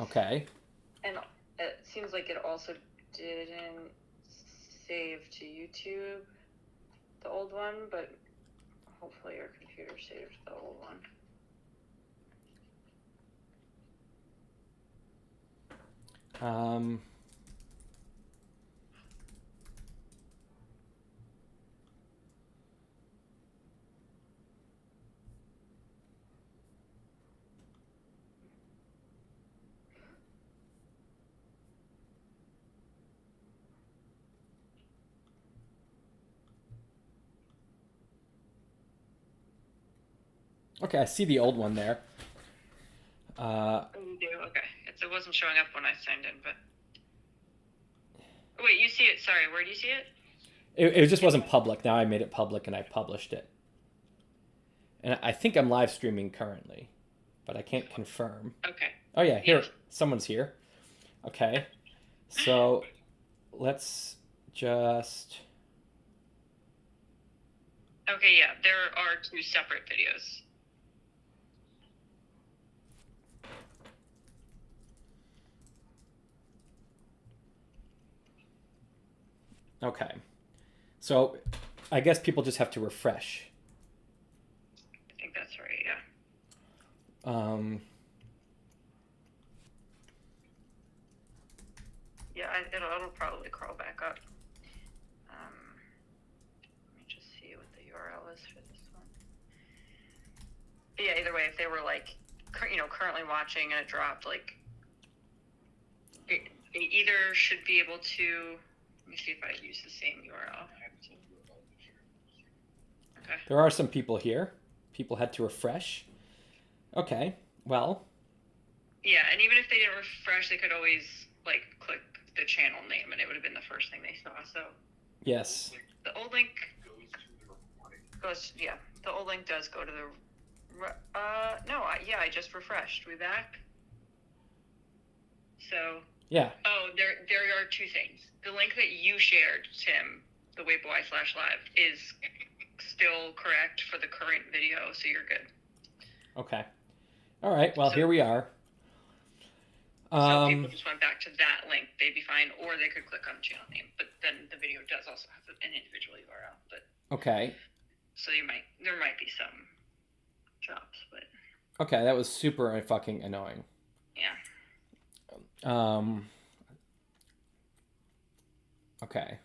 Okay. And it seems like it also didn't save to YouTube, the old one, but hopefully your computer saved the old one. Okay, I see the old one there. Oh, you do? Okay. It wasn't showing up when I signed in, but... Wait, you see it? Sorry, where do you see it? It just wasn't public. Now I made it public and I published it. And I think I'm live streaming currently, but I can't confirm. Okay. Oh yeah, here. Someone's here. Okay. So let's just... Okay, yeah, there are 2 separate videos. Okay. So I guess people just have to refresh. I think that's right, yeah. Yeah, it'll probably crawl back up. Let me just see what the URL is for this one. But yeah, either way, if they were like, currently watching and it dropped, like, it either should be able to. Let me see if I use the same URL. Okay. There are some people here. People had to refresh. Okay, well. Yeah, and even if they didn't refresh, they could always like click the channel name, and it would have been the first thing they saw. So. Yes. The old link goes. Yeah, the old link does go to the. No, I just refreshed. We back? So. Yeah. Oh, there are 2 things. The link that you shared, Tim, the Weibo/live, is still correct for the current video, so you're good. Okay. All right. Well, here we are. So people just went back to that link, they'd be fine, or they could click on the channel name. But then the video does also have an individual URL. But okay. So there might be some drops, but. Okay, that was super fucking annoying. Yeah. Okay.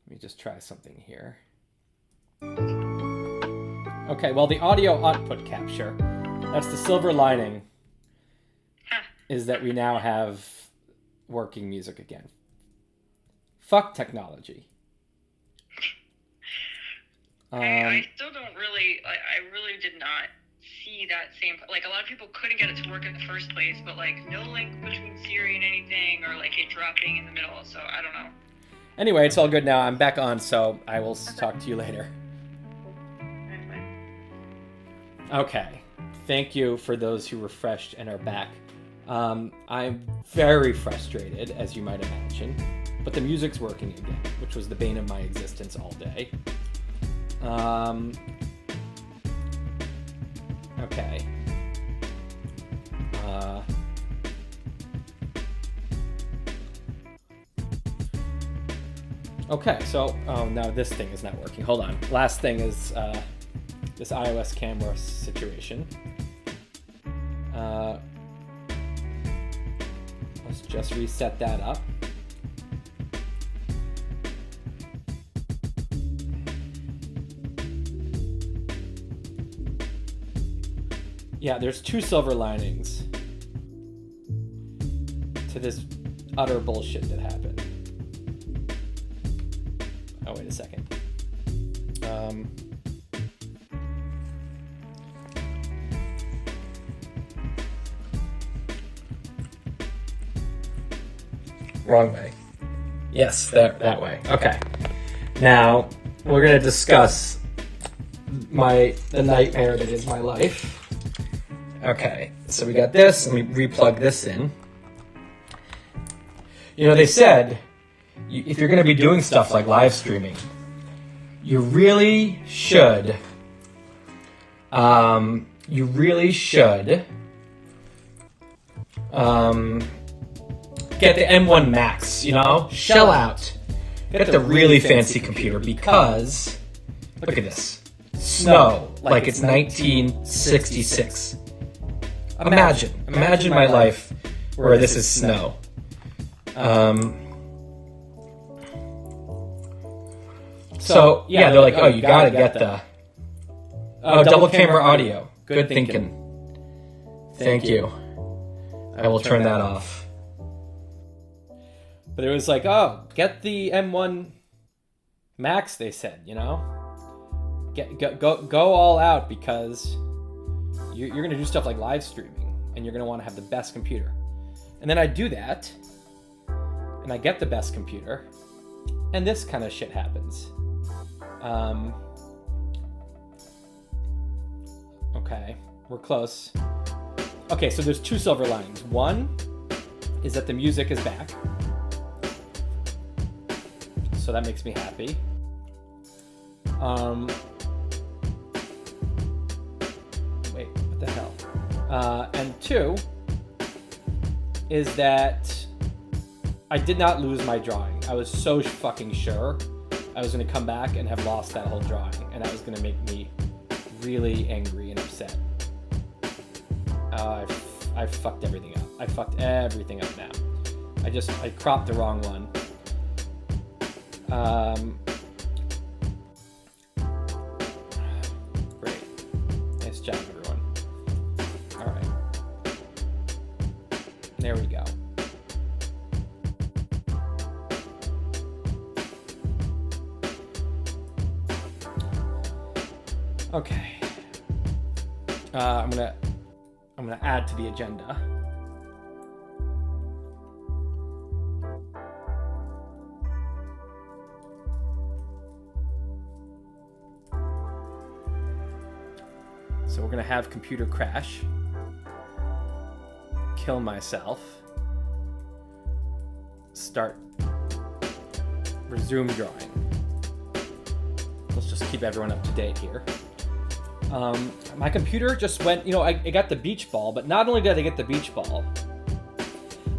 Let me just try something here. Okay, well, the audio output capture, that's the silver lining, is that we now have working music again. Fuck technology. I still don't really, I really did not see that same, like, a lot of people couldn't get it to work in the first place, but, like, no link between Siri and anything, or, like, it dropping in the middle, so I don't know. Anyway, it's all good now. I'm back on, so I will talk to you later. Okay. Thank you for those who refreshed and are back. I'm very frustrated, as you might imagine, but the music's working again, which was the bane of my existence all day. Okay. Okay, so, now this thing is not working. Hold on. Last thing is this iOS camera situation. Let's just reset that up. Yeah, there's 2 silver linings to this utter bullshit that happened. Oh, wait a second. Wrong way. Yes, that way. Okay. Now, we're going to discuss the nightmare that is my life. Okay, so we got this, and we replug this in. You know, they said, if you're going to be doing stuff like live streaming, you really should Get the M1 Max, you know? Shell out. Get the really fancy computer because, look at this. Snow, like it's 1966. Imagine my life where this is snow. So, yeah, they're like, oh, you gotta get the double camera audio. Good thinking. Thank you. I will turn that off. But it was like, oh, get the M1 Max, they said, you know? Go all out because you're going to do stuff like live streaming and you're going to want to have the best computer. And then I do that and I get the best computer and this kind of shit happens. Okay, we're close. Okay, so there's 2 silver linings. One is that the music is back. So that makes me happy. Wait, what the hell? And 2 is that I did not lose my drawing. I was so fucking sure I was going to come back and have lost that whole drawing, and that was going to make me really angry and upset. I fucked everything up. I fucked everything up now. I cropped the wrong one. Great. Nice job, everyone. All right. There we go. Okay. I'm gonna add to the agenda. So we're gonna have computer crash, kill myself, start, resume drawing. Let's just keep everyone up to date here. My computer just went, you know, I got the beach ball, but not only did I get the beach ball,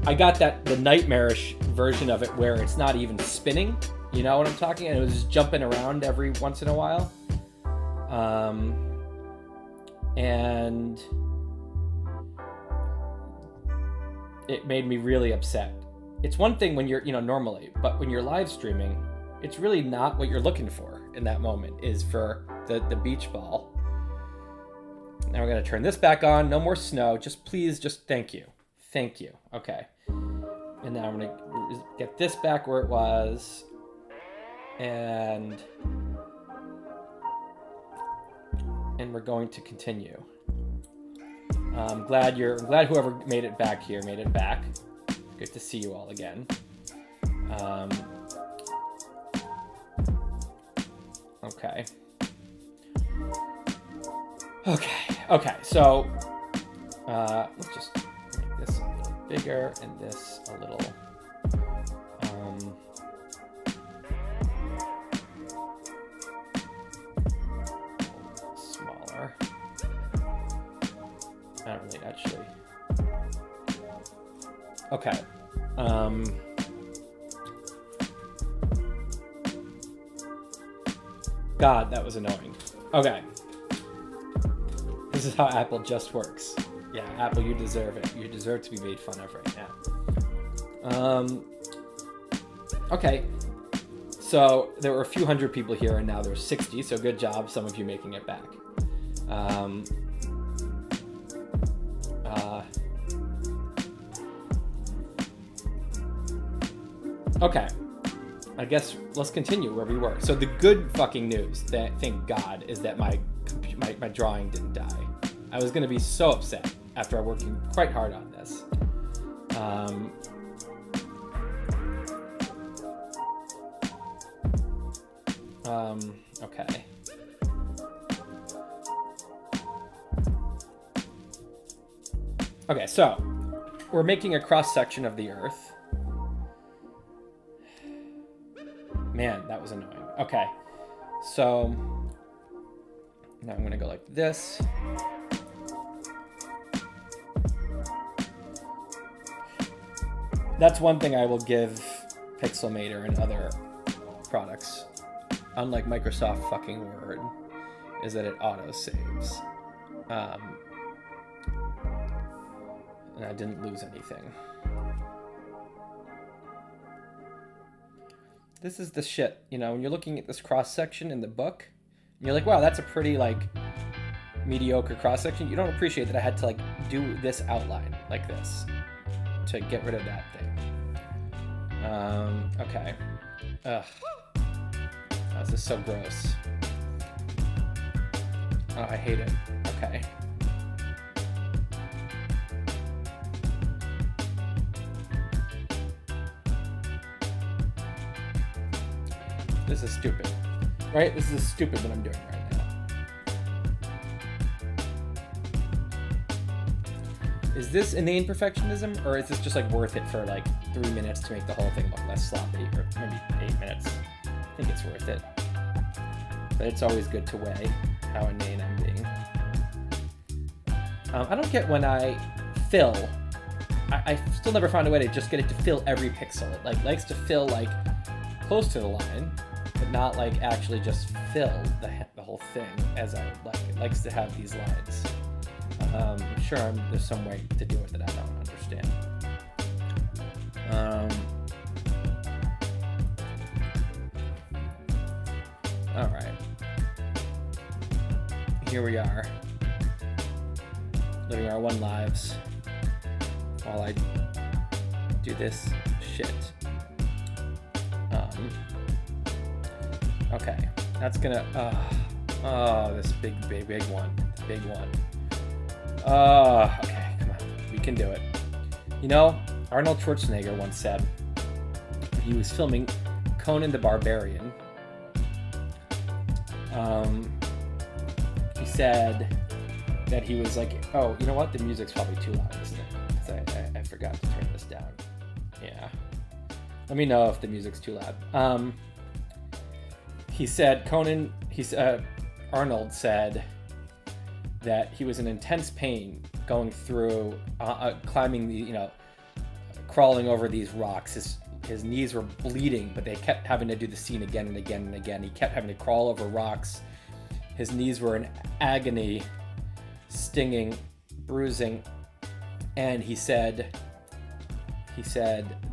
I got the nightmarish version of it where it's not even spinning, you know what I'm talking? And it was just jumping around every once in a while. And it made me really upset. It's one thing when you're, you know, normally, but when you're live streaming, it's really not what you're looking for in that moment is for the beach ball. Now we're going to turn this back on. No more snow. Just please, just thank you. Thank you. Okay. And now I'm going to get this back where it was. And we're going to continue. I'm glad whoever made it back here made it back. Good to see you all again. Okay. Okay, so let's just make this a little bigger and this a little smaller. Not really, actually. Okay. God, that was annoying. Okay. This is how Apple just works. Yeah, Apple, you deserve it. You deserve to be made fun of right now. Okay. So there were a few hundred people here, and now there's 60. So good job, some of you making it back. Okay. I guess let's continue where we were. So the good fucking news, that thank God, is that my drawing didn't die. I was going to be so upset after working quite hard on this. Okay. Okay, so we're making a cross section of the Earth. Man, that was annoying. Okay, so now I'm gonna go like this. That's one thing I will give Pixelmator and other products, unlike Microsoft fucking Word, is that it auto saves. And I didn't lose anything. This is the shit, you know, when you're looking at this cross-section in the book, and you're like, wow, that's a pretty, like, mediocre cross-section. You don't appreciate that I had to, like, do this outline like this to get rid of that thing. Okay. Ugh. Oh, this is so gross. Oh, I hate it. Okay. This is stupid, right? This is stupid what I'm doing right now. Is this inane perfectionism, or is this just like worth it for like 3 minutes to make the whole thing look less sloppy, or maybe 8 minutes? I think it's worth it. But it's always good to weigh how inane I'm being. I don't get when I fill. I still never found a way to just get it to fill every pixel. It like likes to fill like close to the line, but not like actually just fill the whole thing as I would like. It likes to have these lines. I'm sure there's some way to do it that I don't understand. All right. Here we are, living our one lives while I do this shit. Okay, that's gonna, this big one, big one. Okay, come on, we can do it. You know, Arnold Schwarzenegger once said he was filming Conan the Barbarian. He said that he was like, oh, you know what? The music's probably too loud this thing. 'Cause I forgot to turn this down. Yeah. Let me know if the music's too loud. He said, Arnold said that he was in intense pain going through, climbing the, crawling over these rocks. His knees were bleeding, but they kept having to do the scene again and again and again. He kept having to crawl over rocks. His knees were in agony, stinging, bruising. And he said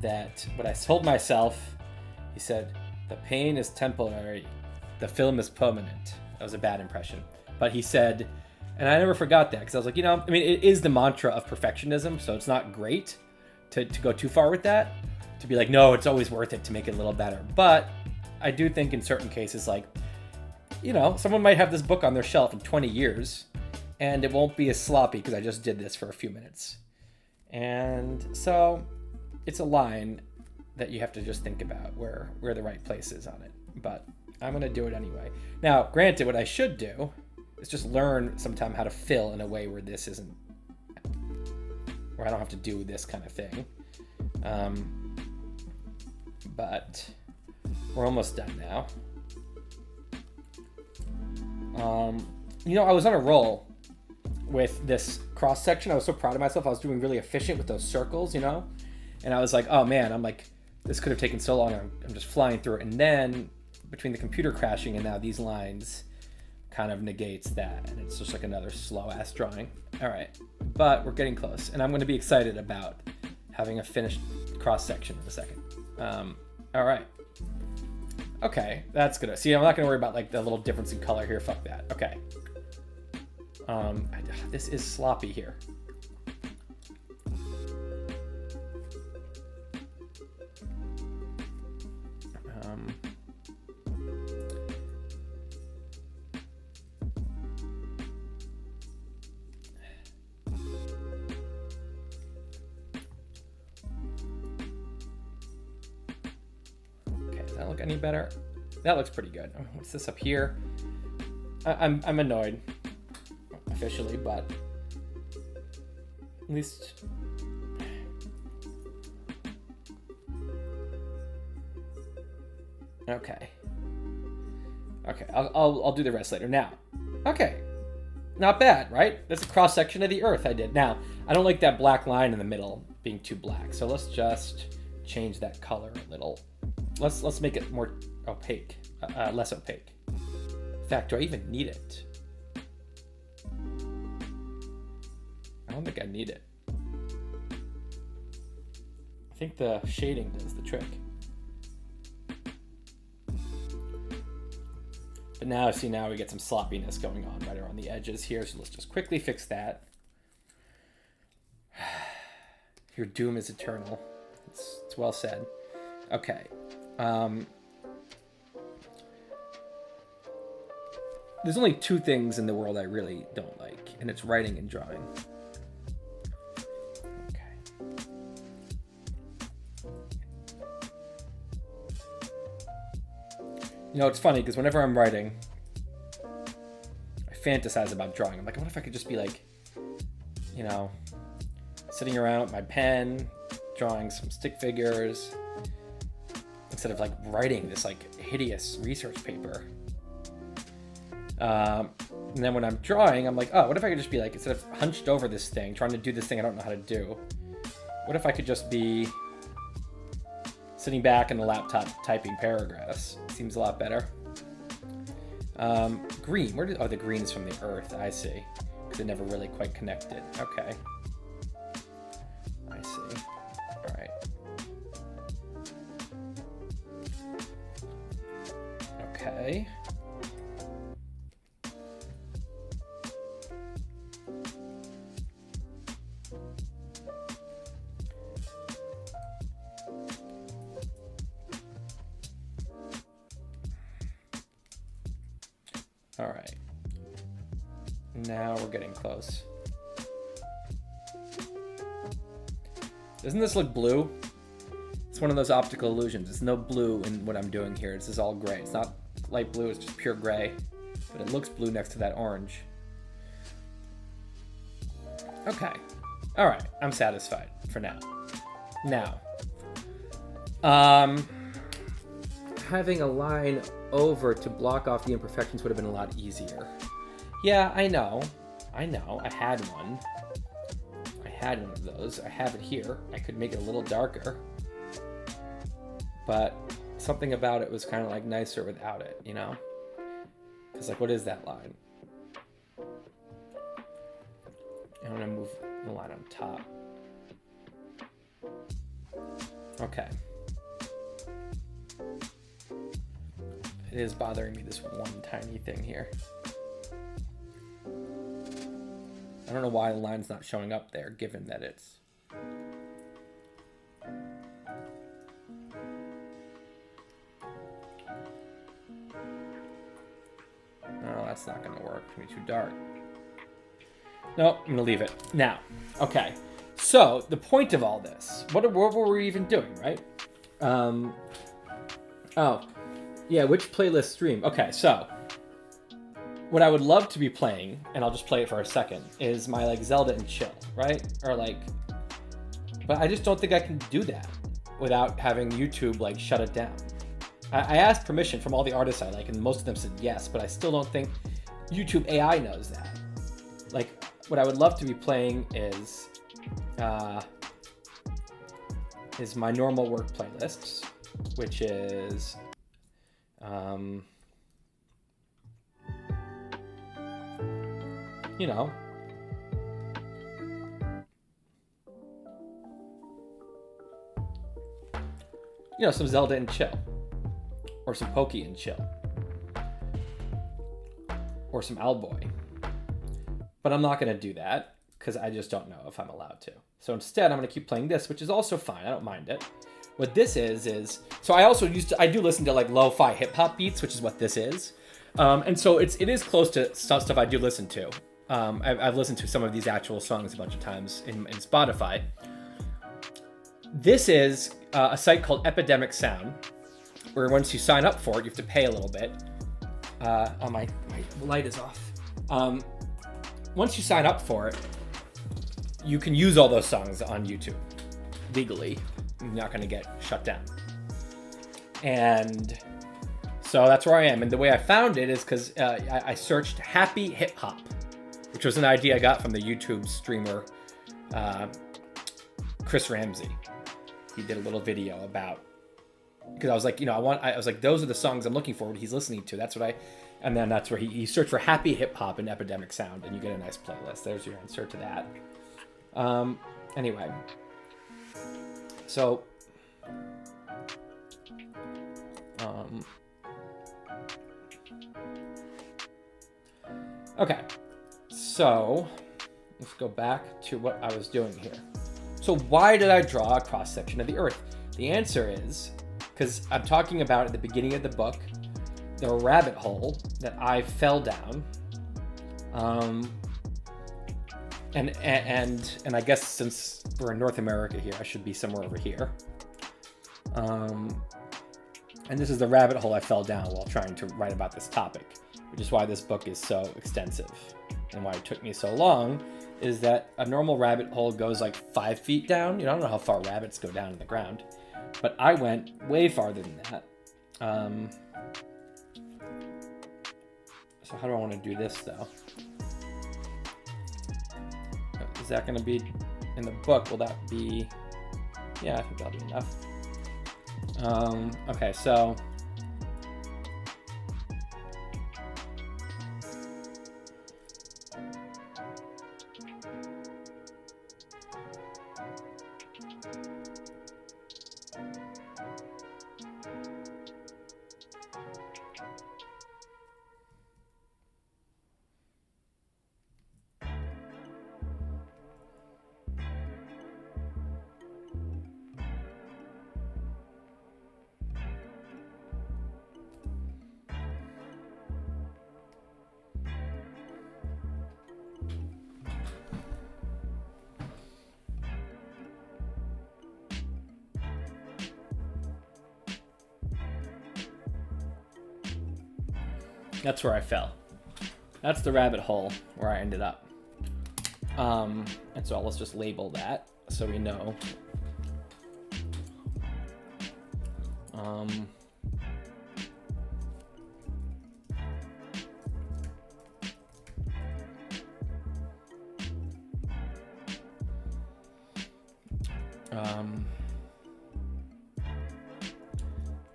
that what I told myself, he said, the pain is temporary, the film is permanent. That was a bad impression. But he said, and I never forgot that, because I was like, it is the mantra of perfectionism, so it's not great to go too far with that, to be like, no, it's always worth it to make it a little better. But I do think in certain cases, like, someone might have this book on their shelf in 20 years, and it won't be as sloppy because I just did this for a few minutes. And so it's a line that you have to just think about where the right place is on it. But I'm going to do it anyway. Now, granted, what I should do is just learn sometime how to fill in a way where this isn't, where I don't have to do this kind of thing. But we're almost done now. I was on a roll with this cross section. I was so proud of myself. I was doing really efficient with those circles, and I was like, oh man, I'm like, this could have taken so long. I'm just flying through it. And then between the computer crashing and now these lines kind of negates that. And it's just like another slow ass drawing. All right, but we're getting close. And I'm going to be excited about having a finished cross section in a second. All right. Okay, that's good. See, I'm not going to worry about like the little difference in color here. Fuck that. Okay. This is sloppy here. Okay, does that look any better? That looks pretty good. What's this up here? I'm annoyed. Officially, but at least okay. I'll do the rest later. Now, okay, not bad, right? That's a cross section of the Earth I did. Now, I don't like that black line in the middle being too black, so let's just change that color a little. Let's make it more opaque, less opaque. In fact, do I even need it? I don't think I need it. I think the shading does the trick. But now, see, now we get some sloppiness going on right around the edges here, so let's just quickly fix that. Your doom is eternal. It's well said. Okay. There's only two things in the world I really don't like, and it's writing and drawing. Okay. You know, it's funny because whenever I'm writing, I fantasize about drawing. I'm like, what if I could just be like, you know, sitting around with my pen, drawing some stick figures, instead of like writing this like hideous research paper. And then when I'm drawing, I'm like, oh, what if I could just be like, instead of hunched over this thing, trying to do this thing I don't know how to do, what if I could just be sitting back in the laptop typing paragraphs? Seems a lot better. Green, the green is from the earth, I see. Because it never really quite connected. Okay. I see. All right. Okay. All right. Now we're getting close. Doesn't this look blue? It's one of those optical illusions. There's no blue in what I'm doing here. This is all gray. It's not light blue, it's just pure gray. But it looks blue next to that orange. Okay. All right. I'm satisfied for now. Now, having a line over to block off the imperfections would have been a lot easier. Yeah, I know. I had one. I had one of those. I have it here. I could make it a little darker. But something about it was kind of like nicer without it, you know? Because like, what is that line? I'm going to move the line on top. Okay. It is bothering me, this one tiny thing here. I don't know why the line's not showing up there, given that it's... No, that's not going to work. It's going to be too dark. No, I'm going to leave it. Now, okay. So, the point of all this, what were we even doing, right? Oh, yeah, which playlist stream? Okay, so, what I would love to be playing, and I'll just play it for a second, is my, like, Zelda and chill, right? Or, like, but I just don't think I can do that without having YouTube, like, shut it down. I asked permission from all the artists I like, and most of them said yes, but I still don't think YouTube AI knows that. Like, what I would love to be playing is my normal work playlists, which is you know, some Zelda and chill, or some Pokey and chill, or some Owlboy. But I'm not going to do that because I just don't know if I'm allowed to. So instead, I'm going to keep playing this, which is also fine. I don't mind it. What this is so I do listen to like lo-fi hip hop beats, which is what this is. And so it is close to stuff I do listen to. I've listened to some of these actual songs a bunch of times in Spotify. This is a site called Epidemic Sound, where once you sign up for it, you have to pay a little bit. Oh, my light is off. Once you sign up for it, you can use all those songs on YouTube legally. You're not going to get shut down. And so that's where I am. And the way I found it is because I searched happy hip hop, which was an idea I got from the YouTube streamer Chris Ramsey. he did a little video about, because I was like, I was like, those are the songs I'm looking for, what he's listening to. And then that's where he searched for happy hip hop and epidemic sound, and you get a nice playlist. There's your answer to that. Anyway, so okay, so let's go back to what I was doing here. So why did I draw a cross section of the Earth? The answer is because I'm talking about at the beginning of the book the rabbit hole that I fell down, and I guess since we're in North America here, I should be somewhere over here. And this is the rabbit hole I fell down while trying to write about this topic, which is why this book is so extensive and why it took me so long. Is that a normal rabbit hole goes like 5 feet down? I don't know how far rabbits go down in the ground, but I went way farther than that. So how do I want to do this though? Is that going to be in the book? Will that be? Yeah, I think that'll be enough. Okay, so that's where I fell. That's the rabbit hole where I ended up. And so let's just label that so we know.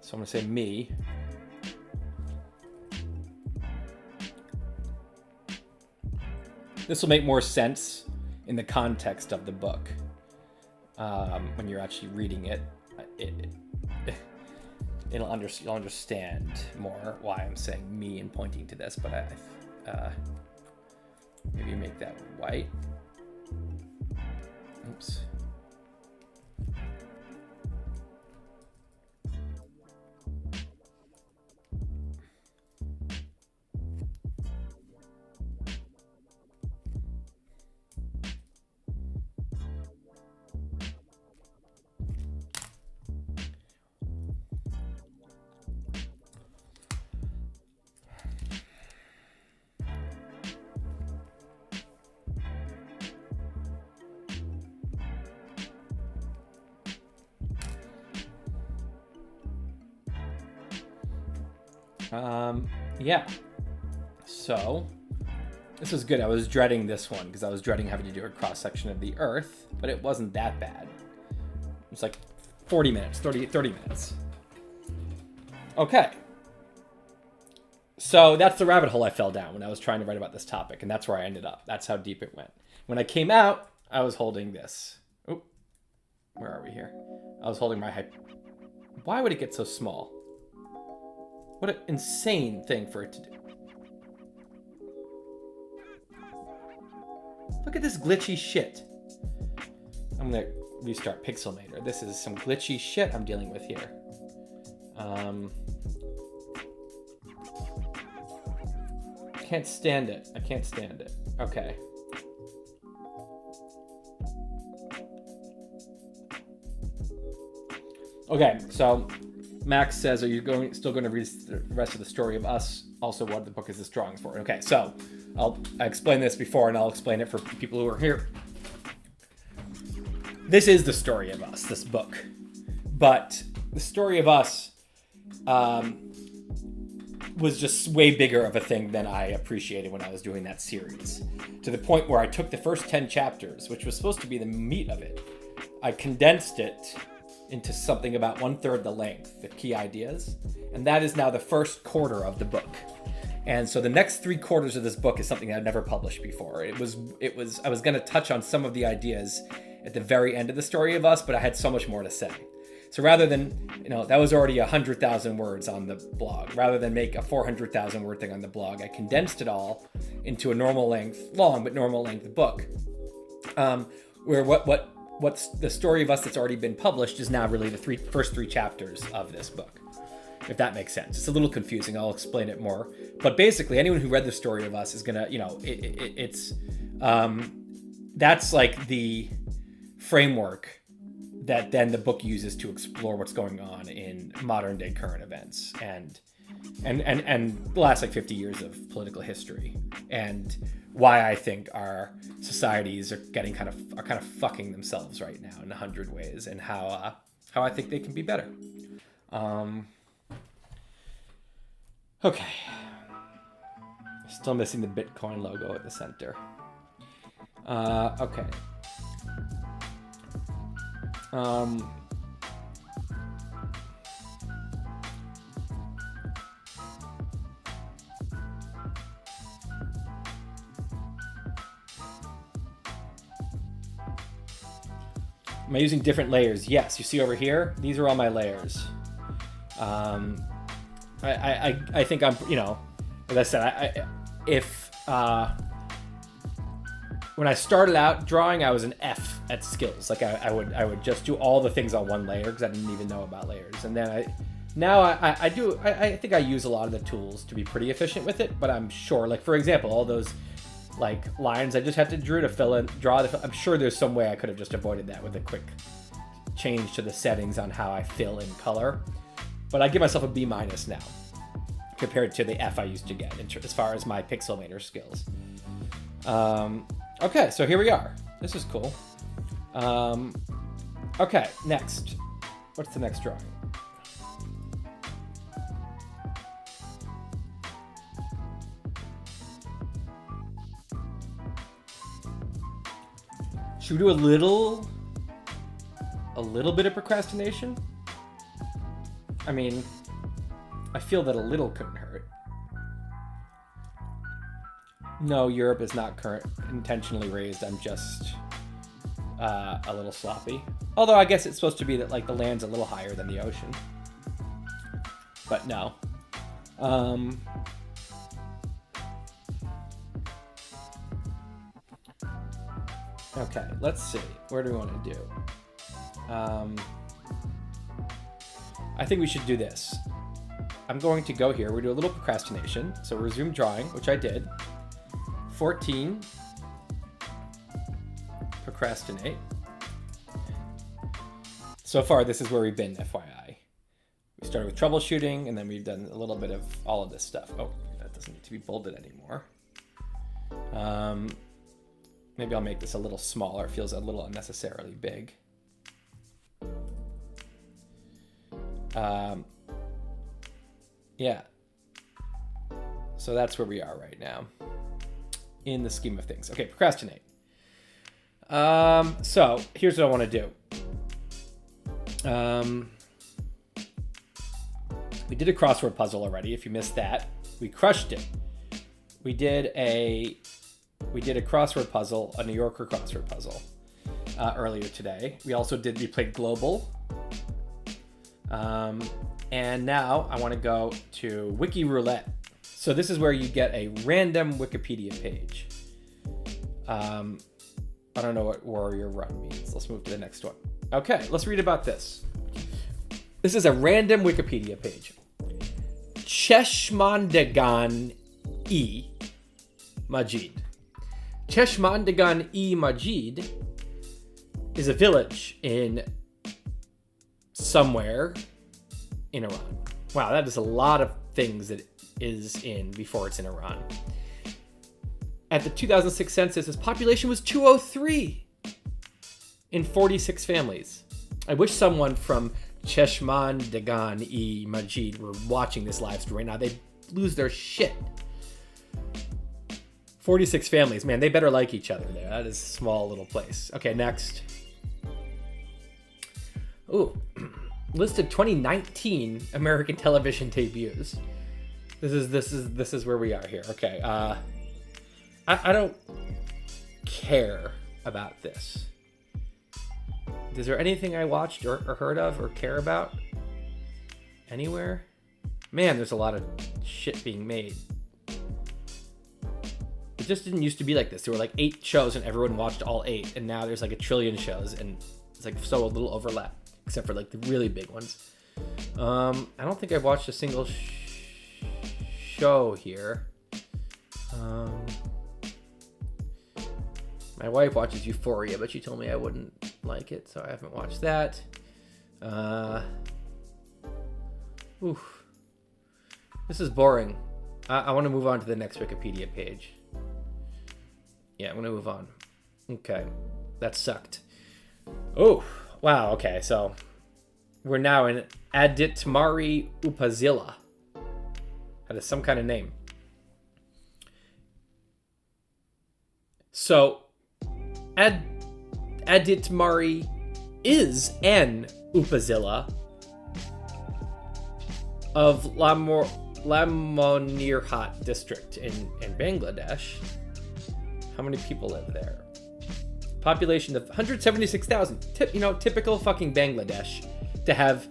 So I'm gonna say me. This will make more sense in the context of the book. When you're actually reading it, you'll understand more why I'm saying me and pointing to this, but maybe make that white. Oops. Yeah, so this was good. I was dreading this one because I was dreading having to do a cross section of the Earth, but it wasn't that bad. It was like 30 minutes. Okay. So that's the rabbit hole I fell down when I was trying to write about this topic, and that's where I ended up. That's how deep it went. When I came out, I was holding this. Oh, where are we here? I was holding my Why would it get so small? What an insane thing for it to do. Look at this glitchy shit. I'm gonna restart Pixelmator. This is some glitchy shit I'm dealing with here. Can't stand it. I can't stand it. Okay. Okay, so Max says, are you still going to read the rest of the story of us? Also, what the book is this drawings for? Okay, so I explained this before, and I'll explain it for people who are here. This is the story of us, this book. But the story of us was just way bigger of a thing than I appreciated when I was doing that series. To the point where I took the first 10 chapters, which was supposed to be the meat of it, I condensed it into something about 1/3 the length, the key ideas. And that is now the first quarter of the book. And so the next 3/4 of this book is something I've never published before. I was going to touch on some of the ideas at the very end of the story of us, but I had so much more to say. So rather than, that was already 100,000 words on the blog. Rather than make a 400,000 word thing on the blog, I condensed it all into a normal length book. Where what's the story of us that's already been published is now really the first three chapters of this book. If that makes sense. It's a little confusing. I'll explain it more. But basically, anyone who read the story of us is gonna, that's like the framework that then the book uses to explore what's going on in modern day current events and the last 50 years of political history, and why I think our societies are kind of fucking themselves right now in 100 ways, and how I think they can be better. Okay. Still missing the Bitcoin logo at the center. Okay. Am I using different layers? Yes. You see over here? These are all my layers. I think I'm, as I said, when I started out drawing, I was an F at skills. Like I would just do all the things on one layer because I didn't even know about layers. And then I think I use a lot of the tools to be pretty efficient with it, but I'm sure, like for example, all those like lines I just had to draw. I'm sure there's some way I could have just avoided that with a quick change to the settings on how I fill in color. But I give myself a B- now compared to the F I used to get as far as my Pixelmator skills. Okay, so here we are. This is cool. Okay, next. What's the next drawing? Should we do a little bit of procrastination? I mean, I feel that a little couldn't hurt. No, Europe is not intentionally raised. I'm just a little sloppy. Although I guess it's supposed to be that like the land's a little higher than the ocean. But no. Okay, let's see. Where do we want to do? I think we should do this. I'm going to go here. We do a little procrastination. So resume drawing, which I did. 14. Procrastinate. So far, this is where we've been, FYI. We started with troubleshooting, and then we've done a little bit of all of this stuff. Oh, that doesn't need to be bolded anymore. Maybe I'll make this a little smaller. It feels a little unnecessarily big. Yeah. So that's where we are right now in the scheme of things. Okay, procrastinate. So here's what I want to do. We did a crossword puzzle already. If you missed that, we crushed it. We did a crossword puzzle, a New Yorker crossword puzzle, earlier today. We played Global. And now I want to go to Wiki Roulette. So this is where you get a random Wikipedia page. I don't know what warrior run means. Let's move to the next one. Okay, let's read about this. This is a random Wikipedia page. Cheshmandagan-e-Majid. Cheshmandagan-e-Majid is a village in somewhere in Iran. Wow, that is a lot of things that it is in before it's in Iran. At the 2006 census, its population was 203 in 46 families. I wish someone from Cheshmandagan-e-Majid were watching this live stream right now. They'd lose their shit. 46 families. Man, they better like each other there. That is a small little place. Okay, next. Ooh, listed 2019 American television debuts. This is where we are here. Okay, I don't care about this. Is there anything I watched or heard of or care about anywhere? Man, there's a lot of shit being made. It just didn't used to be like this. There were like 8 shows and everyone watched all 8, and now there's like a trillion shows and it's like so little overlap, except for like the really big ones. I don't think I've watched a single show here. My wife watches Euphoria, but she told me I wouldn't like it, so I haven't watched that. Oof. This is boring. I want to move on to the next Wikipedia page. Yeah, I'm going to move on. Okay. That sucked. Oh, wow. Okay, so we're now in Aditmari Upazila. That is some kind of name. So, Aditmari is an Upazila of Lamonirhat district in Bangladesh. How many people live there? Population of 176,000. Typical fucking Bangladesh to have.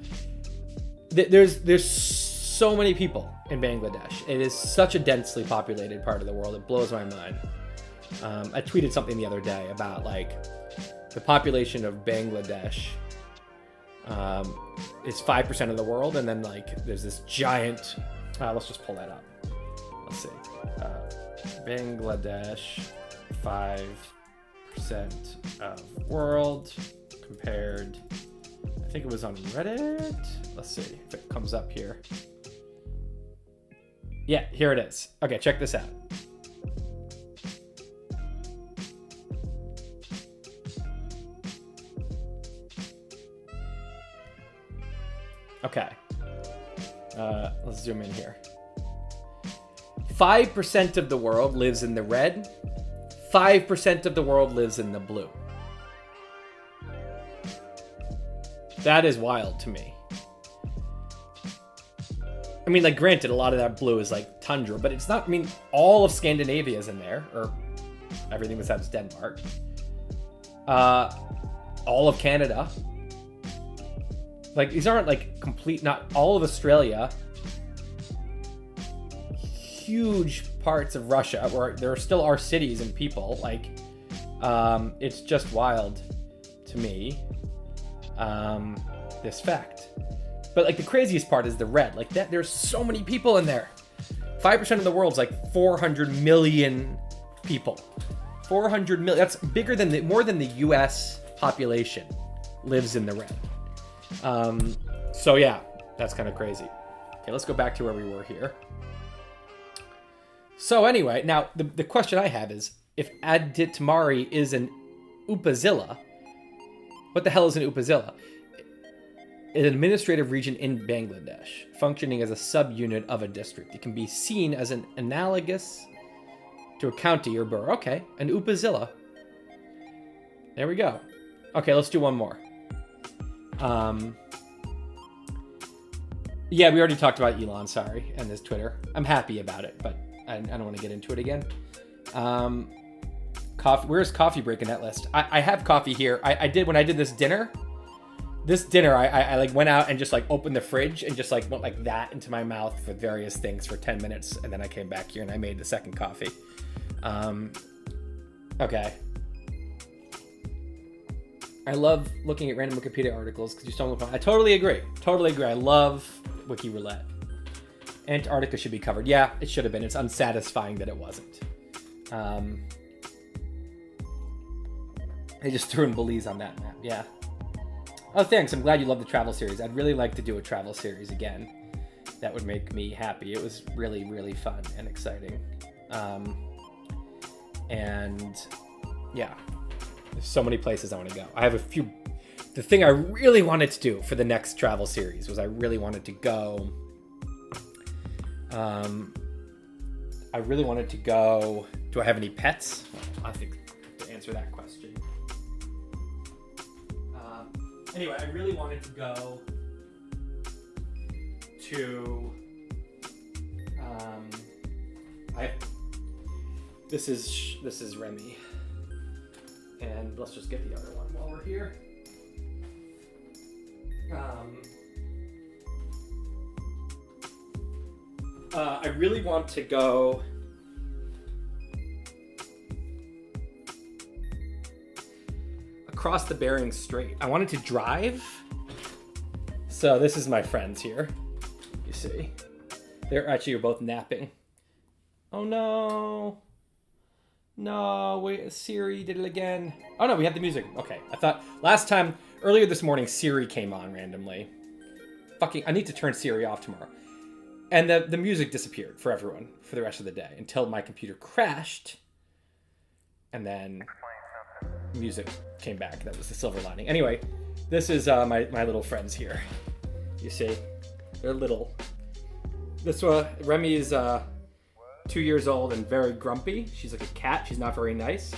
There's so many people in Bangladesh. It is such a densely populated part of the world. It blows my mind. I tweeted something the other day about like the population of Bangladesh is 5% of the world, and then like there's this giant. Let's just pull that up. Let's see. Bangladesh, 5% of world compared. I think it was on Reddit. Let's see if it comes up here. Yeah, here it is. Okay, check this out. Okay. Let's zoom in here. 5% of the world lives in the red. 5% of the world lives in the blue. That is wild to me. I mean, like, granted, a lot of that blue is like tundra, but it's not. I mean, all of Scandinavia is in there, or everything besides Denmark. All of Canada. Like, these aren't like complete, not all of Australia. Huge parts of Russia where there still are cities and people. Like, it's just wild to me, this fact. But like the craziest part is the red. Like that, there's so many people in there. 5% of the world's like 400 million people. 400 million. That's bigger than more than the U.S. population lives in the red. So yeah, that's kind of crazy. Okay, let's go back to where we were here. So anyway, now the question I have is, if Aditmari is an Upazila, what the hell is an Upazila? An administrative region in Bangladesh, functioning as a subunit of a district. It can be seen as an analogous to a county or borough. Okay, an Upazila. There we go. Okay, let's do one more. Yeah, we already talked about Elon, sorry, and his Twitter. I'm happy about it, but I don't want to get into it again. Coffee. Where's coffee break in that list? I have coffee here. I did when I did this dinner. I like went out and just like opened the fridge and just like went like that into my mouth with various things for 10 minutes. And then I came back here and I made the second coffee. Okay. I love looking at random Wikipedia articles because you stumble upon. I totally agree. I love Wiki Roulette. Antarctica should be covered. Yeah, it should have been. It's unsatisfying that it wasn't. They just threw in Belize on that map. Yeah. Oh, thanks. I'm glad you love the travel series. I'd really like to do a travel series again. That would make me happy. It was really, really fun and exciting. And yeah, there's so many places I want to go. I have a few. The thing I really wanted to do for the next travel series was I really wanted to go. Do I have any pets? I think to answer that question. Anyway, I really wanted to go to this is Remy, and let's just get the other one while we're here. I really want to go across the Bering Strait. I wanted to drive. So this is my friends here. You see, they're actually both napping. Oh no. No, wait, Siri did it again. Oh no, we have the music. Okay, I thought earlier this morning, Siri came on randomly. I need to turn Siri off tomorrow. And the music disappeared for everyone for the rest of the day until my computer crashed. And then music came back. That was the silver lining. Anyway, this is my little friends here. You see, they're little. This one, Remy is 2 years old and very grumpy. She's like a cat. She's not very nice.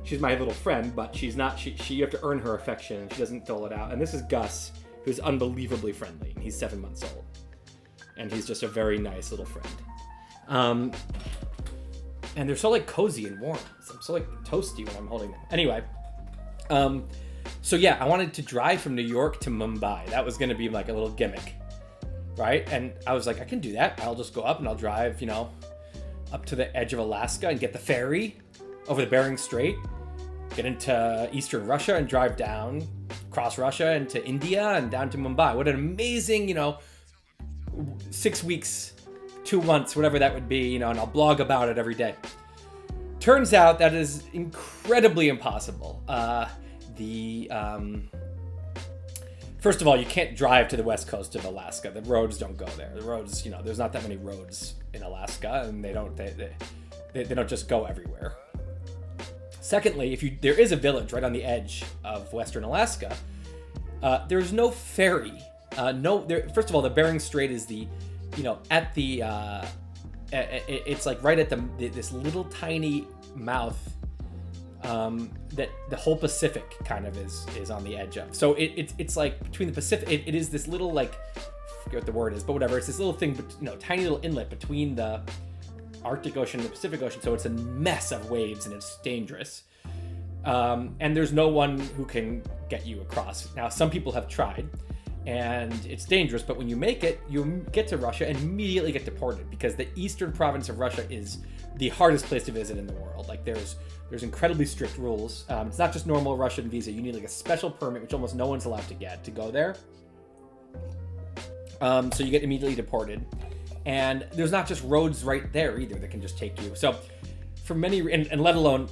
She's my little friend, but she's not. She you have to earn her affection. She doesn't dole it out. And this is Gus, who's unbelievably friendly. He's 7 months old, and he's just a very nice little friend. And they're so like cozy and warm. I'm so like toasty when I'm holding them. Anyway, so yeah, I wanted to drive from New York to Mumbai. That was going to be like a little gimmick, right? And I was like, I can do that. I'll just go up and I'll drive, up to the edge of Alaska and get the ferry over the Bering Strait, get into Eastern Russia and drive down, across Russia into India and down to Mumbai. What an amazing, 6 weeks, 2 months, whatever that would be, and I'll blog about it every day. Turns out that is incredibly impossible. First of all, you can't drive to the west coast of Alaska. The roads don't go there. The roads, there's not that many roads in Alaska, and they don't just go everywhere. Secondly, there is a village right on the edge of western Alaska, there's no ferry. First of all, the Bering Strait is it's like right at this little tiny mouth that the whole Pacific kind of is on the edge of. So it's like between the Pacific, it is this little I forget what the word is, but whatever. It's this little thing, tiny little inlet between the Arctic Ocean and the Pacific Ocean. So it's a mess of waves and it's dangerous. And there's no one who can get you across. Now, some people have tried, and it's dangerous, but when you make it, you get to Russia and immediately get deported because the eastern province of Russia is the hardest place to visit in the world. Like there's incredibly strict rules. It's not just normal Russian visa. You need like a special permit, which almost no one's allowed to get to go there. So you get immediately deported. And there's not just roads right there either that can just take you. So for many, and let alone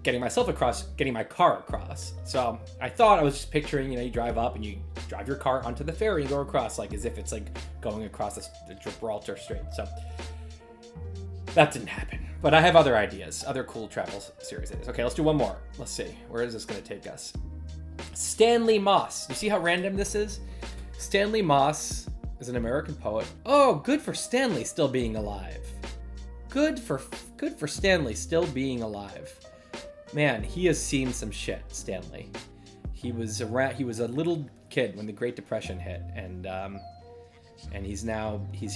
getting myself across, getting my car across. So I thought, I was just picturing, you drive up and you drive your car onto the ferry and go across, like as if it's like going across the Gibraltar Strait. So that didn't happen. But I have other ideas, other cool travel series ideas. Okay, let's do one more. Let's see. Where is this going to take us? Stanley Moss. You see how random this is? Stanley Moss is an American poet. Oh, good for Stanley still being alive. Good for Stanley still being alive. Man, he has seen some shit, Stanley. He was a little kid when the Great Depression hit, and he's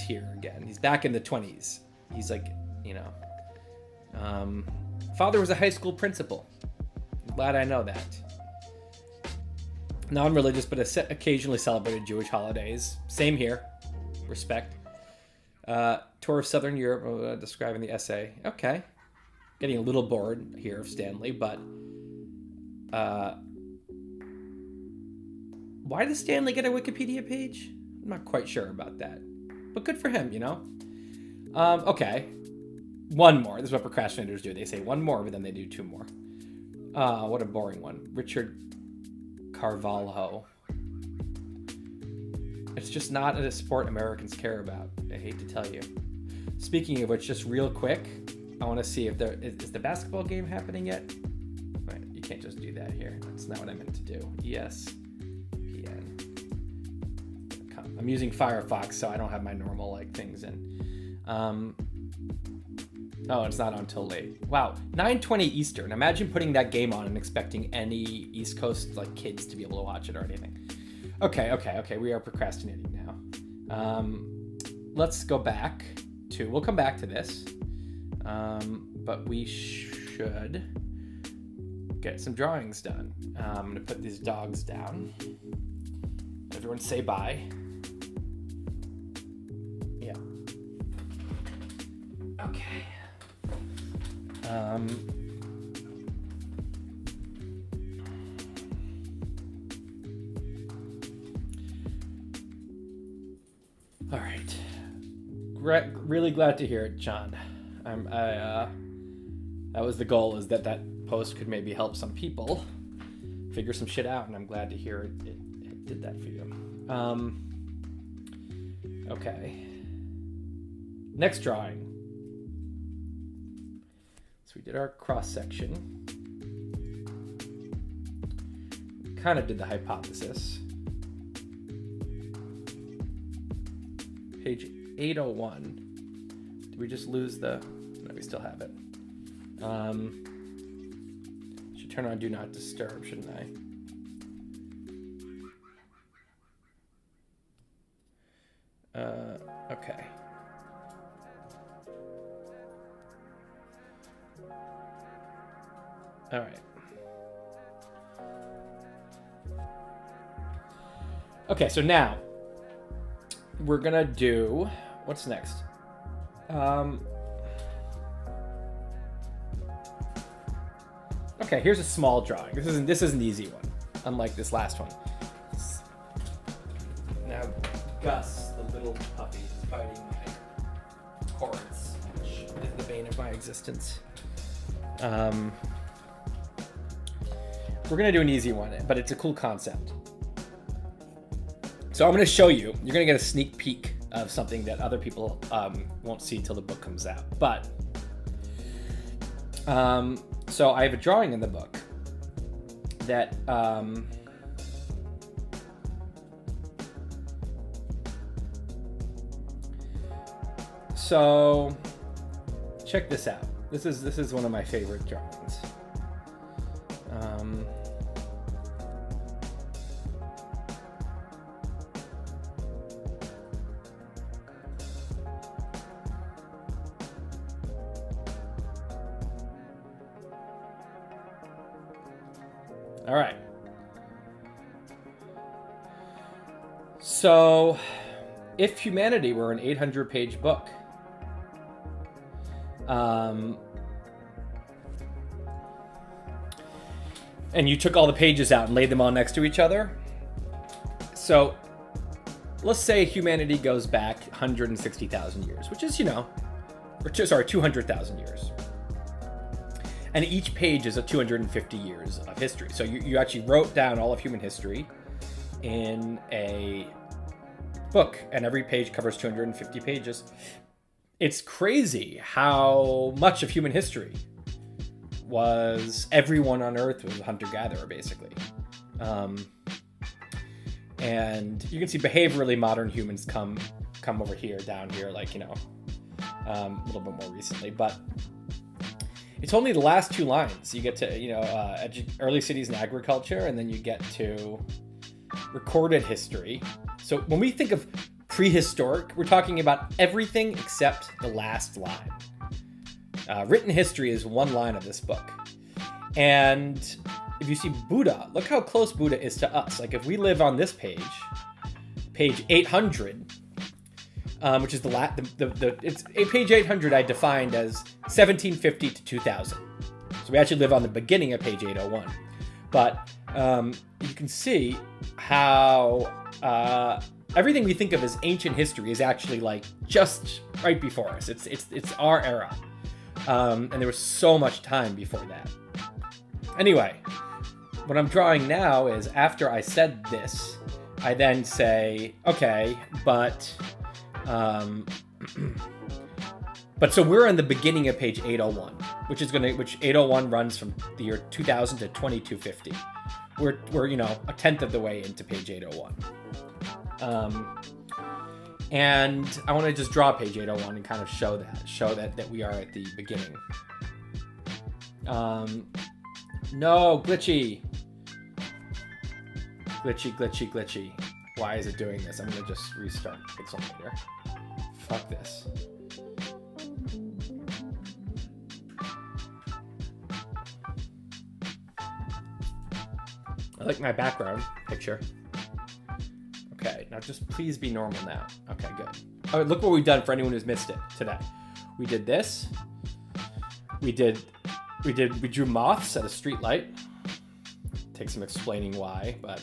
here again. He's back in the 20s. He's like, father was a high school principal. I'm glad I know that. Non-religious, but occasionally celebrated Jewish holidays. Same here. Respect. Tour of Southern Europe, describing the essay. Okay. Getting a little bored here of Stanley, but why does Stanley get a Wikipedia page? I'm not quite sure about that, but good for him, Okay, one more. This is what procrastinators do. They say one more, but then they do two more. What a boring one. Richard Carvalho. It's just not a sport Americans care about. I hate to tell you. Speaking of which, just real quick, I want to see if is the basketball game happening yet? Right, you can't just do that here. That's not what I meant to do. ESPN. I'm using Firefox, so I don't have my normal things in. Oh, it's not until late. Wow, 9:20 Eastern. Imagine putting that game on and expecting any East Coast like kids to be able to watch it or anything. Okay. We are procrastinating now. Let's go back to. We'll come back to this, but we should get some drawings done. I'm gonna put these dogs down. Everyone say bye. Yeah. Okay. All right. Really glad to hear it, John. That was the goal, is that post could maybe help some people figure some shit out, and I'm glad to hear it did that for you. Okay. Next drawing. So we did our cross section. Kind of did the hypothesis. Page 801. Did we just lose the... No, we still have it. Should turn on Do Not Disturb, shouldn't I? Okay. All right. Okay, so now we're gonna do, what's next? Okay, here's a small drawing. This is an easy one, unlike this last one. Now, Gus, the little puppy, is biting my cords, which is the bane of my existence. We're gonna do an easy one, but it's a cool concept. So I'm gonna show you. You're gonna get a sneak peek of something that other people won't see till the book comes out. But so I have a drawing in the book that so check this out. This is one of my favorite drawings. All right. So, if humanity were an 800-page book, and you took all the pages out and laid them all next to each other. So, let's say humanity goes back 160,000 years, which is, 200,000 years. And each page is 250 years of history. So you actually wrote down all of human history in a book, and every page covers 250 pages. It's crazy how much of human history was everyone on Earth was a hunter-gatherer, basically. And you can see behaviorally modern humans come over here, down here, a little bit more recently. But it's only the last two lines. You get to, early cities and agriculture, and then you get to recorded history. So when we think of prehistoric, we're talking about everything except the last line. Written history is one line of this book. And if you see Buddha, look how close Buddha is to us. Like if we live on this page 800, which is it's page 800 I defined as 1750 to 2000. So we actually live on the beginning of page 801. But you can see how everything we think of as ancient history is actually just right before us. It's our era. And there was so much time before that. Anyway, what I'm drawing now is after I said this, I then say, okay, but so we're in the beginning of page 801, which 801 runs from the year 2000 to 2250. We're a tenth of the way into page 801. And I want to just draw page 801 and kind of show that we are at the beginning. No, glitchy. Glitchy. Why is it doing this? I'm going to just restart Pixelmator. Fuck this. I like my background picture. Okay, now just please be normal now. Okay, good. All right, look what we've done for anyone who's missed it today. We did this. We drew moths at a street light. Take some explaining why, but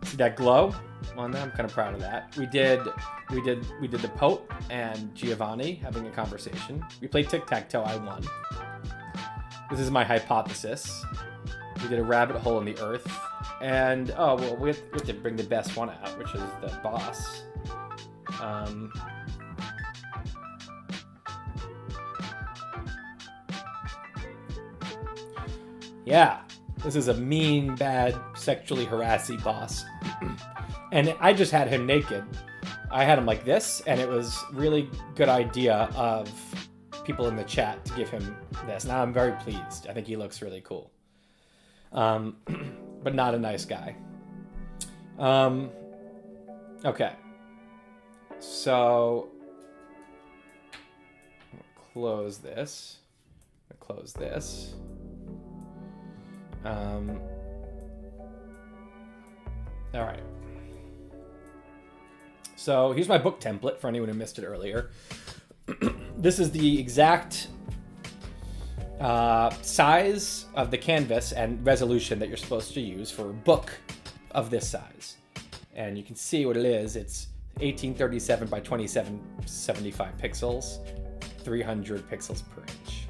see that glow on that? I'm kind of proud of that. We did the Pope and Giovanni having a conversation. We played tic-tac-toe. I won. This is my hypothesis. We did a rabbit hole in the earth. And, we have to bring the best one out, which is the boss. Yeah, this is a mean, bad, sexually harassing boss. And I just had him naked. I had him like this, and it was really good idea of people in the chat to give him this. Now I'm very pleased. I think he looks really cool. But not a nice guy. Okay. So, close this. Close this. All right. So here's my book template for anyone who missed it earlier. This is the exact size of the canvas and resolution that you're supposed to use for a book of this size. And you can see what it is. It's 1837 by 2775 pixels, 300 pixels per inch.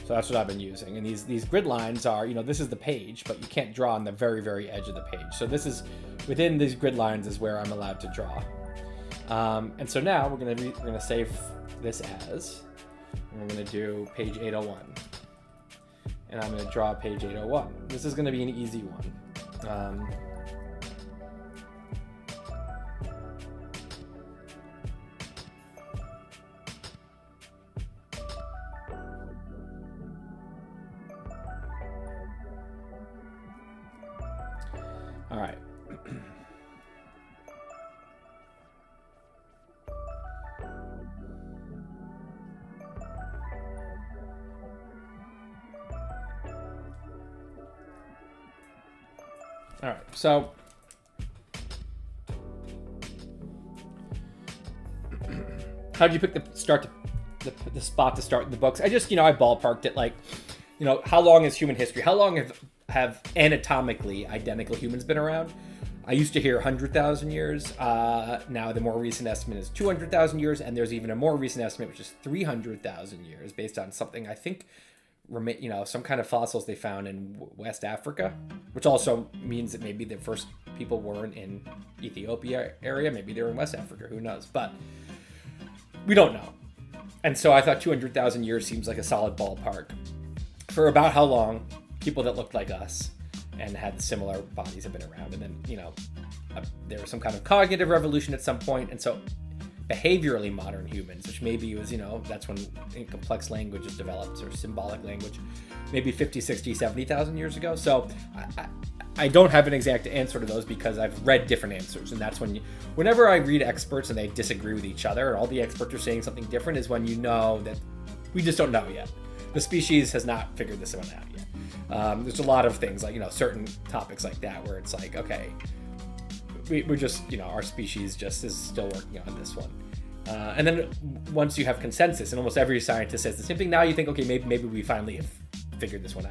So that's what I've been using. And these grid lines are, this is the page, but you can't draw on the very, very edge of the page. So this is, within these grid lines is where I'm allowed to draw. And so now we're gonna save this as, and we're gonna do page 801. And I'm gonna draw page 801. This is gonna be an easy one. All right. All right, so how did you pick the spot to start in the books? I just, I ballparked it like, how long is human history? How long have anatomically identical humans been around? I used to hear 100,000 years. Now the more recent estimate is 200,000 years, and there's even a more recent estimate, which is 300,000 years, based on something I think, some kind of fossils they found in West Africa, which also means that maybe the first people weren't in Ethiopia area. Maybe they were in West Africa. Who knows? But we don't know. And so I thought 200,000 years seems like a solid ballpark for about how long people that looked like us and had similar bodies have been around. And then, there was some kind of cognitive revolution at some point. And so behaviorally modern humans, which maybe was, that's when complex language is developed, or symbolic language, maybe 50, 60, 70,000 years ago. So I don't have an exact answer to those because I've read different answers. And that's whenever I read experts and they disagree with each other, and all the experts are saying something different, is when you know that we just don't know yet. The species has not figured this one out yet. There's a lot of things like, certain topics like that where it's like, okay, we're just, our species just is still working on this one. And then once you have consensus, and almost every scientist says the same thing, now you think, okay, maybe we finally have figured this one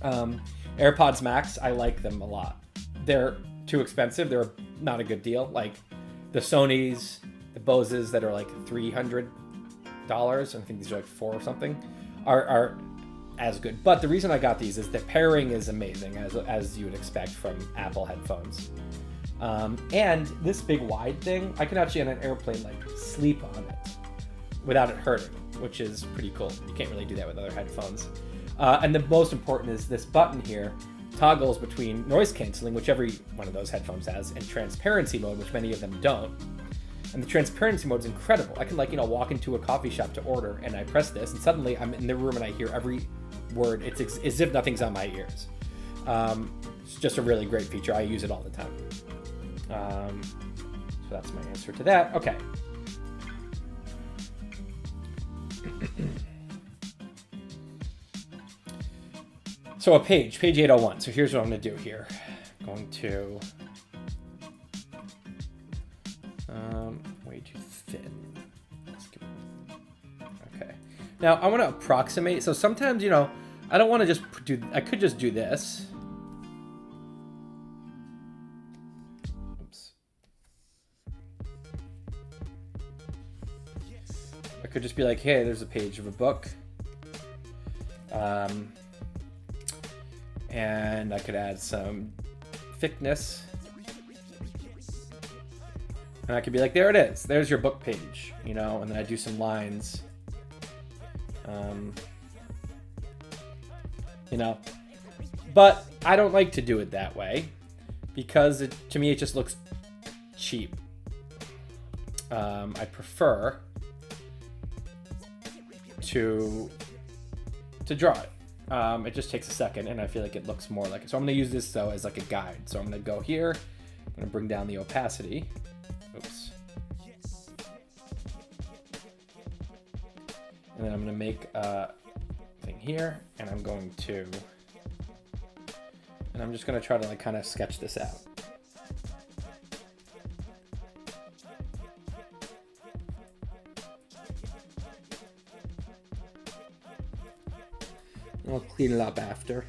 out. AirPods Max, I like them a lot. They're too expensive. They're not a good deal. Like the Sonys, the Boses that are like $300, I think these are like $4 or something, are as good. But the reason I got these is that pairing is amazing, as you would expect from Apple headphones. And this big wide thing, I can actually on an airplane like sleep on it without it hurting, which is pretty cool. You can't really do that with other headphones. And the most important is this button here toggles between noise canceling, which every one of those headphones has, and transparency mode, which many of them don't. And the transparency mode is incredible. I can walk into a coffee shop to order, and I press this, and suddenly I'm in the room and I hear every word. It's as if nothing's on my ears. It's just a really great feature. I use it all the time. So that's my answer to that. Okay. So a page 801. So here's what I'm going to do here. I'm going to way too thin. Okay. Now I want to approximate. So sometimes, I don't want to just do. I could just do this. Oops. I could just be like, hey, there's a page of a book. And I could add some thickness. And I could be like, there it is. There's your book page, and then I do some lines. But I don't like to do it that way because to me, it just looks cheap. I prefer to draw it. It just takes a second, and I feel like it looks more like it. So I'm going to use this, though, as like a guide. So I'm going to go here. I'm going to bring down the opacity. Oops. And then I'm going to make a thing here, and I'm just going to try to kind of sketch this out. I'll clean it up after.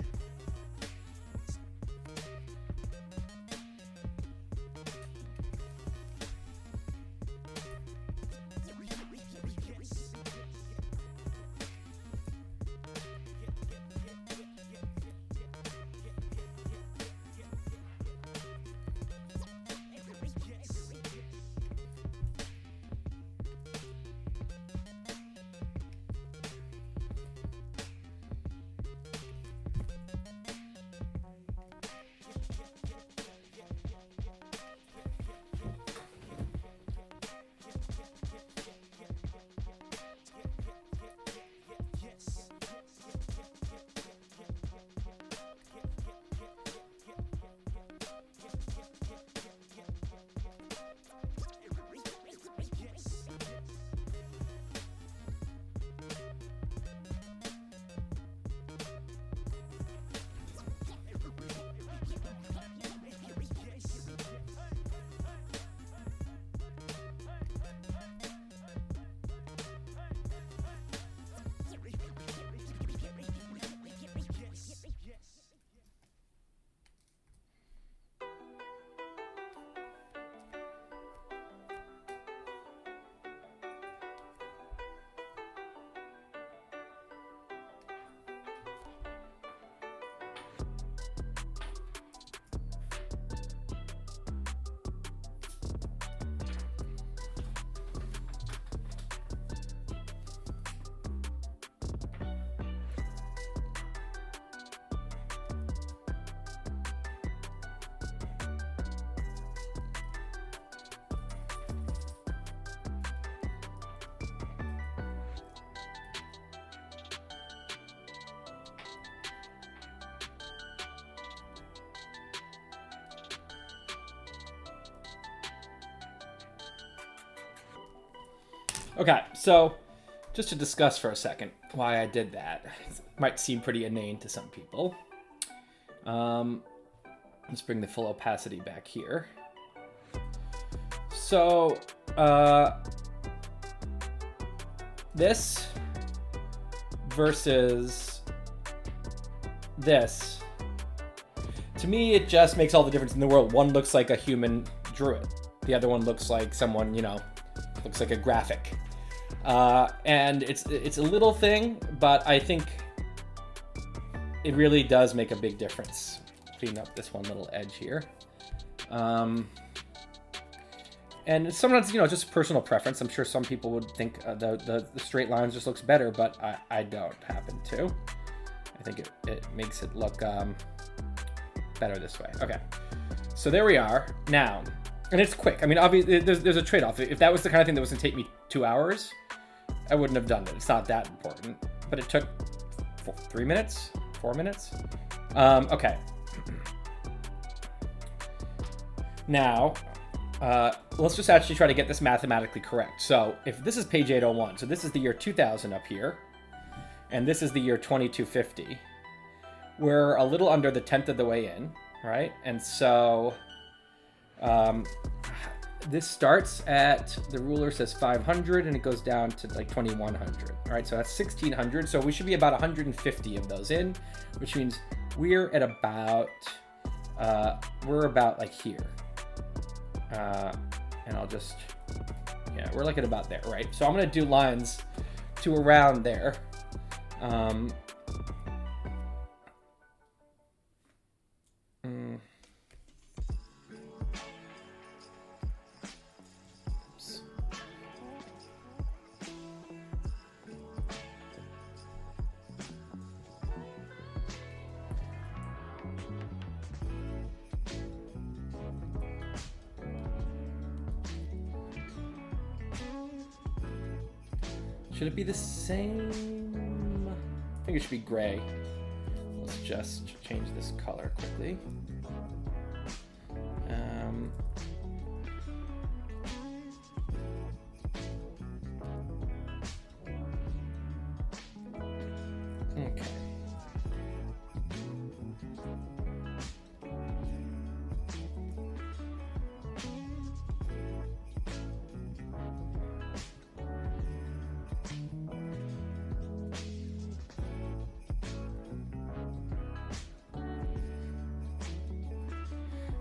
Okay, so just to discuss for a second why I did that. It might seem pretty inane to some people. Let's bring the full opacity back here. So, this versus this, to me, it just makes all the difference in the world. One looks like a human drew it. The other one looks like someone, looks like a graphic. And it's a little thing, but I think it really does make a big difference. Clean up this one little edge here. And sometimes, just personal preference. I'm sure some people would think the straight lines just looks better, but I don't happen to. I think it makes it look better this way. Okay. So there we are. Now, and it's quick. I mean, obviously, there's a trade-off. If that was the kind of thing that was going to take me 2 hours, I wouldn't have done it. It's not that important. But it took 3 minutes? 4 minutes? Okay. Now, let's just actually try to get this mathematically correct. So if this is page 801, so this is the year 2000 up here, and this is the year 2250, we're a little under the 10th of the way in, right? And so this starts at, the ruler says 500, and it goes down to like 2100, all right? So that's 1600. So we should be about 150 of those in, which means we're at about, we're about like here. And I'll just, yeah, we're like at about there, right? So I'm gonna do lines to around there. Oops. Should it be the same? I think it should be gray. Let's just change this color quickly. Okay.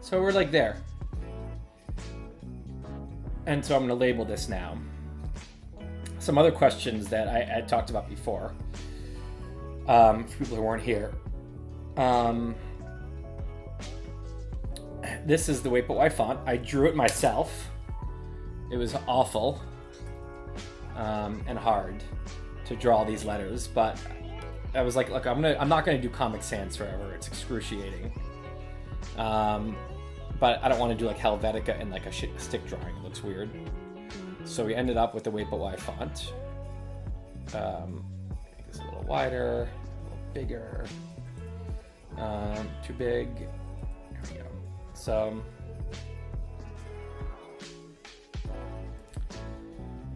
So we're like there. And so I'm going to label this now. Some other questions that I talked about before, for people who weren't here. This is the Wait But Why font. I drew it myself. It was awful and hard to draw these letters, but I was like, look, I'm not gonna do Comic Sans forever. It's excruciating. But I don't want to do like Helvetica and like a stick drawing. It looks weird. So we ended up with the Wait But Why font. Make this a little wider, a little bigger. Too big. There we go. So,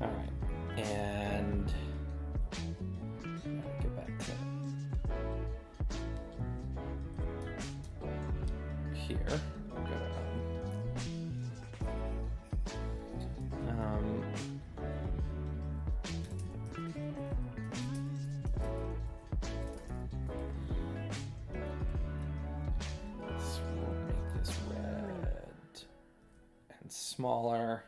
all right, and get back to here. Smaller.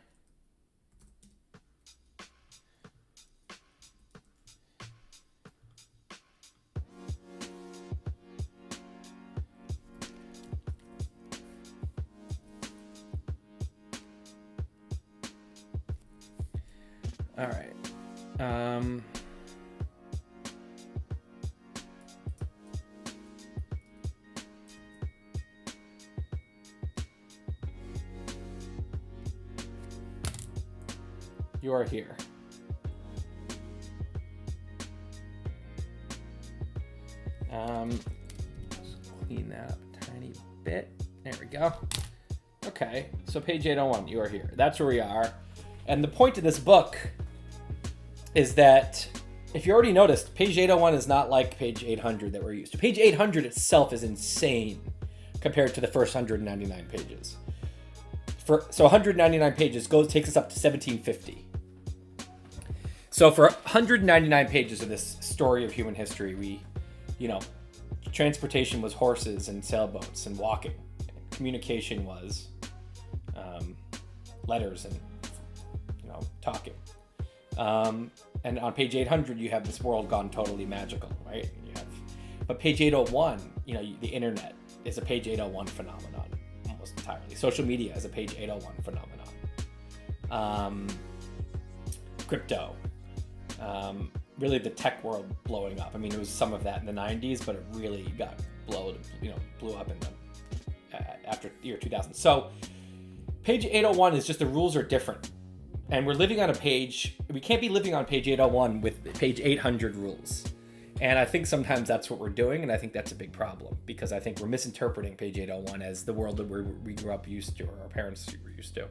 All right. You are here. Just clean that up a tiny bit. There we go. Okay, so page 801, you are here. That's where we are. And the point of this book is that, if you already noticed, page 801 is not like page 800 that we're used to. Page 800 itself is insane compared to the first 199 pages. So 199 pages takes us up to 1750. So for 199 pages of this story of human history, transportation was horses and sailboats and walking. Communication was letters and, talking. And on page 800, you have this world gone totally magical, right? But page 801, the internet is a page 801 phenomenon almost entirely. Social media is a page 801 phenomenon. Crypto. Really the tech world blowing up. I mean, there was some of that in the 90s, but it really got blew up in the after year 2000. So page 801 is just the rules are different. And we're living on a page, we can't be living on page 801 with page 800 rules. And I think sometimes that's what we're doing, and I think that's a big problem, because I think we're misinterpreting page 801 as the world that we grew up used to, or our parents were used to.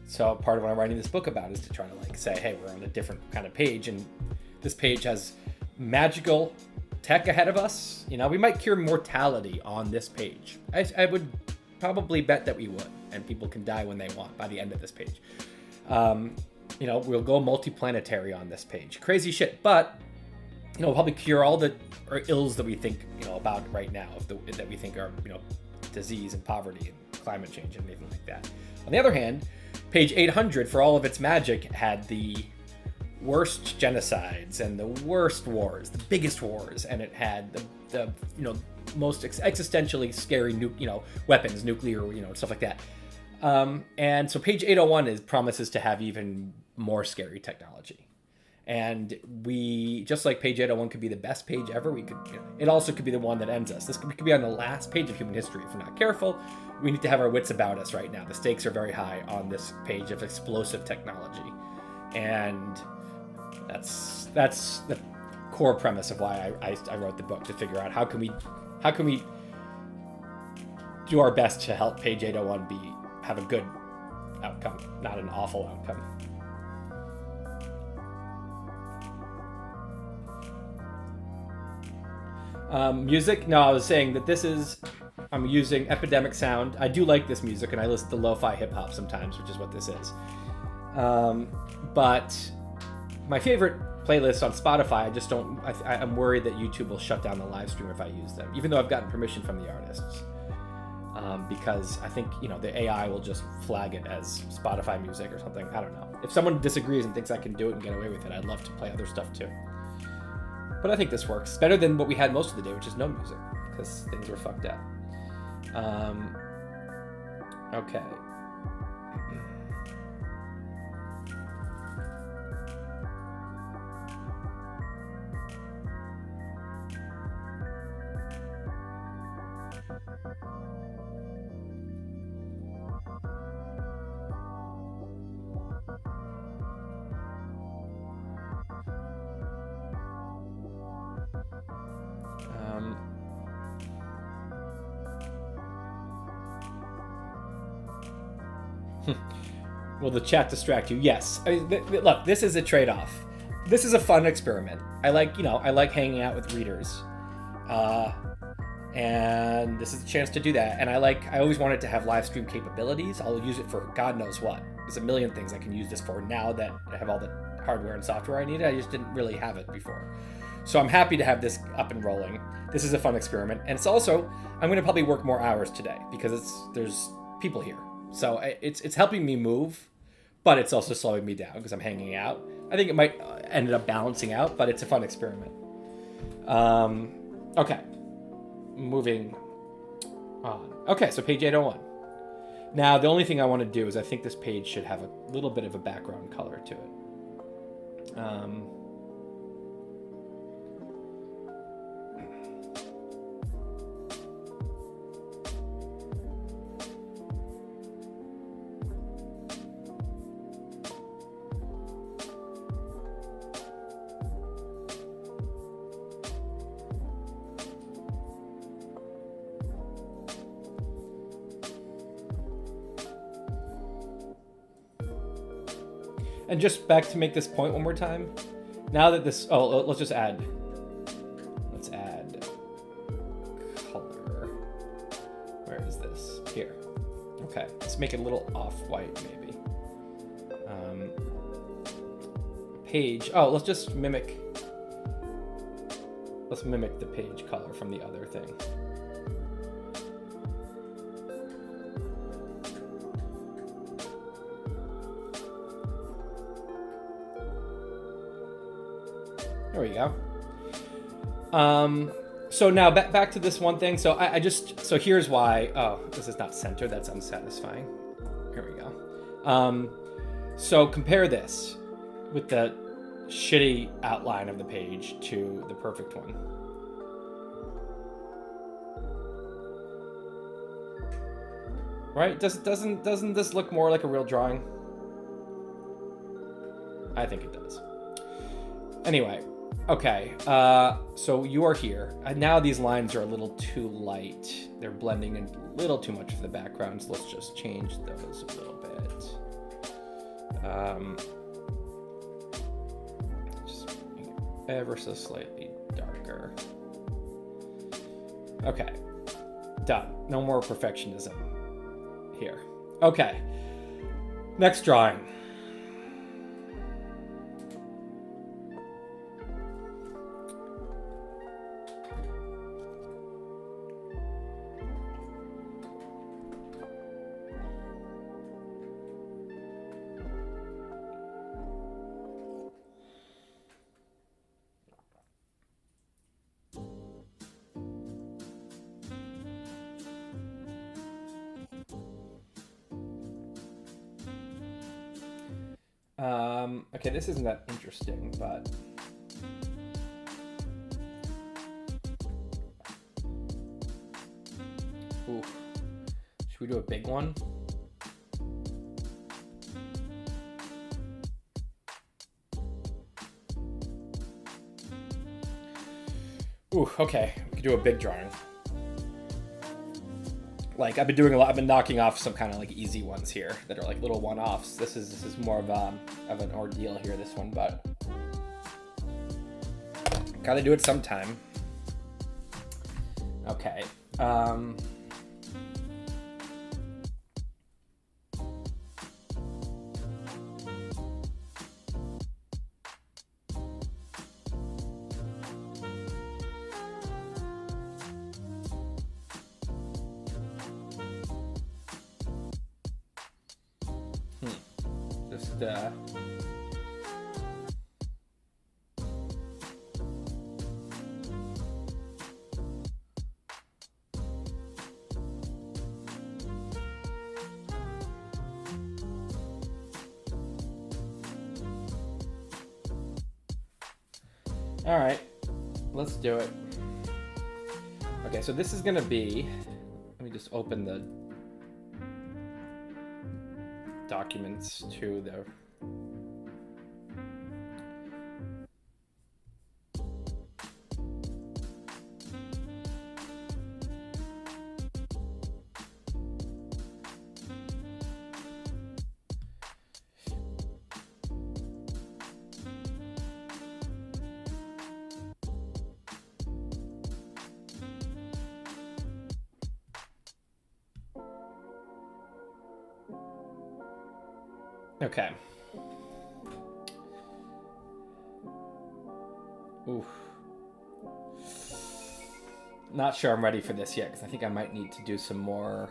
So part of what I'm writing this book about is to try to like say, hey, we're on a different kind of page, and this page has magical tech ahead of us. You know, we might cure mortality on this page. I would probably bet that we would, and people can die when they want by the end of this page. You know, we'll go multiplanetary on this page. Crazy shit, but you know, we'll probably cure all the ills that we think, you know, about right now, that we think are, you know, disease and poverty and climate change and anything like that. On the other hand, page 800, for all of its magic, had the worst genocides and the worst wars, the biggest wars, and it had the you know, most existentially scary weapons, nuclear, you know, stuff like that. And so page 801 promises to have even more scary technology. And we, just like page 801 could be the best page ever, it also could be the one that ends us. This could be on the last page of human history if we're not careful. We need to have our wits about us right now. The stakes are very high on this page of explosive technology. And that's the core premise of why I wrote the book, to figure out how can we do our best to help page 801 have a good outcome, not an awful outcome. Music? No, I was saying that I'm using Epidemic Sound. I do like this music, and I listen to lo-fi hip-hop sometimes, which is what this is. But my favorite playlists on Spotify, I'm worried that YouTube will shut down the live stream if I use them, even though I've gotten permission from the artists. Because I think, you know, the AI will just flag it as Spotify music or something. I don't know. If someone disagrees and thinks I can do it and get away with it, I'd love to play other stuff too. But I think this works better than what we had most of the day, which is no music, because things were fucked up. Okay. Will the chat distract you? Yes. I mean, look, this is a trade-off. This is a fun experiment. I like hanging out with readers. And this is a chance to do that. And I always wanted to have live stream capabilities. I'll use it for God knows what. There's a million things I can use this for now that I have all the hardware and software I need. I just didn't really have it before. So I'm happy to have this up and rolling. This is a fun experiment. And it's also, I'm going to probably work more hours today because there's people here. So it's helping me move, but it's also slowing me down because I'm hanging out. I think it might end up balancing out, but it's a fun experiment. Okay. Moving on. Okay, so page 801. Now, the only thing I want to do is I think this page should have a little bit of a background color to it. And just back to make this point one more time. Now that let's add color. Where is this? Here. Okay, let's make it a little off-white maybe. Page, let's just mimic the page color from the other thing. There we go. So now back to this one thing. So so here's why. Oh, this is not centered. That's unsatisfying. Here we go. So compare this with the shitty outline of the page to the perfect one. Right? Doesn't this look more like a real drawing? I think it does. Anyway, okay. So you are here. Now these lines are a little too light. They're blending in a little too much for the background, so let's just change those a little bit. Just make it ever so slightly darker. Okay. Done. No more perfectionism here. Okay. Next drawing. Okay, this isn't that interesting, but ooh, should we do a big one? Ooh, okay, we could do a big drawing. Like I've been knocking off some kind of like easy ones here that are like little one-offs. This is more of an ordeal here, this one, but gotta do it sometime. Okay. Just all right, let's do it. Okay, so this is gonna be, let me just open the documents to the okay. Oof. Not sure I'm ready for this yet, because I think I might need to do some more.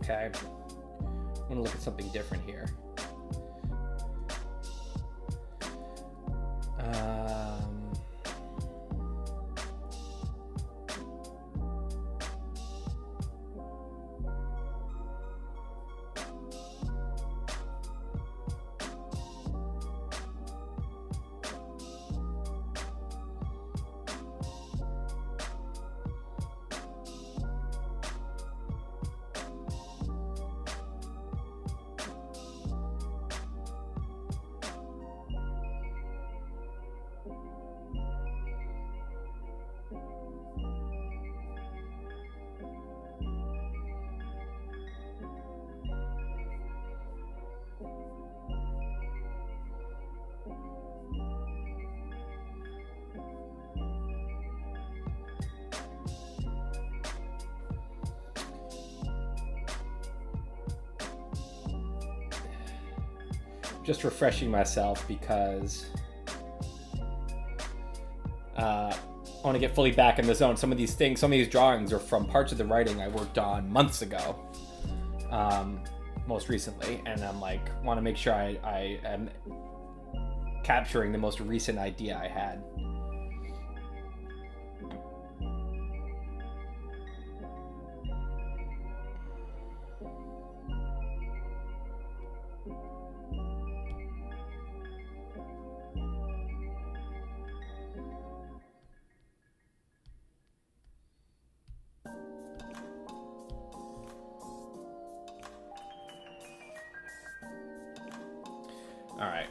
Okay, I'm gonna look at something different here. Just refreshing myself because want to get fully back in the zone. Some of these things, some of these drawings are from parts of the writing I worked on months ago, most recently, and I'm like, want to make sure I am capturing the most recent idea I had. All right.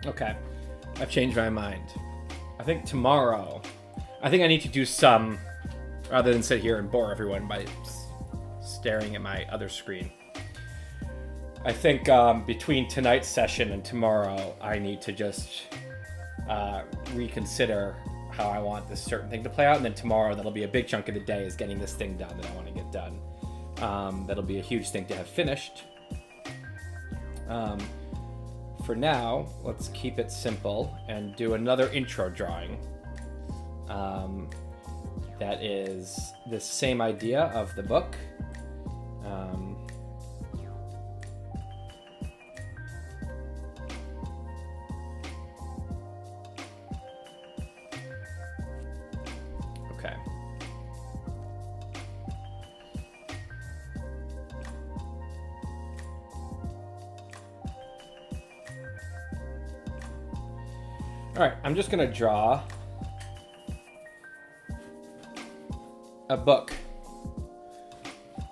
Okay, I've changed my mind. I think tomorrow, I need to do some, rather than sit here and bore everyone by staring at my other screen. I think between tonight's session and tomorrow, I need to just reconsider how I want this certain thing to play out, and then tomorrow, that'll be a big chunk of the day, is getting this thing done that I want to get done. That'll be a huge thing to have finished. For now, let's keep it simple and do another intro drawing. That is the same idea of the book. Okay. All right, I'm just gonna draw a book,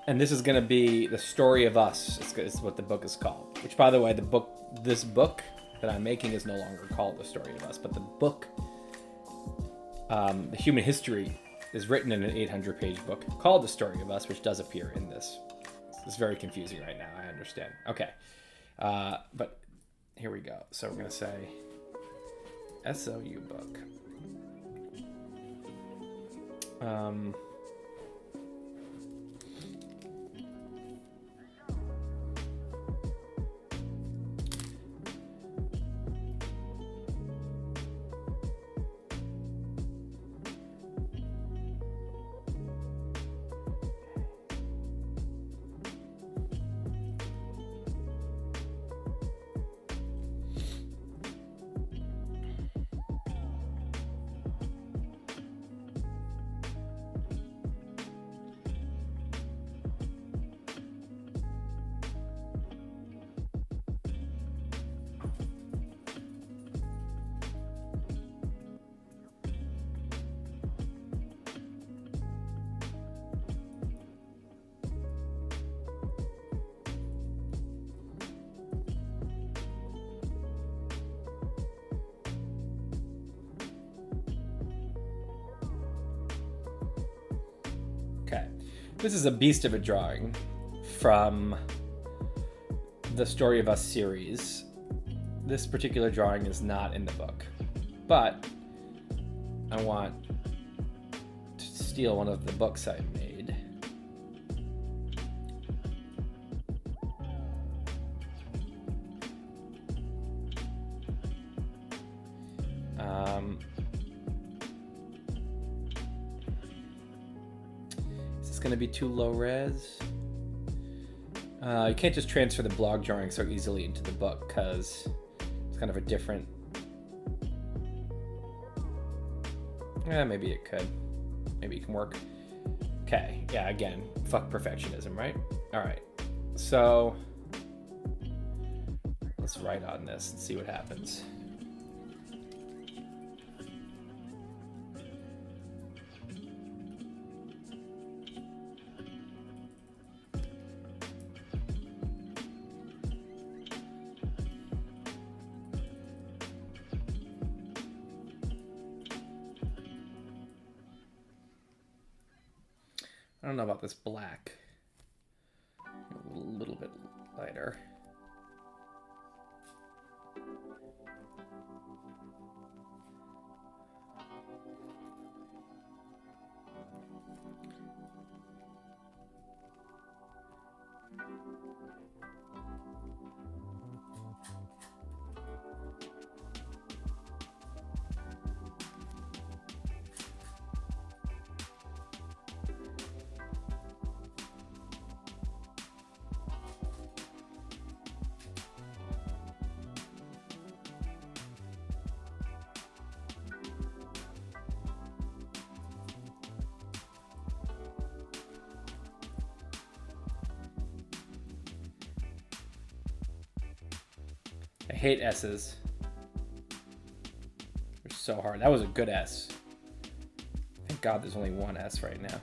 and this is gonna be the story of us. It's what the book is called. Which, by the way, this book that I'm making is no longer called The Story of Us, but the book, the human history, is written in an 800-page book called The Story of Us, which does appear in this. It's very confusing right now. I understand. Okay, but here we go. So we're gonna say SOU book. Okay, this is a beast of a drawing from the Story of Us series. This particular drawing is not in the book, but I want to steal one of the books I made. Going to be too low res. You can't just transfer the blog drawing so easily into the book because it's kind of a different. Maybe it could. Maybe it can work. Okay, yeah, again, fuck perfectionism, right? All right, so let's write on this and see what happens. I don't know about this black. A little bit lighter. I hate S's. They're so hard. That was a good S. Thank God there's only one S right now.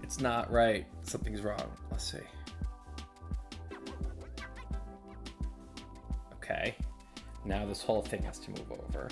It's not right. Something's wrong. Let's see. Okay. Now this whole thing has to move over.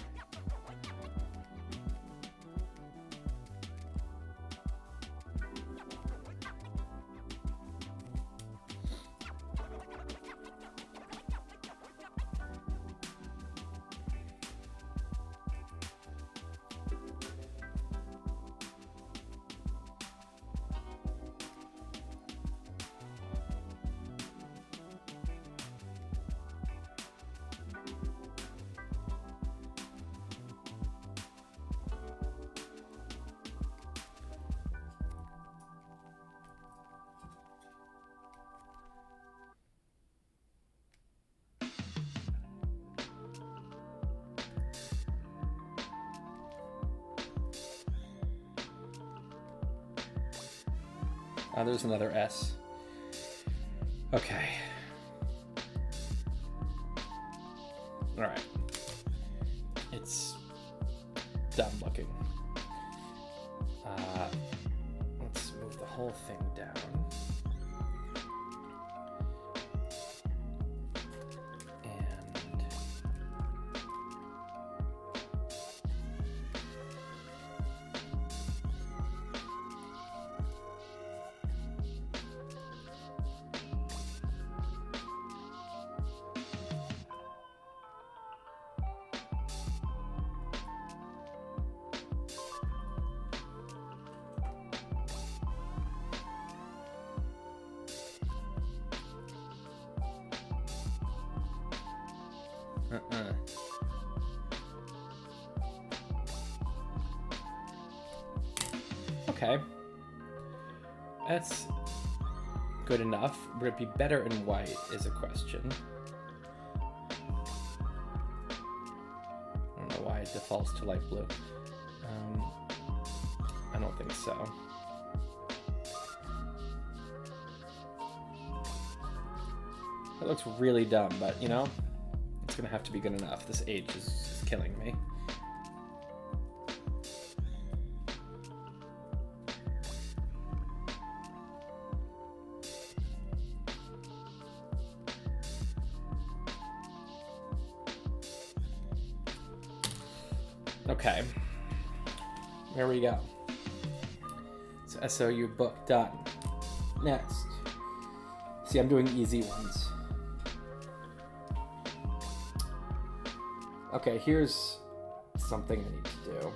There's another S. Okay. All right. It's dumb looking. Let's move the whole thing down. Okay. That's good enough. Would it be better in white is a question. I don't know why it defaults to light blue. I don't think so. It looks really dumb, but you know, it's gonna have to be good enough. This H is killing me. Okay, there we go. So SOU book done. Next. See, I'm doing easy ones. Okay, here's something I need to do.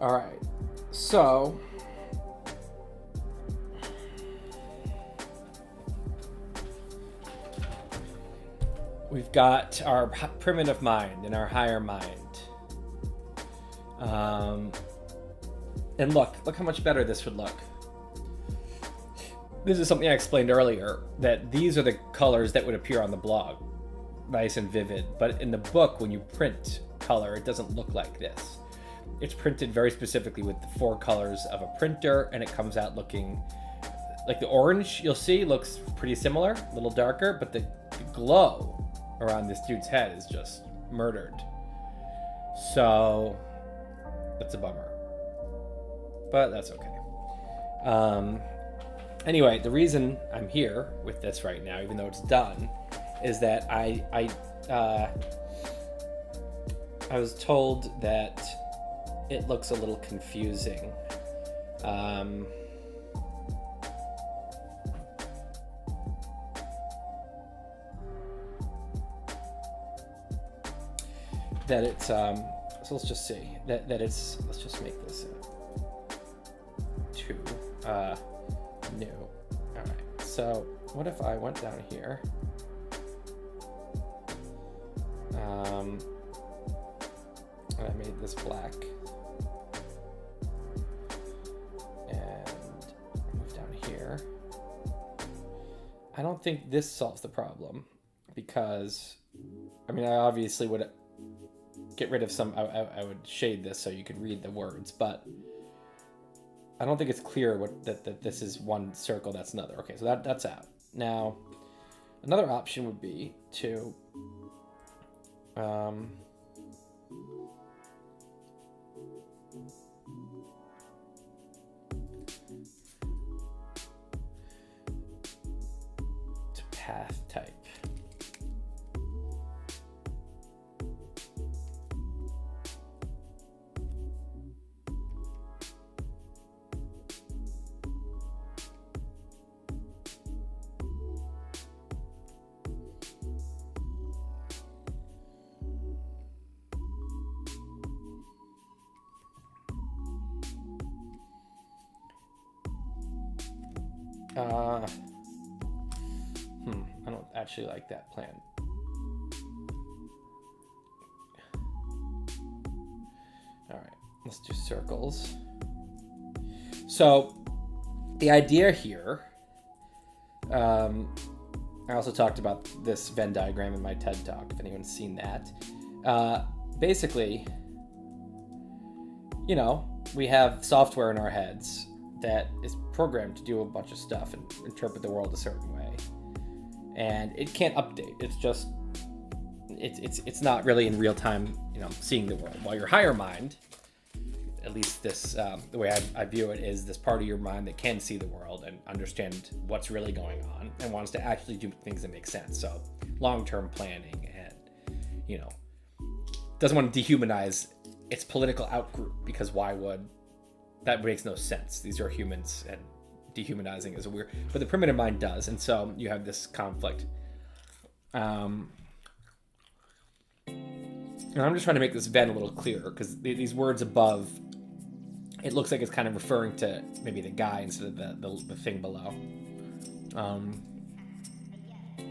All right, so we've got our primitive mind and our higher mind. And look how much better this would look. This is something I explained earlier, that these are the colors that would appear on the blog. Nice and vivid. But in the book, when you print color, it doesn't look like this. It's printed very specifically with the 4 colors of a printer, and it comes out looking like the orange you'll see looks pretty similar, a little darker, but the glow around this dude's head is just murdered. So that's a bummer, but that's okay. Anyway, the reason I'm here with this right now, even though it's done, is that I was told that it looks a little confusing. That it's so let's just see that it's, let's just make this 2 new. All right, so what if I went down here, and I made this black and move down here. I don't think this solves the problem, because I mean, I obviously would get rid of some, I would shade this so you could read the words, but I don't think it's clear that this is one circle, that's another. Okay, so that's out. Now, another option would be to path type. I don't actually like that plan. All right, let's do circles. So the idea here, I also talked about this Venn diagram in my TED Talk, if anyone's seen that. Basically, you know, we have software in our heads that is programmed to do a bunch of stuff and interpret the world a certain way, and it can't update. It's just it's not really in real time, you know, seeing the world. While your higher mind, at least this the way I view it, is this part of your mind that can see the world and understand what's really going on and wants to actually do things that make sense. So long-term planning, and, you know, doesn't want to dehumanize its political outgroup, because why would that? Makes no sense. These are humans, and dehumanizing is weird, but the primitive mind does, and so you have this conflict. And I'm just trying to make this Venn a little clearer, because these words above, it looks like it's kind of referring to maybe the guy instead of the thing below.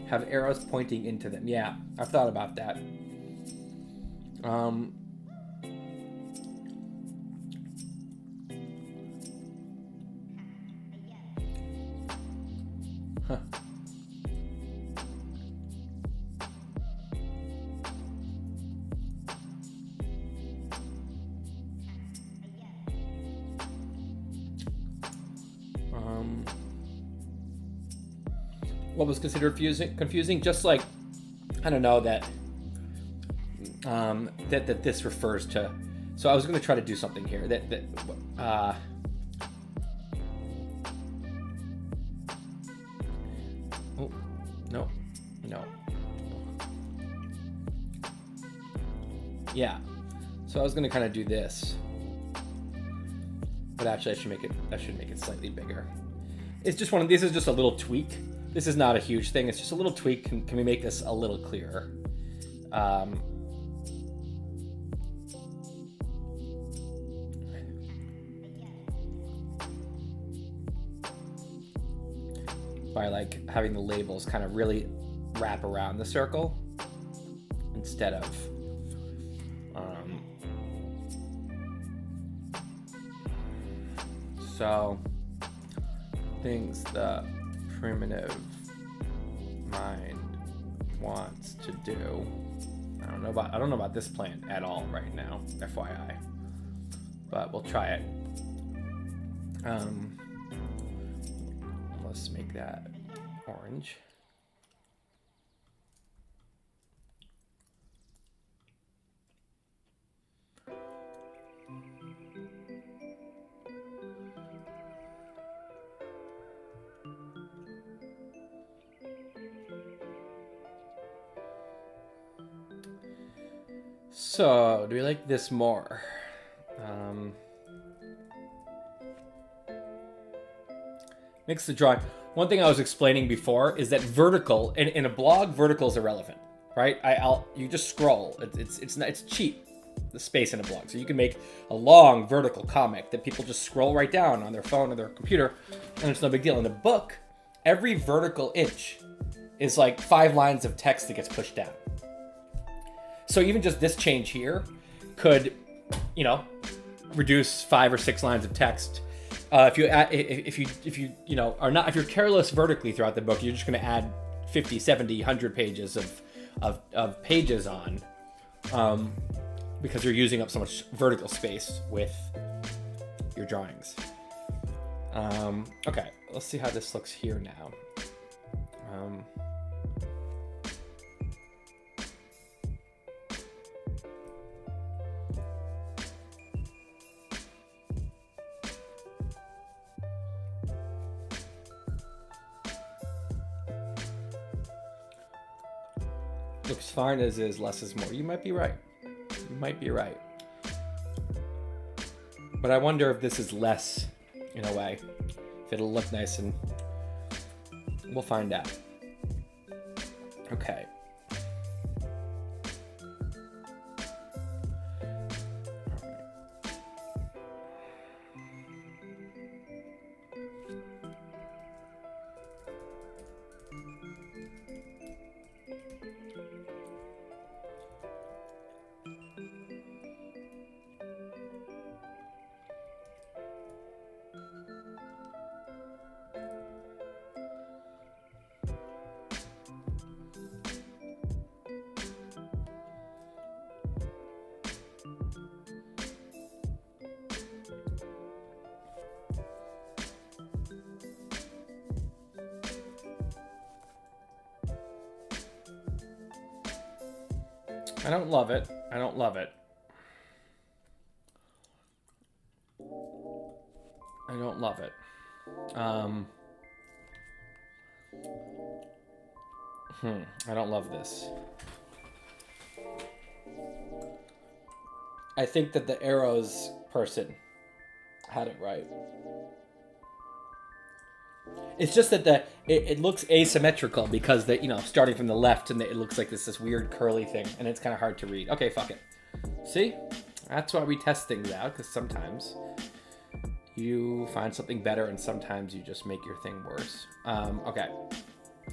Have arrows pointing into them. Yeah, I've thought about that. What was considered confusing? Just like, I don't know, that this refers to. So I was going to try to do something here oh, no. Yeah. So I was going to kind of do this, but actually I should make it slightly bigger. It's just this is just a little tweak. This is not a huge thing. It's just a little tweak. Can we make this a little clearer? by like having the labels kind of really wrap around the circle instead of so things the primitive mind wants to do. I don't know about this plant at all right now, FYI. But we'll try it. Let's make that orange. So, do we like this more? Mix the drawing. One thing I was explaining before is that vertical in a blog, vertical is irrelevant, right? You just scroll. It's cheap, the space in a blog. So you can make a long vertical comic that people just scroll right down on their phone or their computer, and it's no big deal. In a book, every vertical inch is like 5 lines of text that gets pushed down. So even just this change here could, reduce 5 or 6 lines of text. If you're careless vertically throughout the book, you're just going to add 50, 70, 100 pages of pages on, because you're using up so much vertical space with your drawings. Okay, let's see how this looks here now. Looks fine as is, less is more. You might be right. But I wonder if this is less, in a way. If it'll look nice, and we'll find out. Okay. I don't love it. I don't love it. I don't love this. I think that the arrows person had it right. It's just that it looks asymmetrical because starting from the left, and it looks like this weird curly thing, and it's kind of hard to read. Okay, fuck it. See? That's why we test things out, because sometimes you find something better, and sometimes you just make your thing worse. Okay.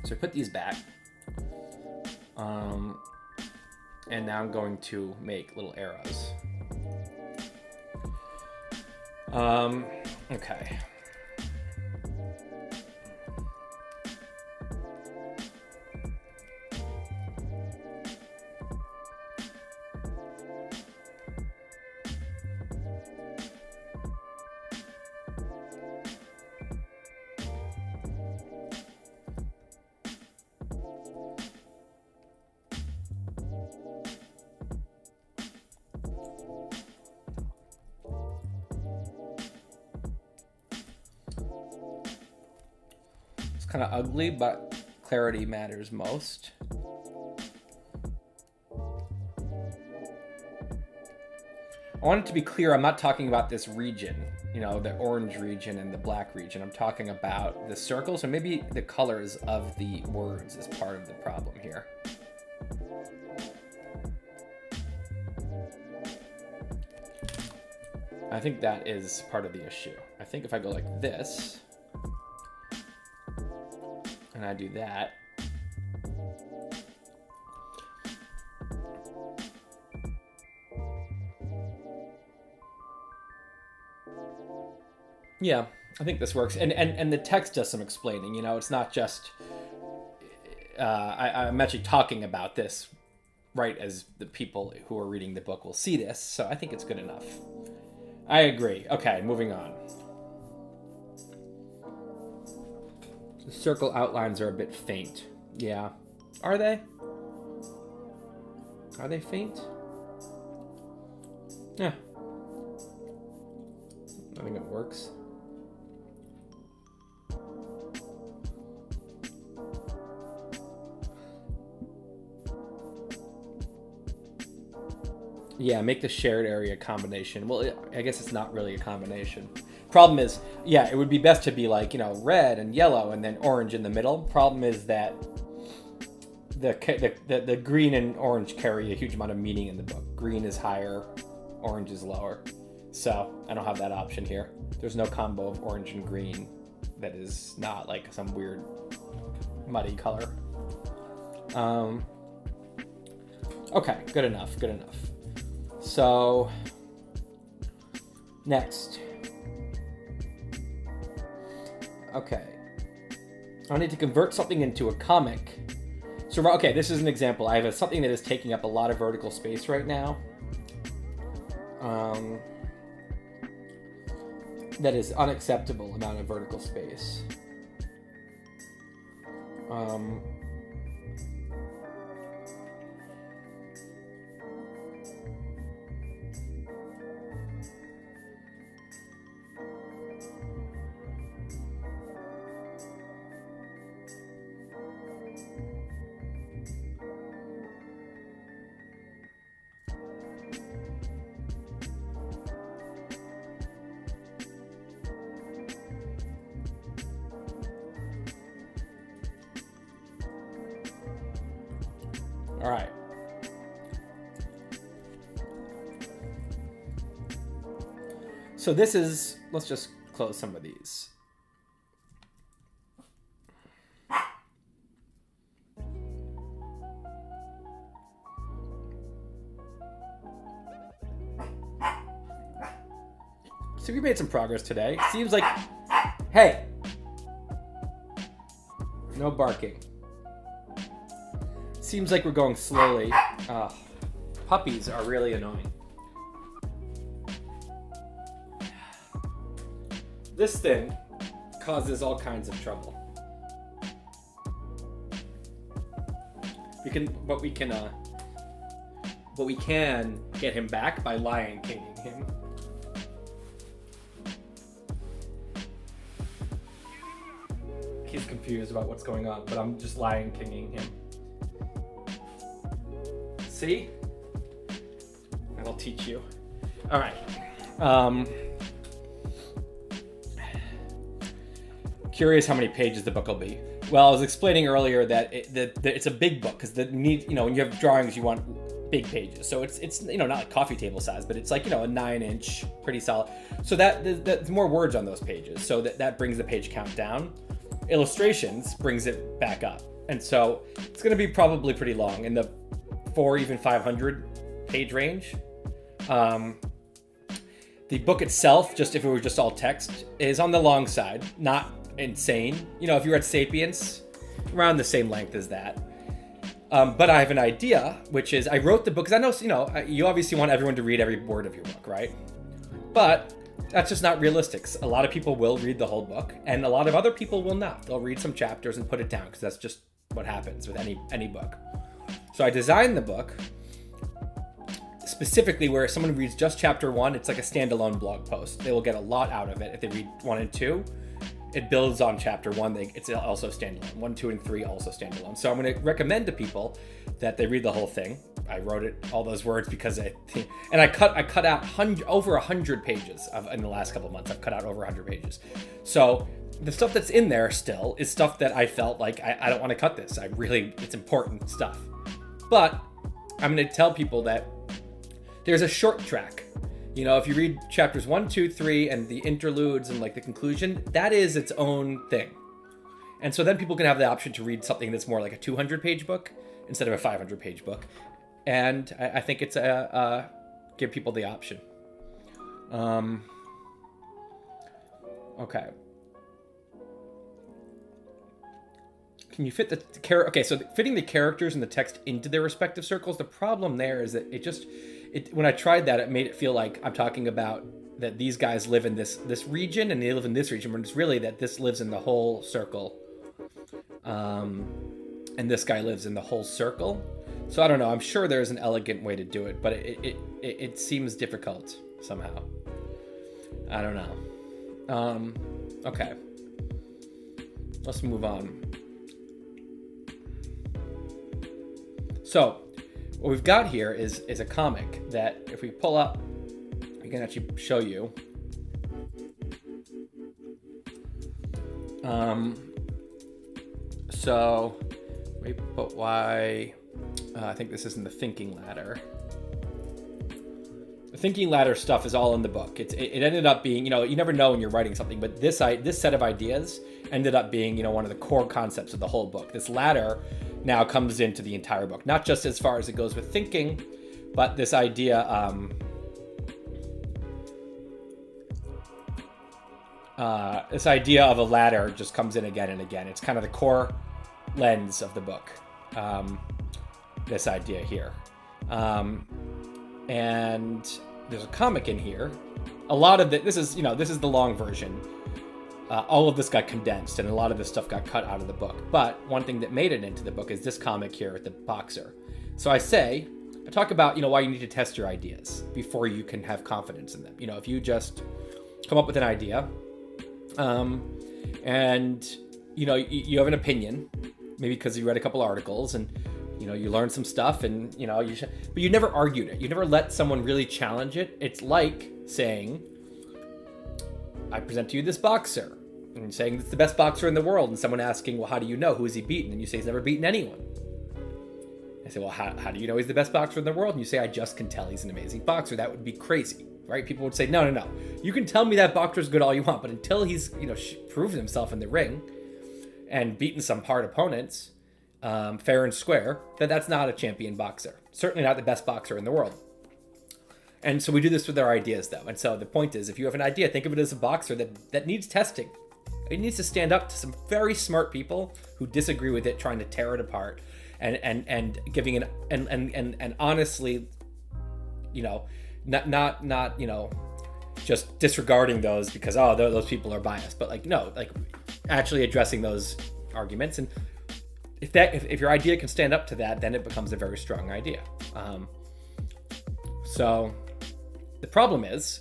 So I put these back. And now I'm going to make little arrows. Okay. Kind of ugly, but clarity matters most. I want it to be clear, I'm not talking about this region, the orange region and the black region. I'm talking about the circles, and maybe the colors of the words is part of the problem here. I think that is part of the issue. I think if I go like this, and I do that. Yeah, I think this works. And the text does some explaining, you know, it's not just, I'm actually talking about this right as the people who are reading the book will see this, so I think it's good enough. I agree. Okay, moving on. The circle outlines are a bit faint. Yeah. Are they? Are they faint? Yeah. I think it works. Yeah, make the shared area a combination. Well, I guess it's not really a combination. Problem is, yeah, it would be best to be like, you know, red and yellow and then orange in the middle. Problem is that the green and orange carry a huge amount of meaning in the book. Green is higher, orange is lower. So I don't have that option here. There's no combo of orange and green that is not like some weird muddy color. Okay, good enough, good enough. So, next. Okay. I need to convert something into a comic. So, okay, this is an example. I have something that is taking up a lot of vertical space right now. That is unacceptable amount of vertical space. All right. So this is, let's just close some of these. So we made some progress today. Seems like, hey, no barking. Seems like we're going slowly. Puppies are really annoying. This thing causes all kinds of trouble. We can get him back by Lion Kinging him. He's confused about what's going on, but I'm just Lion Kinging him. See? That'll teach you. All right. Curious how many pages the book will be. Well, I was explaining earlier that it's a big book because when you have drawings, you want big pages. So it's not like coffee table size, but it's like a 9-inch, pretty solid. So that's more words on those pages. So that brings the page count down. Illustrations brings it back up, and so it's going to be probably pretty long in the 4, even 500 page range. The book itself, just if it were just all text, is on the long side, not insane. If you read Sapiens, around the same length as that. But I have an idea, which is I wrote the book, because I know, you obviously want everyone to read every word of your book, right? But that's just not realistic. A lot of people will read the whole book, and a lot of other people will not. They'll read some chapters and put it down, because that's just what happens with any book. So I designed the book specifically where someone reads just chapter 1, it's like a standalone blog post. They will get a lot out of it. If they read 1 and 2, it builds on chapter 1. It's also standalone. 1, 2, and 3 also standalone. So I'm going to recommend to people that they read the whole thing. I wrote it, all those words, because I cut out over 100 pages in the last couple of months. I've cut out over 100 pages. So the stuff that's in there still is stuff that I felt like I don't want to cut this. It's important stuff. But I'm going to tell people that there's a short track. If you read chapters 1, 2, 3, and the interludes and like the conclusion, that is its own thing. And so then people can have the option to read something that's more like a 200-page book instead of a 500-page book. And I think it's give people the option. Okay. Can you fit the okay, so fitting the characters and the text into their respective circles, the problem there is that when I tried that, it made it feel like I'm talking about that these guys live in this region and they live in this region, when it's really that this lives in the whole circle. And this guy lives in the whole circle. So I don't know, I'm sure there's an elegant way to do it, but it seems difficult somehow. I don't know. Okay. Let's move on. So, what we've got here is a comic that if we pull up, we can actually show you. So, we put why. I think this is in the thinking ladder. The thinking ladder stuff is all in the book. It ended up being, you never know when you're writing something, but this set of ideas ended up being, one of the core concepts of the whole book. This ladder now comes into the entire book, not just as far as it goes with thinking, but this idea, this idea of a ladder just comes in again and again. It's kind of the core lens of the book. This idea here. And there's a comic in here. A lot of this is the long version. All of this got condensed and a lot of this stuff got cut out of the book. But one thing that made it into the book is this comic here, the boxer. So I talk about, why you need to test your ideas before you can have confidence in them. If you just come up with an idea, and, you have an opinion, maybe because you read a couple articles and, you learned some stuff and, but you never argued it. You never let someone really challenge it. It's like saying, I present to you this boxer, and saying it's the best boxer in the world, and someone asking, well, how do you know? Who has he beaten? And you say he's never beaten anyone. I say, well, how do you know he's the best boxer in the world? And you say, I just can tell he's an amazing boxer. That would be crazy, right? People would say, no. You can tell me that boxer's good all you want, but until he's, proven himself in the ring and beaten some hard opponents, fair and square, that's not a champion boxer. Certainly not the best boxer in the world. And so we do this with our ideas, though. And so the point is, if you have an idea, think of it as a boxer that needs testing. It needs to stand up to some very smart people who disagree with it, trying to tear it apart, and giving and honestly, not just disregarding those because those people are biased, but actually addressing those arguments. And if your idea can stand up to that, then it becomes a very strong idea. So the problem is,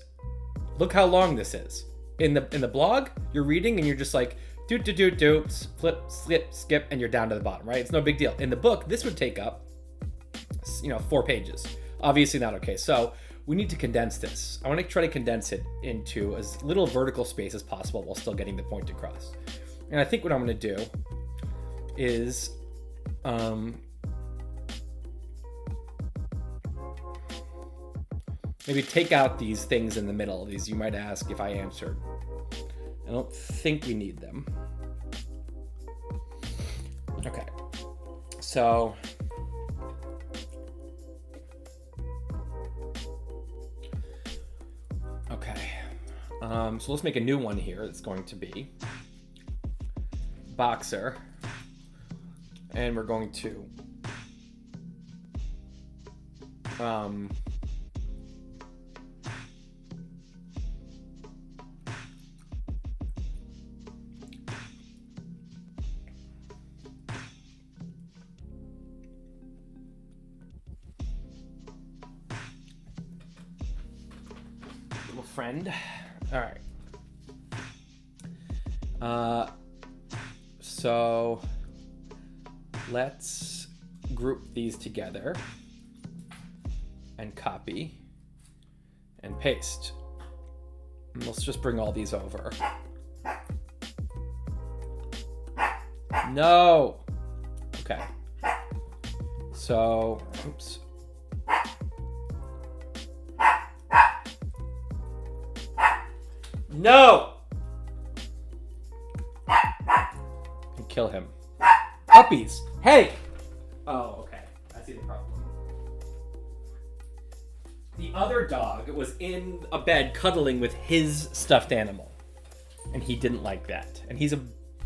look how long this is. In the blog, you're reading and you're just like, do, flip, skip, and you're down to the bottom, right? It's no big deal. In the book, this would take up, 4 pages. Obviously not okay. So we need to condense this. I want to try to condense it into as little vertical space as possible while still getting the point across. And I think what I'm going to do is, maybe take out these things in the middle. These you might ask if I answered. I don't think we need them. Okay. So so let's make a new one here. It's going to be boxer. And we're going to little friend. All right. So let's group these together and copy and paste. And let's just bring all these over. No. Okay. So, oops. No. kill him. Puppies! Hey! Oh, okay. I see the problem. The other dog was in a bed cuddling with his stuffed animal. And he didn't like that. And he's a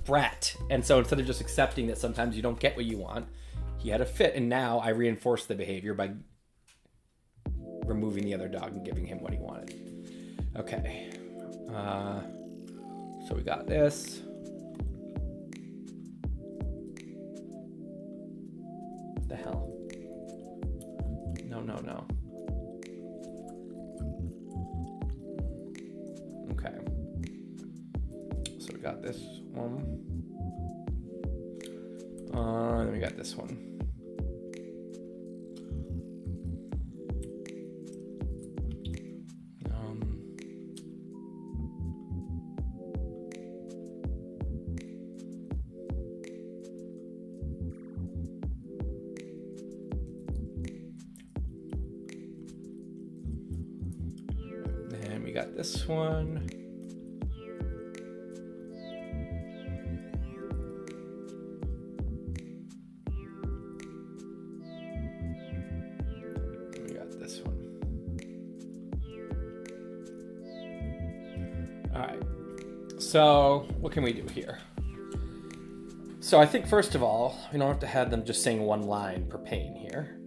brat. And so instead of just accepting that sometimes you don't get what you want, he had a fit. And now I reinforced the behavior by removing the other dog and giving him what he wanted. Okay. So we got this. What the hell? No. Okay. So we got this one. Then we got this one. Then we got this one. We got this one. All right. So what can we do here? So I think first of all, we don't have to have them just saying one line per pane here.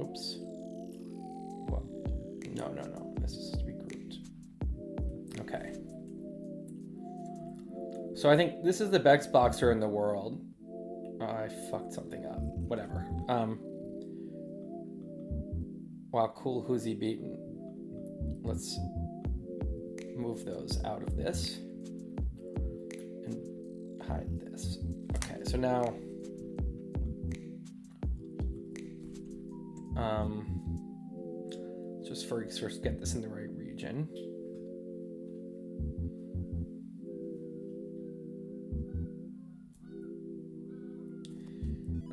Oops. Well, no. This is to be grouped. Okay. So I think this is the best boxer in the world. I fucked something up. Whatever. Wow, cool. Who's he beaten? Let's move those out of this and hide this. Okay, so now just first get this in the right region.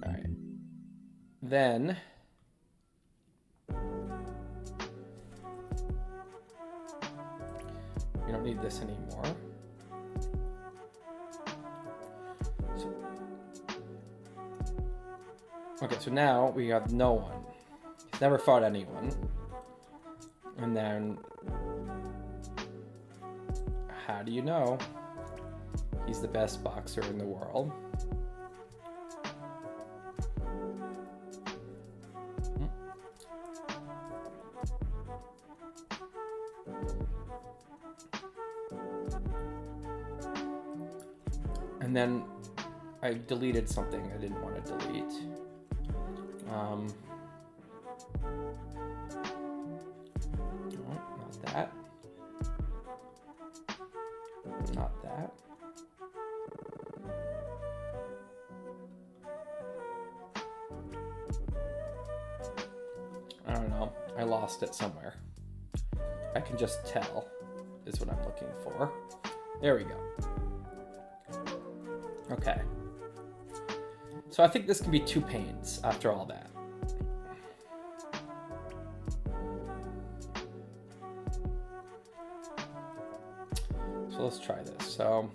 All right. Then we don't need this anymore. Okay, so now we have no one. He's never fought anyone. And then, how do you know he's the best boxer in the world? And then I deleted something I didn't want to delete. No, not that. Not that. I don't know. I lost it somewhere. I can just tell is what I'm looking for. There we go. Okay. So I think this can be 2 panes after all that. So let's try this. So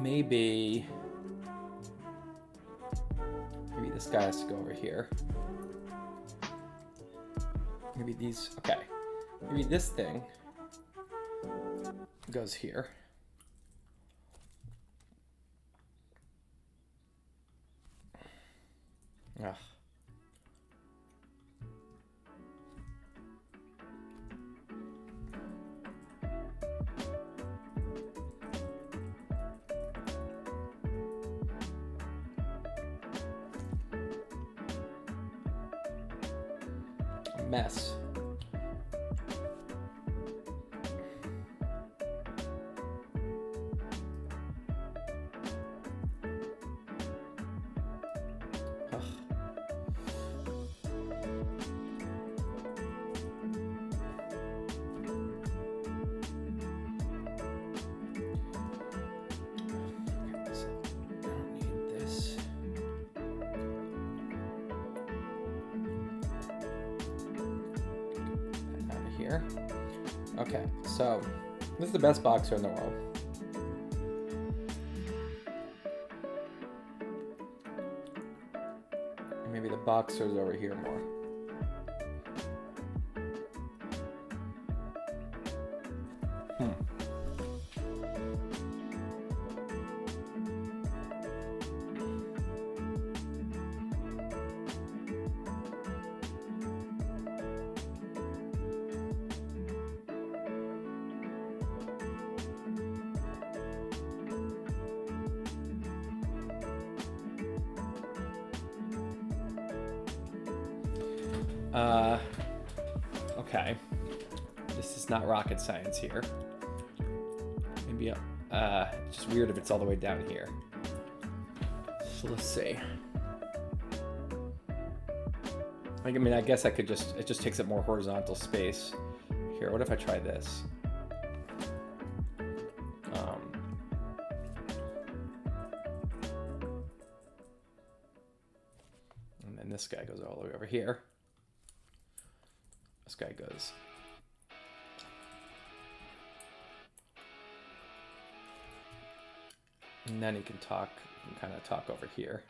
maybe this guy has to go over here. Maybe these, okay. Maybe this thing goes here. Ugh. mess. Ugh. Here. Okay, so this is the best boxer in the world. And maybe the boxer's over here more. Okay. This is not rocket science here. Maybe, it's just weird if it's all the way down here. So let's see. I mean, I guess I could just, it just takes up more horizontal space. Here, what if I try this? And then this guy goes all the way over here. This guy goes. And then he can talk, he can kind of talk over here.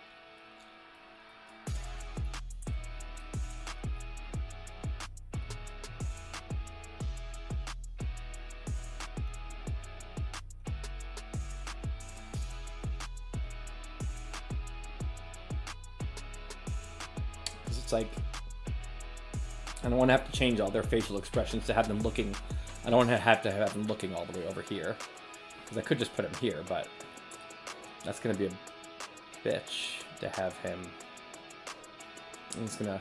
Because it's like, I don't want to have to change all their facial expressions to have them looking. I don't want to have them looking all the way over here, because I could just put him here, but that's going to be a bitch to have him. He's gonna.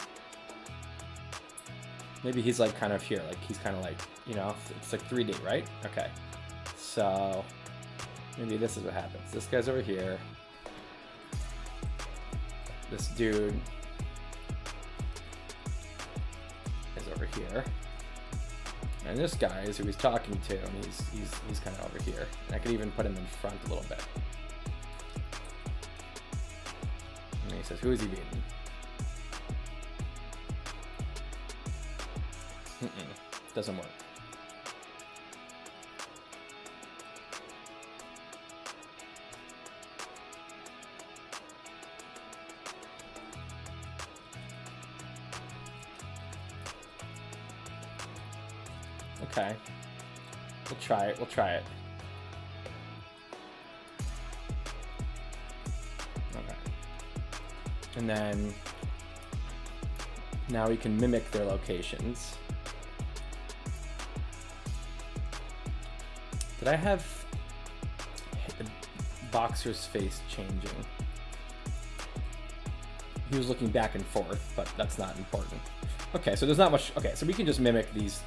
Maybe he's like kind of here, like he's kind of like, you know, it's like 3D, right? Okay, so maybe this is what happens. This guy's over here. This dude over here, and this guy is who he's talking to, and he's kind of over here. And I could even put him in front a little bit. And he says, "Who is he beating?" Doesn't work. Okay. We'll try it. We'll try it. Okay. And then now we can mimic their locations. Did I have the boxer's face changing? He was looking back and forth, but that's not important. Okay, so there's not much. Okay, so we can just mimic these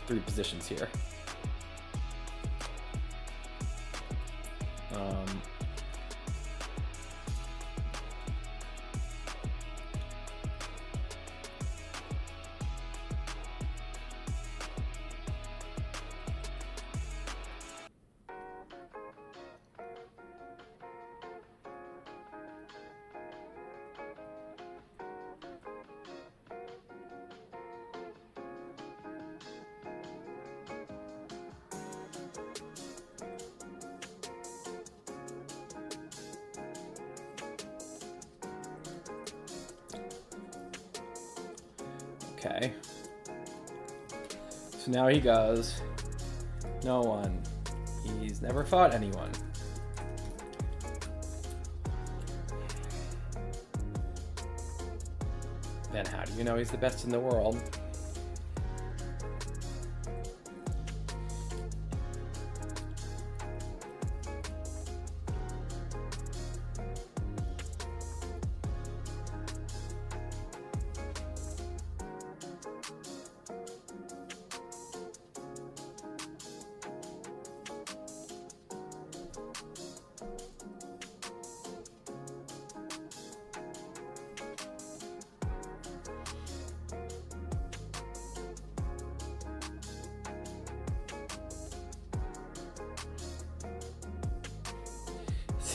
3 positions here. Okay. So now he goes, no one. He's never fought anyone. Then how do you know he's the best in the world?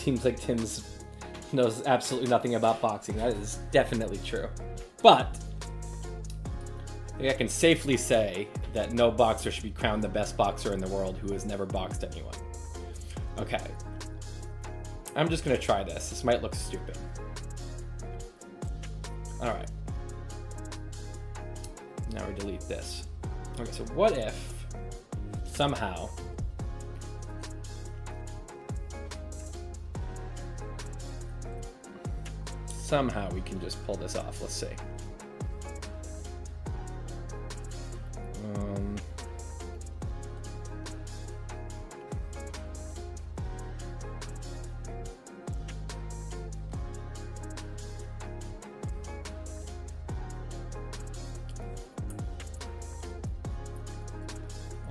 seems like Tim's knows absolutely nothing about boxing. That is definitely true. But I think I can safely say that no boxer should be crowned the best boxer in the world who has never boxed anyone. Okay. I'm just going to try this. This might look stupid. All right. Now we delete this. Okay, so what if somehow we can just pull this off? Let's see.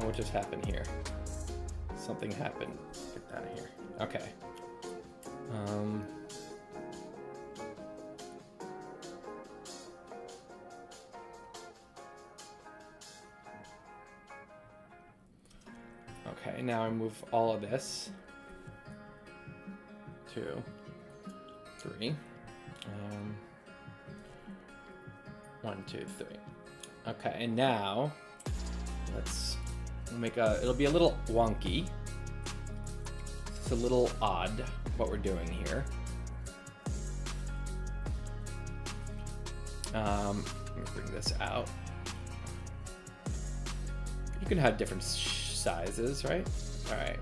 Oh, what just happened here? Something happened. Get that here. Okay. Okay, now I move all of this. 2, 3. 1, 2, 3. Okay, and now let's make it'll be a little wonky. It's a little odd what we're doing here. Let me bring this out. You can have different sizes, right? All right.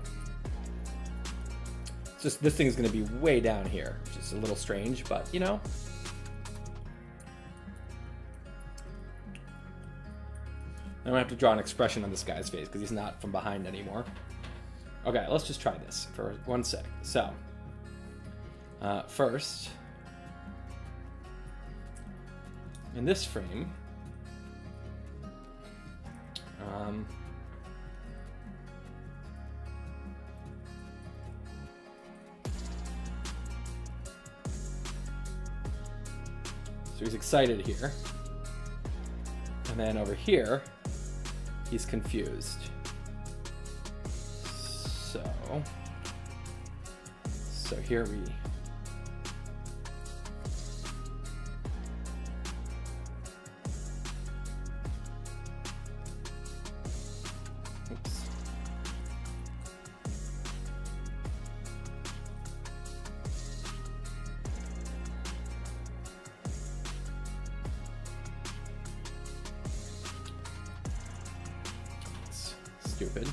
It's just this thing's going to be way down here, which is a little strange, but you know. I don't have to draw an expression on this guy's face because he's not from behind anymore. Okay, let's just try this for 1 sec. So, first, in this frame, so he's excited here. And then over here, he's confused. So here we stupid.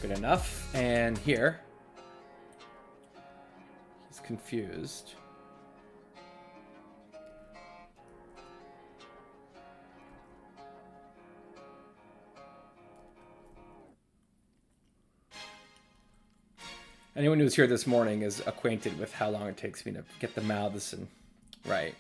Good enough. And here, he's confused. Anyone who's here this morning is acquainted with how long it takes me to get the mouths and right.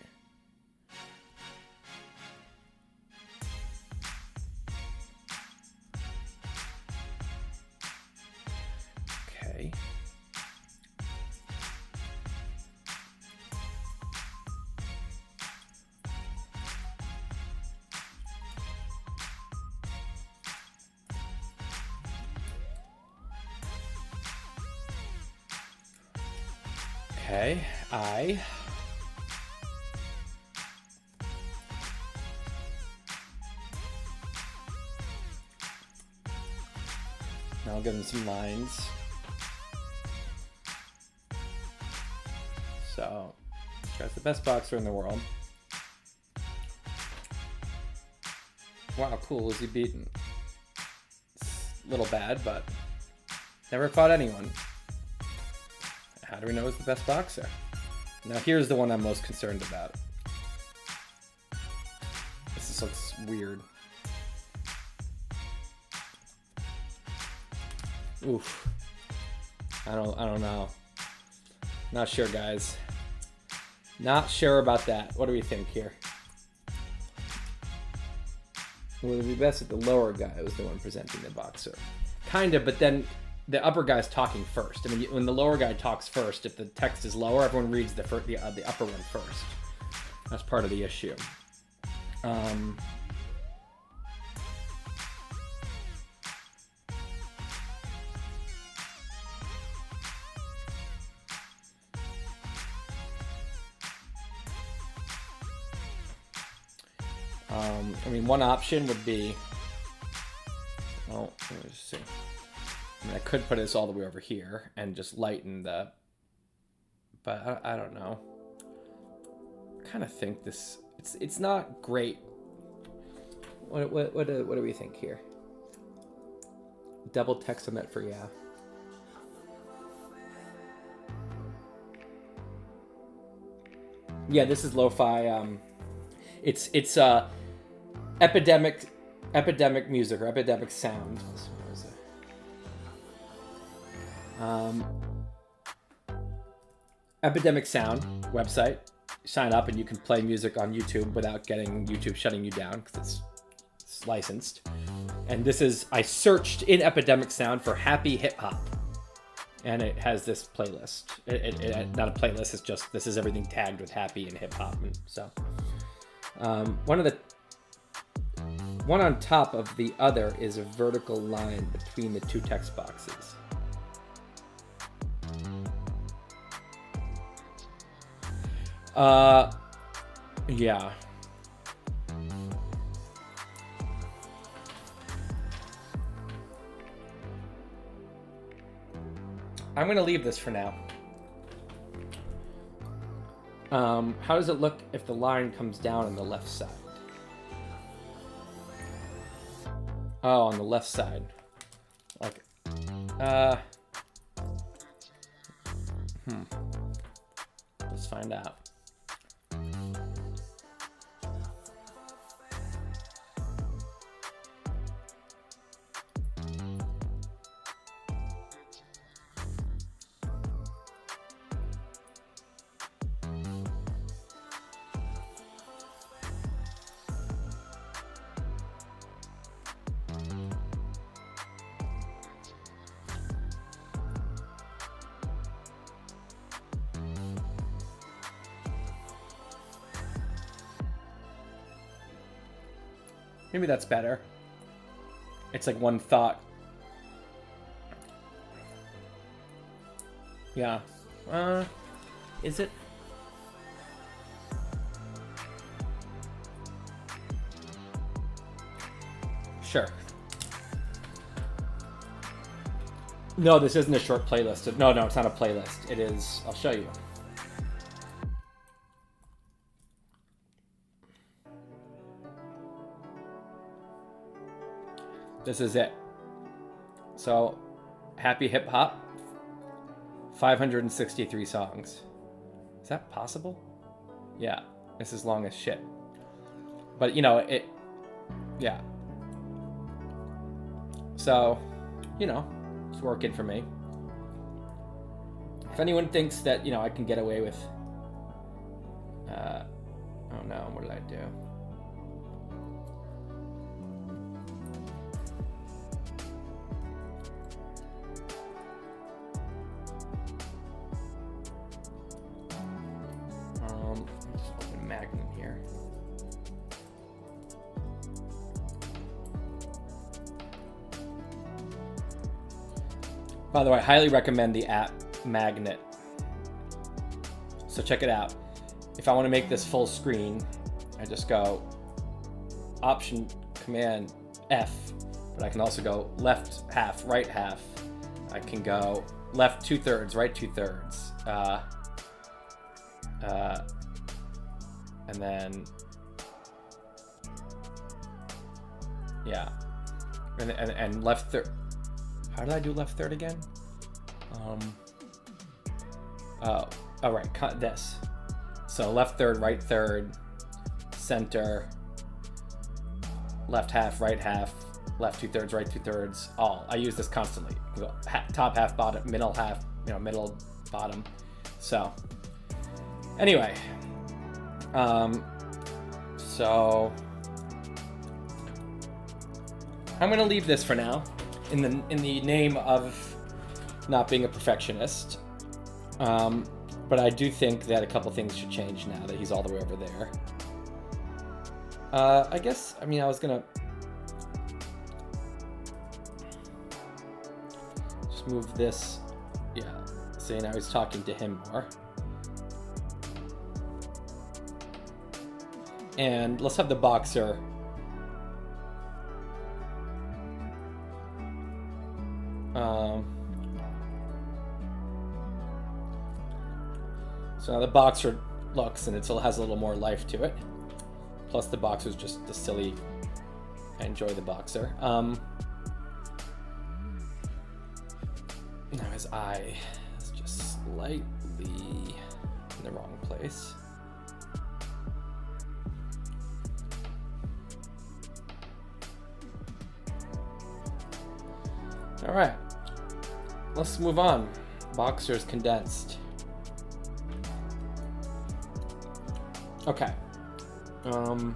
Okay. Okay, now I'll give him some lines. So, this guy's the best boxer in the world. Wow, cool, who's he beaten? It's a little bad, but never fought anyone. How do we know he's the best boxer? Now here's the one I'm most concerned about. This looks weird. Oof. I don't know. Not sure, guys. Not sure about that. What do we think here? Would it be best if the lower guy was the one presenting the boxer? Kind of, but then the upper guy's talking first. I mean, when the lower guy talks first, if the text is lower, everyone reads the upper one first. That's part of the issue. I mean, one option would be, well, let me just see. I mean, I could put this all the way over here and just lighten the, but I don't know. I kind of think this, it's not great. What do we think here? Double text on that for yeah. Yeah, this is lo-fi. It's epidemic music or epidemic sound. Epidemic Sound website. Sign up and you can play music on YouTube without getting YouTube shutting you down because it's licensed. And this is, I searched in Epidemic Sound for happy hip hop, and it has this playlist. Not a playlist. It's just this is everything tagged with happy and hip hop, and so one on top of the other is a vertical line between the two text boxes. Yeah. I'm going to leave this for now. How does it look if the line comes down on the left side? Oh, on the left side. Like, let's find out. Maybe that's better. It's like one thought. Yeah. Is it? Sure. No, this isn't a short playlist. No, it's not a playlist. It is, I'll show you. This is it. So, happy hip hop, 563 songs. Is that possible? Yeah, this is long as shit. But you know, yeah. So, you know, it's working for me. If anyone thinks that, you know, I can get away with, oh no, what did I do? Magnet here. By the way, I highly recommend the app Magnet. So check it out. If I want to make this full screen, I just go Option Command F, but I can also go left half, right half. I can go left 2/3, right 2/3. And then, yeah, and left third. How did I do left third again? Oh, right, this. So left third, right third, center, left half, right half, left 2/3, right 2/3. All. I use this constantly. You go top half, bottom, middle half, you know, middle, bottom. So, anyway. So I'm gonna leave this for now, in the name of not being a perfectionist. But I do think that a couple things should change now that he's all the way over there. I guess, I mean, I was gonna just move this. Yeah, see, now he's talking to him more. And let's have the Boxer. So now the Boxer looks, and it still has a little more life to it. Plus the Boxer's just the silly. I enjoy the Boxer. Now his eye is just slightly in the wrong place. All right, let's move on. Boxer's condensed. Okay. So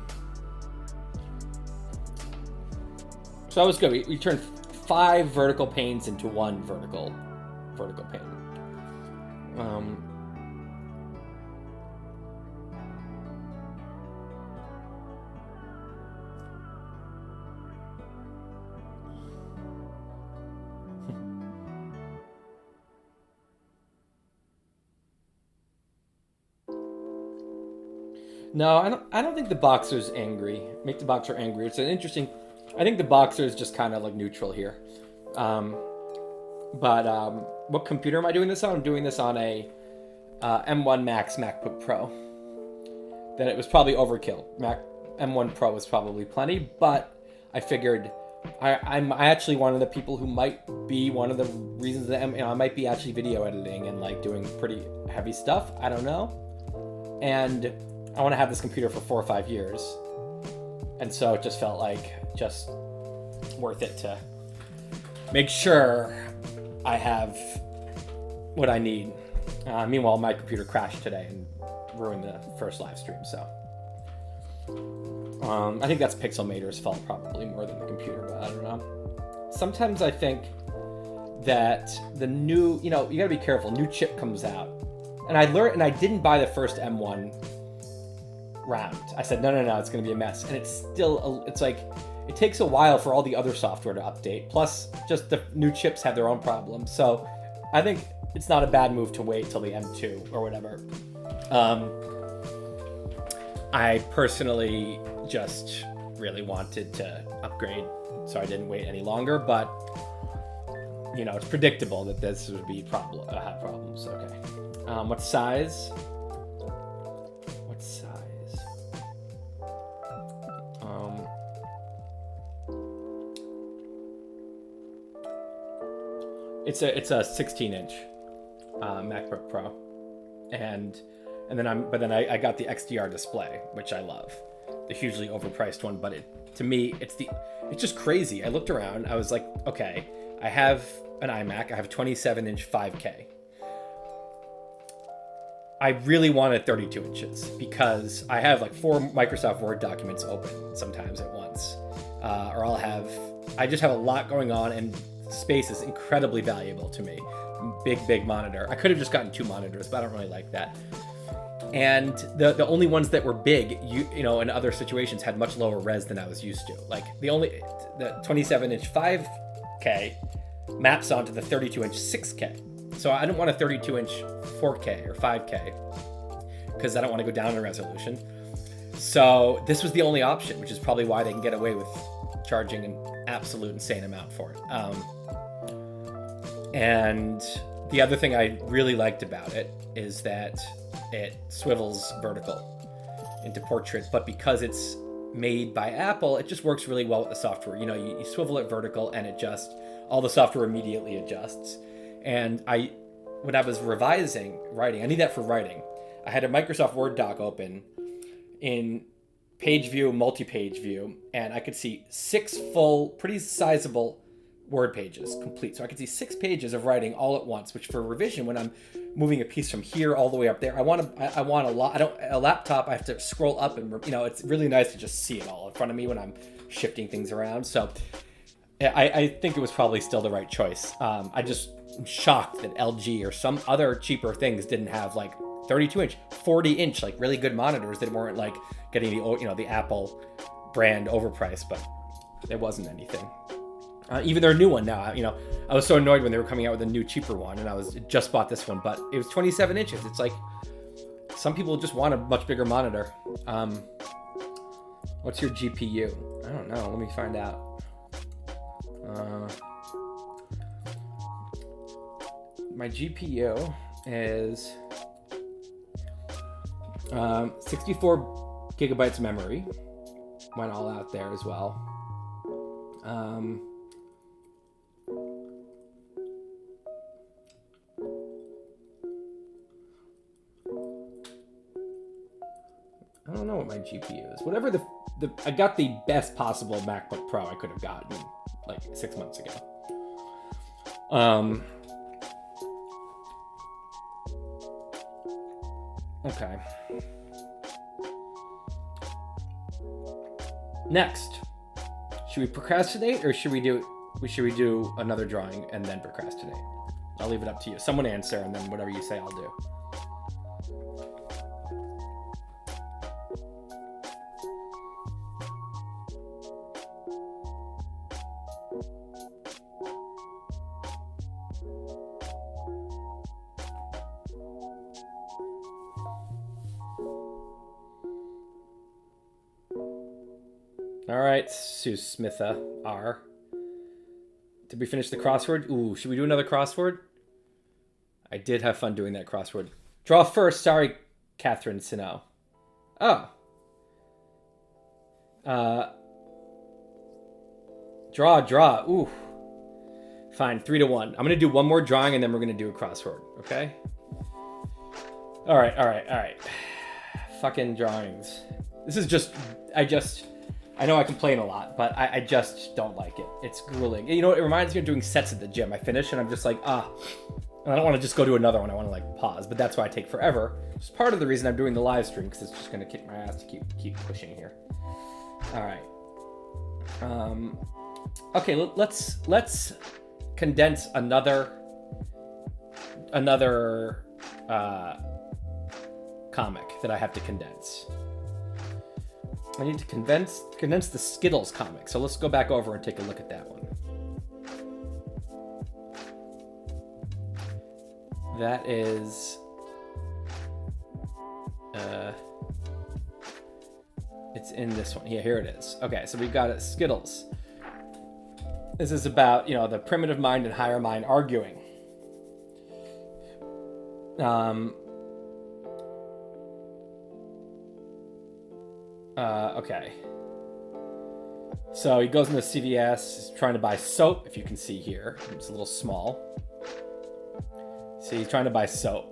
that was good. We turned 5 vertical panes into 1 vertical pane. No, I don't think the Boxer's angry. Make the Boxer angry. It's an interesting. I think the Boxer is just kind of like neutral here. What computer am I doing this on? I'm doing this on a M1 Max MacBook Pro. That it was probably overkill. M1 Pro was probably plenty, but I figured I'm actually one of the people who might be one of the reasons that I might be actually video editing and like doing pretty heavy stuff. I don't know, and I want to have this computer for 4 or 5 years, and so it just felt like just worth it to make sure I have what I need. Meanwhile, my computer crashed today and ruined the first live stream, so I think that's Pixelmator's fault probably more than the computer, but I don't know. Sometimes I think that the new, you gotta be careful, new chip comes out, and I didn't buy the first M1 round. I said, no, it's going to be a mess. And it's like, it takes a while for all the other software to update. Plus, just the new chips have their own problems. So I think it's not a bad move to wait till the M2 or whatever. I personally just really wanted to upgrade, so I didn't wait any longer. But, it's predictable that this would be have problems. Okay. What size? It's a 16-inch MacBook Pro, and then I got the XDR display, which I love, the hugely overpriced one. But to me, it's just crazy. I looked around. I was like, okay, I have an iMac. I have 27-inch 5K. I really wanted 32 inches because I have like 4 Microsoft Word documents open sometimes at once, or I just have a lot going on, and space is incredibly valuable to me. Big monitor. I could have just gotten 2 monitors, but I don't really like that. And the only ones that were big, in other situations had much lower res than I was used to. Like the 27-inch 5K maps onto the 32-inch 6K. So I don't want a 32-inch 4K or 5K because I don't want to go down in resolution. So this was the only option, which is probably why they can get away with charging an absolute insane amount for it. And the other thing I really liked about it is that it swivels vertical into portrait, but because it's made by Apple, it just works really well with the software. You swivel it vertical and all the software immediately adjusts. And when I was writing, I need that for writing. I had a Microsoft Word doc open in page view, multi-page view, and I could see 6 full, pretty sizable Word pages complete. So I could see 6 pages of writing all at once, which for revision, when I'm moving a piece from here all the way up there, I want a lot. A laptop, I have to scroll up and, it's really nice to just see it all in front of me when I'm shifting things around. So I think it was probably still the right choice. I just am shocked that LG or some other cheaper things didn't have like 32-inch, 40-inch, like really good monitors that weren't like getting the Apple brand overpriced, but there wasn't anything. Even their new one now, I was so annoyed when they were coming out with a new cheaper one, and I just bought this one, but it was 27 inches. It's like some people just want a much bigger monitor. What's your GPU? I don't know. Let me find out. My GPU is 64 gigabytes of memory. Went all out there as well. I don't know what my GPU is. Whatever I got the best possible MacBook Pro I could have gotten like 6 months ago. Okay. Next, should we procrastinate or should we do another drawing and then procrastinate? I'll leave it up to you. Someone answer, and then whatever you say, I'll do. All right, Susmitha R. Did we finish the crossword? Ooh, should we do another crossword? I did have fun doing that crossword. Draw first. Sorry, Catherine Sino. Oh. Draw. Ooh. Fine, 3-1. I'm going to do one more drawing and then we're going to do a crossword, okay? All right. Fucking drawings. This is just, I know I complain a lot, but I just don't like it. It's grueling. You know, it reminds me of doing sets at the gym. I finish and I'm just like, and I don't want to just go to another one. I want to like pause, but that's why I take forever. It's part of the reason I'm doing the live stream, because it's just going to kick my ass to keep pushing here. All right. Okay, let's condense another comic that I have to condense. I need to condense the Skittles comic. So let's go back over and take a look at that one. That is it's in this one. Yeah, here it is. Okay, so we've got it, Skittles. This is about, you know, the primitive mind and higher mind arguing. Okay. So he goes into CVS, he's trying to buy soap, if you can see here. It's a little small. See, he's trying to buy soap.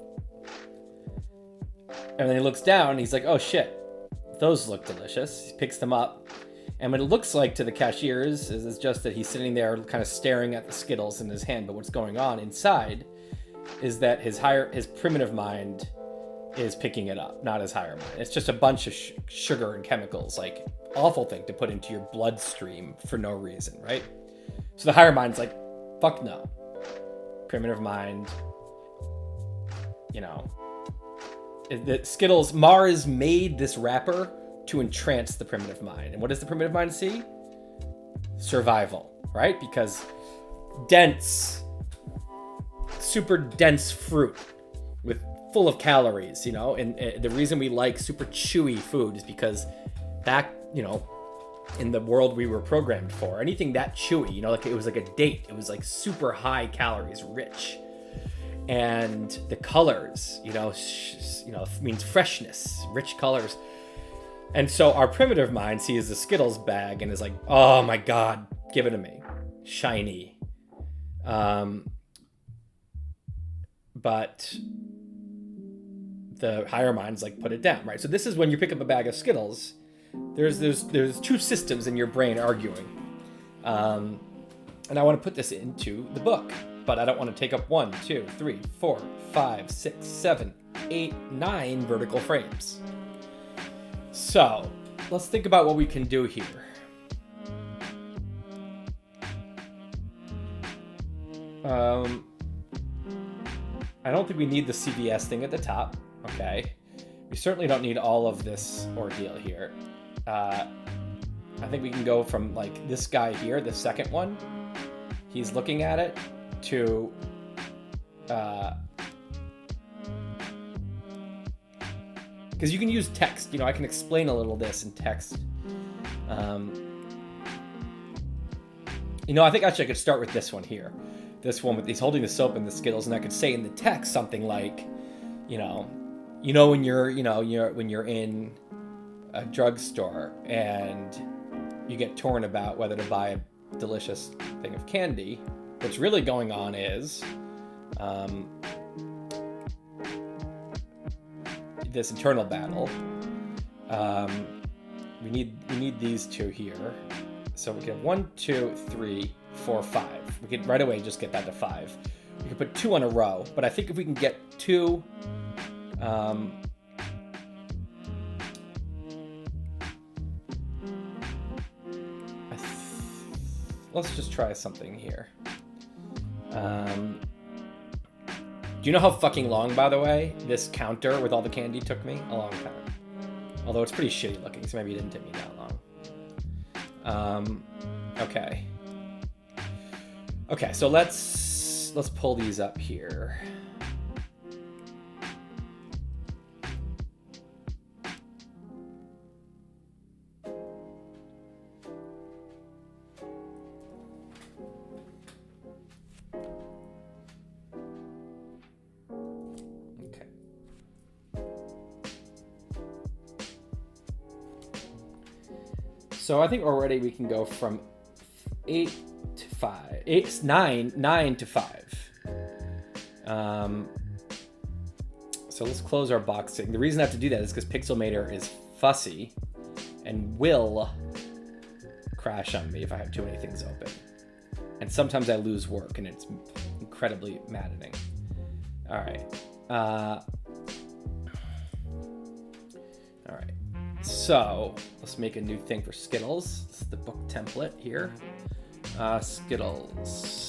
And then he looks down, and he's like, oh shit, those look delicious. He picks them up. And what it looks like to the cashiers is just that he's sitting there kind of staring at the Skittles in his hand, but what's going on inside is that his primitive mind is picking it up, not his higher mind. It's just a bunch of sugar and chemicals, like awful thing to put into your bloodstream for no reason, right? So the higher mind's like, fuck no. Primitive mind, you know. The Skittles, Mars made this wrapper to entrance the primitive mind. And what does the primitive mind see? Survival, right? Because super dense fruit full of calories, you know, and the reason we like super chewy food is because back, you know, in the world we were programmed for, anything that chewy, you know, like it was like a date, it was like super high calories, rich, and the colors, you know, means freshness, rich colors, and so our primitive mind sees the Skittles bag and is like, oh my god, give it to me, shiny, but the higher mind's like, put it down, right? So this is when you pick up a bag of Skittles, there's two systems in your brain arguing. And I want to put this into the book, but I don't want to take up 1, 2, 3, 4, 5, 6, 7, 8, 9 vertical frames. So let's think about what we can do here. I don't think we need the CVS thing at the top. Okay, we certainly don't need all of this ordeal here. I think we can go from like this guy here, the second one. He's looking at it to because you can use text. You know, I can explain a little this in text. You know, I think actually I could start with this one here. This one with he's holding the soap and the Skittles, and I could say in the text something like, you know when you're in a drugstore and you get torn about whether to buy a delicious thing of candy. What's really going on is this internal battle. We need these two here. So we get 1, 2, 3, 4, 5. We could right away just get that to 5. We could put 2 on a row, but I think if we can get 2, let's just try something here. Do you know how fucking long, by the way, this counter with all the candy took me? A long time. Although it's pretty shitty looking, so maybe it didn't take me that long. Okay. Okay, so let's pull these up here. So I think already we can go from 8 to 5. 9 to 5. So let's close our boxing. The reason I have to do that is because Pixelmator is fussy and will crash on me if I have too many things open. And sometimes I lose work and it's incredibly maddening. All right. All right. So let's make a new thing for Skittles. This is the book template here. Skittles.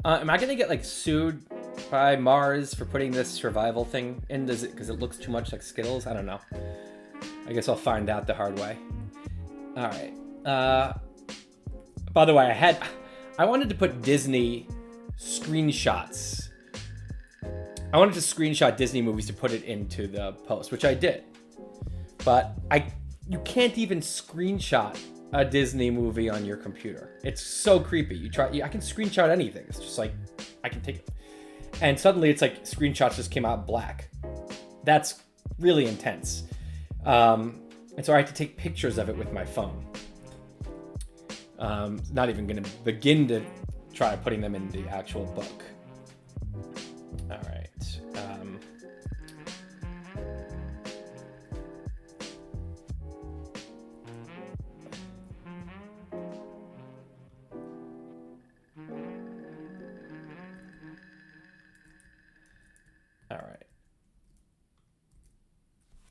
Am I gonna get like sued by Mars for putting this survival thing in? Does it because it looks too much like Skittles? I don't know. I guess I'll find out the hard way. All right. By the way, I wanted to put Disney screenshots. I wanted to screenshot Disney movies to put it into the post, which I did. But you can't even screenshot a Disney movie on your computer. It's so creepy. I can screenshot anything. It's just like, I can take it. And suddenly it's like screenshots just came out black. That's really intense. And so I had to take pictures of it with my phone. Not even gonna begin to try putting them in the actual book. All right. All right.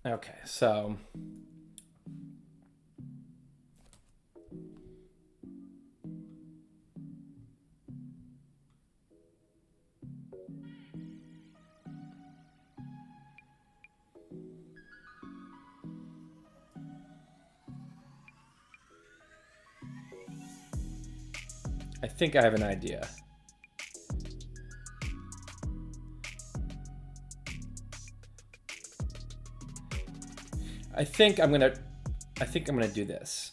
Okay, so I think I have an idea. I think I'm gonna do this.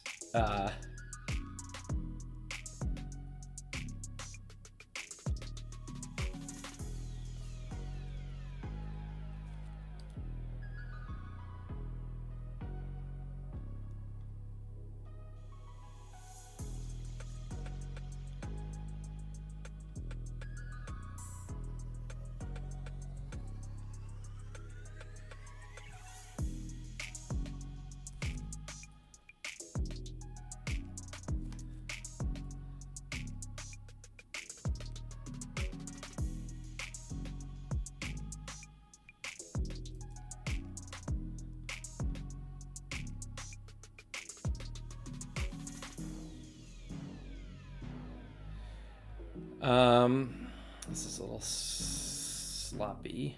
This is a little sloppy.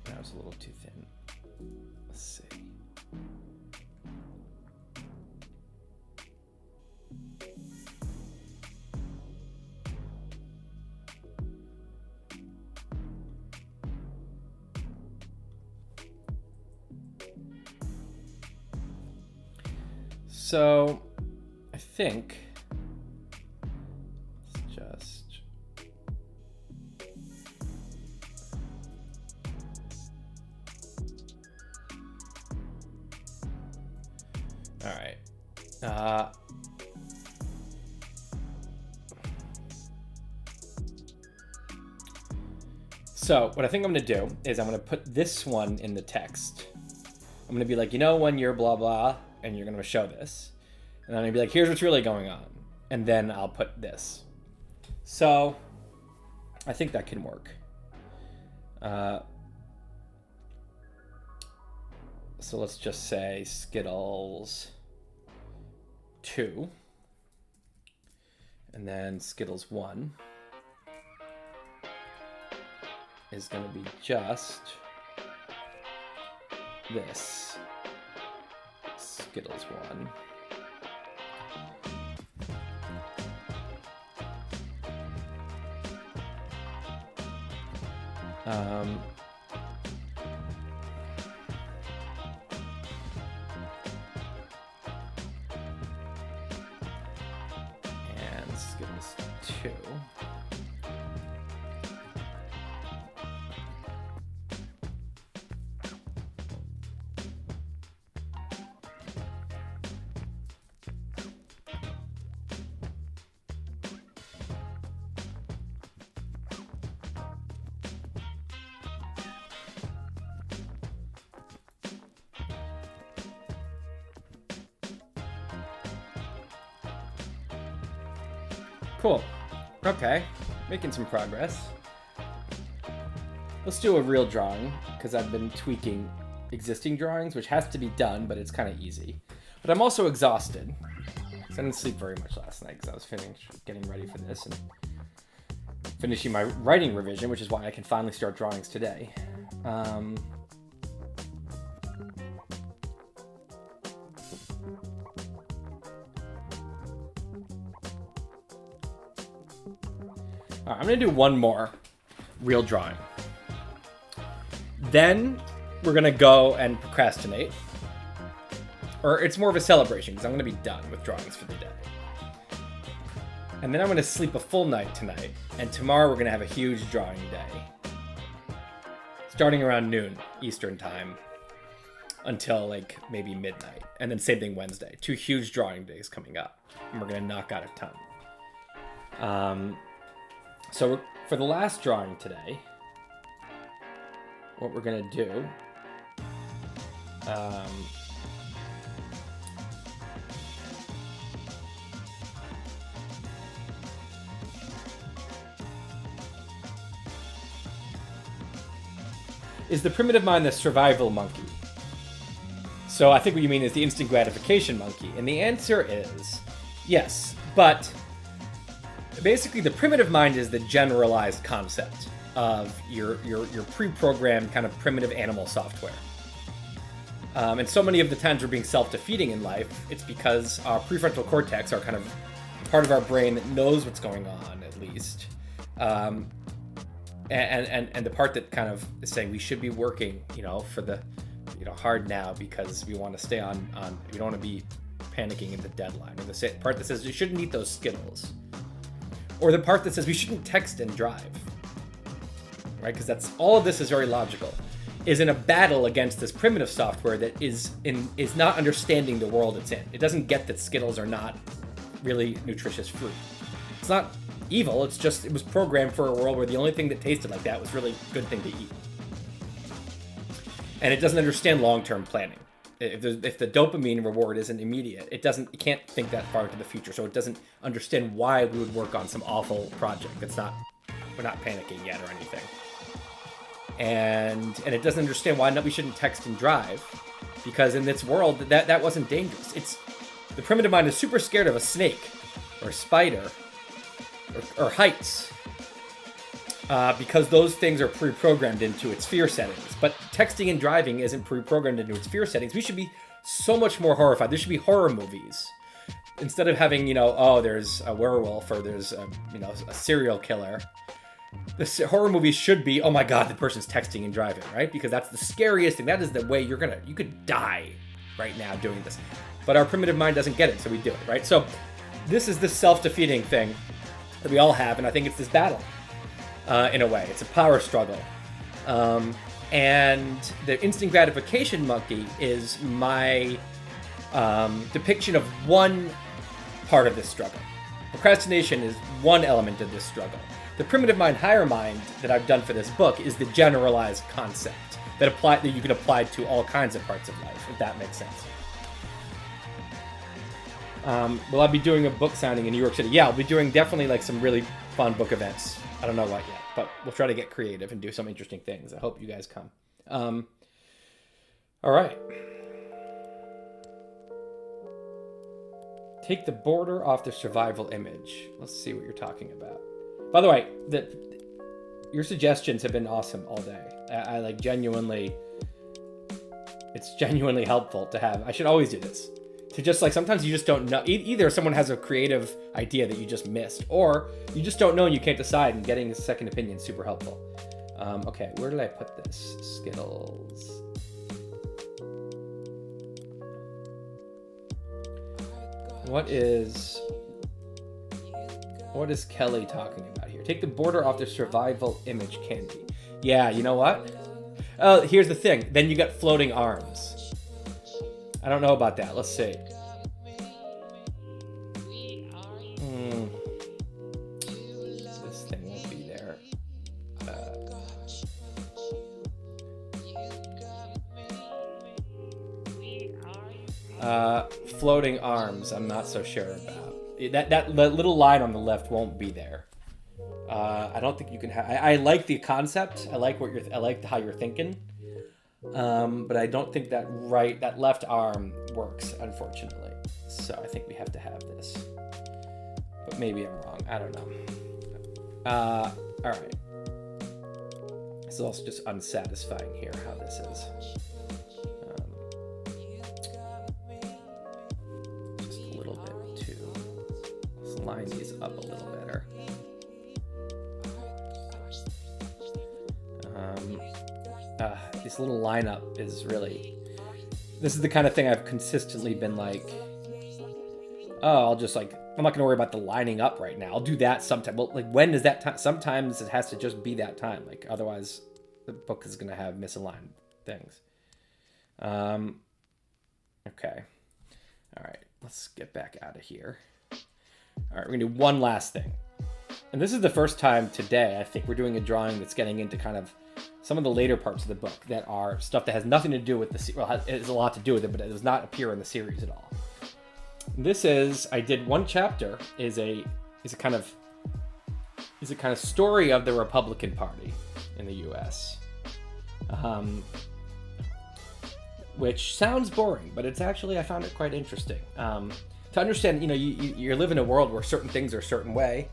That was a little too thin. Let's see. So, I think it's just all right. So what I think I'm going to do is I'm going to put this one in the text. I'm going to be like, when you're blah, blah, and you're going to show this. And I'm going to be like, here's what's really going on. And then I'll put this. So I think that can work. So let's just say Skittles 2. And then Skittles 1 is going to be just this. Skittles 1. And Skittles 2. Cool. Okay, making some progress. Let's do a real drawing, because I've been tweaking existing drawings, which has to be done, but it's kind of easy. But I'm also exhausted. I didn't sleep very much last night, because I was getting ready for this and finishing my writing revision, which is why I can finally start drawings today. All right, I'm going to do one more real drawing. Then we're going to go and procrastinate. Or it's more of a celebration because I'm going to be done with drawings for the day. And then I'm going to sleep a full night tonight. And tomorrow we're going to have a huge drawing day. Starting around noon Eastern time until like maybe midnight. And then same thing Wednesday. 2 huge drawing days coming up. And we're going to knock out a ton. So for the last drawing today, what we're going to do is the primitive mind the survival monkey? So I think what you mean is the instant gratification monkey. And the answer is yes, but basically the primitive mind is the generalized concept of your pre-programmed kind of primitive animal software. And so many of the times we're being self-defeating in life, it's because our prefrontal cortex, our kind of part of our brain that knows what's going on at least, and the part that kind of is saying we should be working, for the, hard now because we want to stay on we don't want to be panicking in the deadline, or the part that says we shouldn't eat those Skittles, or the part that says we shouldn't text and drive, right? Because that's all of this is very logical, is in a battle against this primitive software that is not understanding the world it's in. It doesn't get that Skittles are not really nutritious fruit. It's not evil. It's just it was programmed for a world where the only thing that tasted like that was really a good thing to eat. And it doesn't understand long-term planning. If the dopamine reward isn't immediate, it can't think that far into the future, so it doesn't understand why we would work on some awful project. We're not panicking yet or anything. And it doesn't understand why we shouldn't text and drive, because in this world that wasn't dangerous. The primitive mind is super scared of a snake or a spider or heights because those things are pre-programmed into its fear settings. But texting and driving isn't pre-programmed into its fear settings. We should be so much more horrified. There should be horror movies. Instead of having, there's a werewolf or there's a serial killer. The horror movies should be, oh my God, the person's texting and driving, right? Because that's the scariest thing. That is the way you could die right now doing this. But our primitive mind doesn't get it, so we do it, right? So this is the self-defeating thing that we all have, and I think it's this battle, in a way. It's a power struggle. And the instant gratification monkey is my depiction of one part of this struggle. Procrastination is one element of this struggle. The primitive mind, higher mind that I've done for this book is the generalized concept that you can apply to all kinds of parts of life, if that makes sense. Will I be doing a book signing in New York City? Yeah, I'll be doing definitely like some really fun book events. I don't know what yet, but we'll try to get creative and do some interesting things. I hope you guys come. All right. Take the border off the survival image. Let's see what you're talking about. By the way, your suggestions have been awesome all day. I like genuinely, it's genuinely helpful to have. I should always do this. To just like, sometimes you just don't know. Either someone has a creative idea that you just missed, or you just don't know and you can't decide, and getting a second opinion is super helpful. Okay, where did I put this? Skittles. What is Kelly talking about here? Take the border off the survival image candy. Yeah, you know what? Oh, here's the thing. Then you got floating arms. I don't know about that. Let's see. This thing won't be there. Floating arms, I'm not so sure about. That little line on the left won't be there. I don't think you can have. I like the concept. I like how you're thinking. But I don't think that left arm works, unfortunately. So I think we have to have this. But maybe I'm wrong. I don't know. All right. It's also just unsatisfying here how this is. Just a little bit too. Let's line these up a little better. This little lineup is really... This is the kind of thing I've consistently been like, I'm not going to worry about the lining up right now. I'll do that sometime. Well, like, when is that time? Sometimes it has to just be that time. Like, otherwise, the book is going to have misaligned things. Okay. All right. Let's get back out of here. All right. We're going to do one last thing. And this is the first time today, I think, we're doing a drawing that's getting into kind of some of the later parts of the book that are stuff that has nothing to do with it has a lot to do with it, but it does not appear in the series at all. This is, I did one chapter is a kind of story of the Republican Party in the U.S. Which sounds boring, but it's actually, I found it quite interesting. To understand, you live in a world where certain things are a certain way,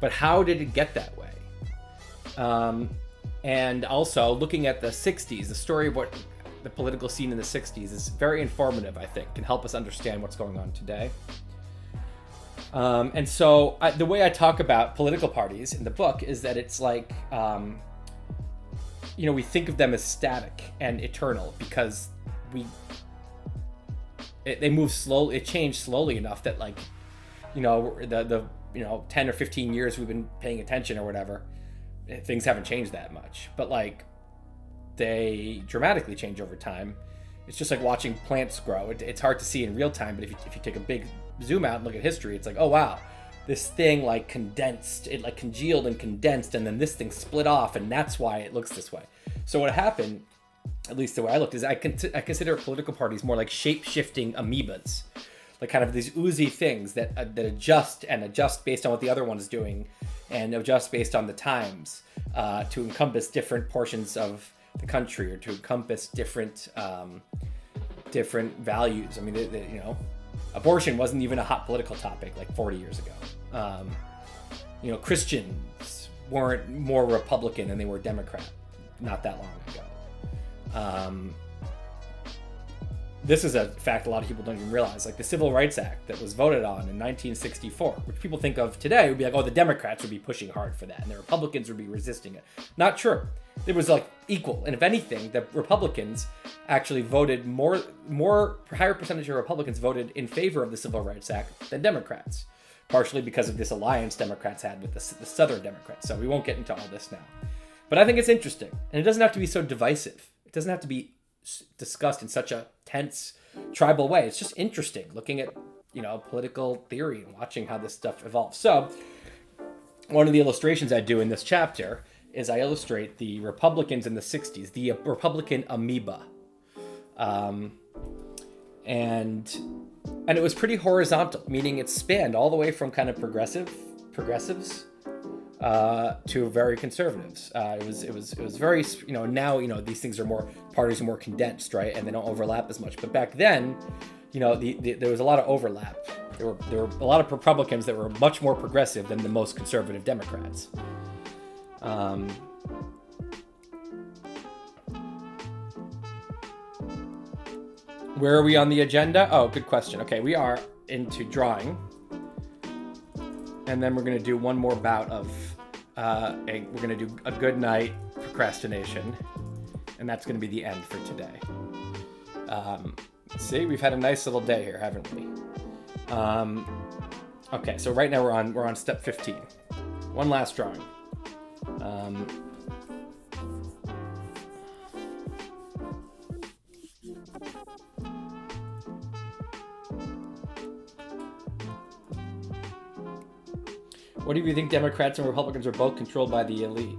but how did it get that way? And also looking at the 60s, the story of what the political scene in the 60s is very informative, I think, can help us understand what's going on today. And so the way I talk about political parties in the book is that it's like, we think of them as static and eternal because they move slowly, it changed slowly enough that the 10 or 15 years we've been paying attention or whatever, things haven't changed that much, but they dramatically change over time. It's just like watching plants grow. It's hard to see in real time, but if you take a big zoom out and look at history, it's like, oh wow, this thing condensed, it congealed and condensed, and then this thing split off, and that's why it looks this way. So what happened, at least the way I looked, is I consider political parties more like shape-shifting amoebas, like kind of these oozy things that adjust based on what the other one is doing, and adjust based on the times to encompass different portions of the country or to encompass different values. I mean, Abortion wasn't even a hot political topic like 40 years ago. Christians weren't more Republican than they were Democrat not that long ago. This is a fact a lot of people don't even realize. Like the Civil Rights Act that was voted on in 1964, which people think of today would be like, oh, the Democrats would be pushing hard for that and the Republicans would be resisting it. Not true. It was like equal. And if anything, the Republicans actually voted higher percentage of Republicans voted in favor of the Civil Rights Act than Democrats, partially because of this alliance Democrats had with the Southern Democrats. So we won't get into all this now. But I think it's interesting. And it doesn't have to be so divisive. It doesn't have to be discussed in such a tense, tribal way. It's just interesting looking at, political theory and watching how this stuff evolves. So one of the illustrations I do in this chapter is I illustrate the Republicans in the 60s, the Republican amoeba. And it was pretty horizontal, meaning it spanned all the way from kind of progressives to very conservatives. It was very, now, these things are parties are more condensed, right? And they don't overlap as much. But back then, there was a lot of overlap. There were a lot of Republicans that were much more progressive than the most conservative Democrats. Where are we on the agenda? Oh, good question. Okay, we are into drawing. And then we're going to do one more bout of, we're going to do a good night procrastination. And that's going to be the end for today. See, we've had a nice little day here, haven't we? Okay, so right now we're on step 15. One last drawing. What do you think? Democrats and Republicans are both controlled by the elite?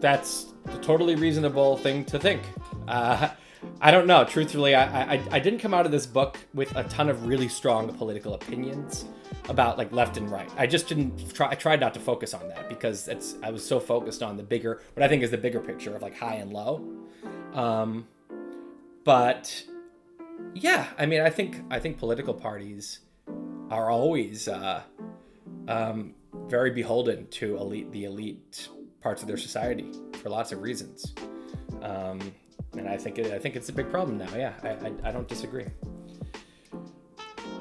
That's a totally reasonable thing to think. I don't know. Truthfully, I didn't come out of this book with a ton of really strong political opinions about like left and right. I just didn't try. I tried not to focus on that because I was so focused on the bigger, what I think is the bigger picture of like high and low. But yeah, I mean, I think political parties are always very beholden to the elite parts of their society for lots of reasons. And I think it's a big problem now. Yeah, I don't disagree.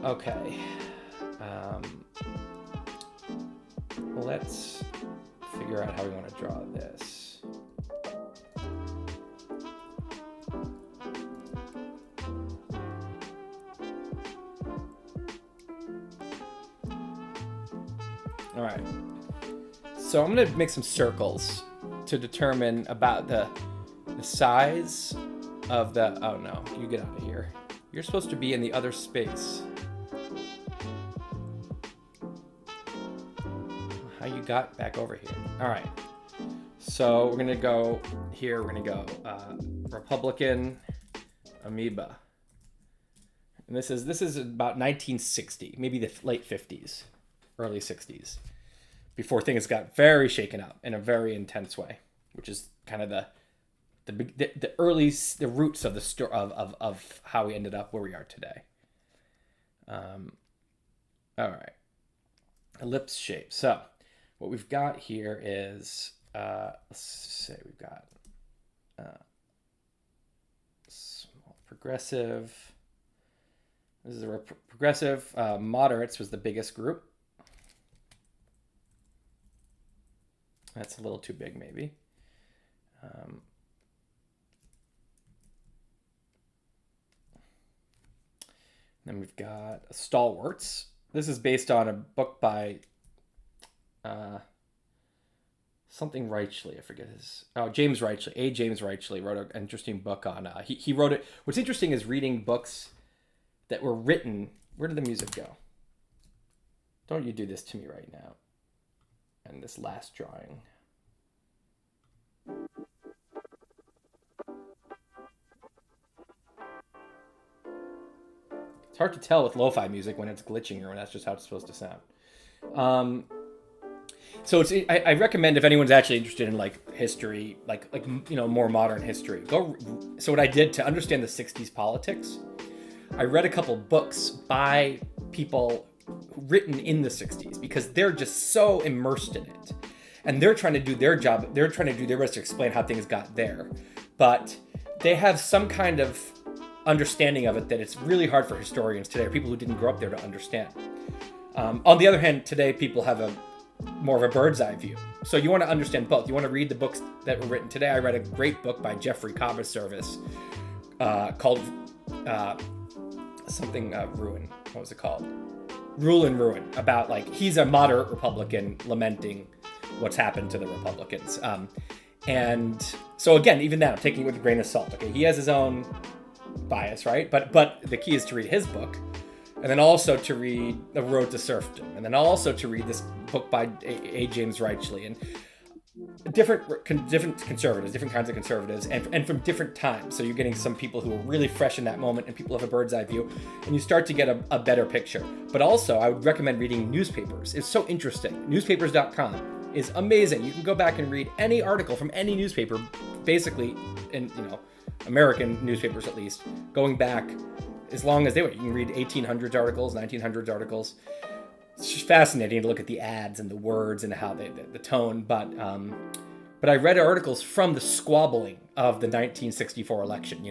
Okay. Let's figure out how we want to draw this. All right. So I'm going to make some circles to determine about the size of the... Oh, no. You get out of here. You're supposed to be in the other space. How you got back over here? All right. So we're going to go here. We're going to go Republican amoeba. And this is about 1960, maybe the late 50s, early 60s, before things got very shaken up in a very intense way, which is kind of the roots of the story of how we ended up where we are today. All right, ellipse shape. So what we've got here is let's say we've got small progressive. This is a progressive. Moderates was the biggest group. That's a little too big, maybe. Then we've got stalwarts. This is based on a book by something Reichley. I forget his. Oh, James Reichley. James Reichley wrote an interesting book on. He wrote it. What's interesting is reading books that were written. Where did the music go? Don't you do this to me right now. And this last drawing. It's hard to tell with lo-fi music when it's glitching or when that's just how it's supposed to sound. So I recommend if anyone's actually interested in like history, like more modern history, so what I did to understand the 60s politics I read a couple books by people written in the 60s because they're just so immersed in it. And they're trying to do their job. They're trying to do their best to explain how things got there. But they have some kind of understanding of it that it's really hard for historians today, or people who didn't grow up there, to understand. On the other hand, today people have a more of a bird's eye view. So you want to understand both. You want to read the books that were written today. I read a great book by Jeffrey Cobb's called Ruin. What was it called? Rule and Ruin. About, like, he's a moderate Republican lamenting what's happened to the Republicans. And so again, even that, I'm taking it with a grain of salt. Okay, he has his own bias, right? But the key is to read his book, and then also to read The Road to Serfdom, and then also to read this book by A. James Reichley, and different conservatives, different kinds of conservatives, and from different times. So you're getting some people who are really fresh in that moment, and people have a bird's eye view, and you start to get a better picture. But also, I would recommend reading newspapers. It's so interesting. Newspapers.com is amazing. You can go back and read any article from any newspaper, basically, in American newspapers at least, going back as long as they were. You can read 1800s articles, 1900s articles. It's just fascinating to look at the ads and the words and how the tone. But I read articles from the squabbling of the 1964 election.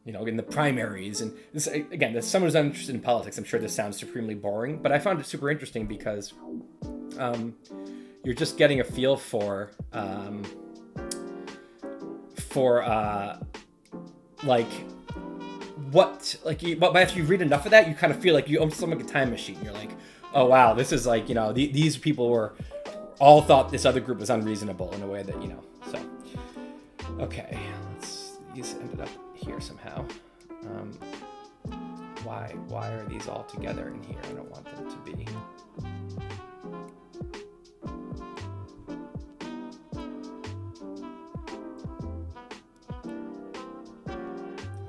In the primaries, and this, again, as someone who's interested in politics, I'm sure this sounds supremely boring, but I found it super interesting because you're just getting a feel for but after you read enough of that, you kind of feel like you almost like a time machine. You're like, oh wow, this is like, these people all thought this other group was unreasonable in a way that, so. Okay, these ended up here somehow. Why are these all together in here? I don't want them to be.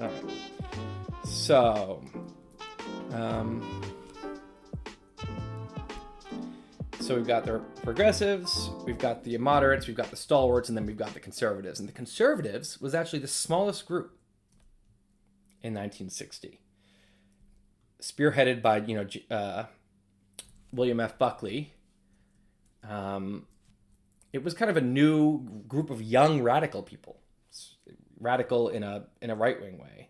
All right. So we've got the progressives, we've got the moderates, we've got the stalwarts, and then we've got the conservatives. And the conservatives was actually the smallest group in 1960, spearheaded by William F. Buckley. It was kind of a new group of young radical people, radical in a right-wing way.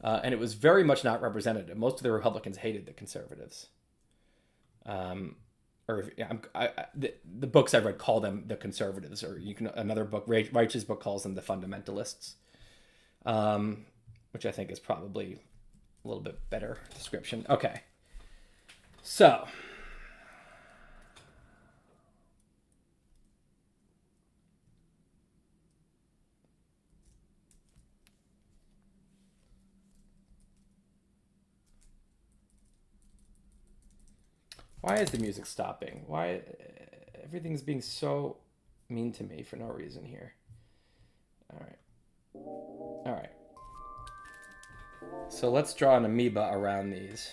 And it was very much not representative. Most of the Republicans hated the conservatives. The books I've read call them the conservatives, or another book, Reich's book, calls them the fundamentalists, which I think is probably a little bit better description. Okay, so why is the music stopping? Why everything's being so mean to me for no reason here? All right. So let's draw an amoeba around these.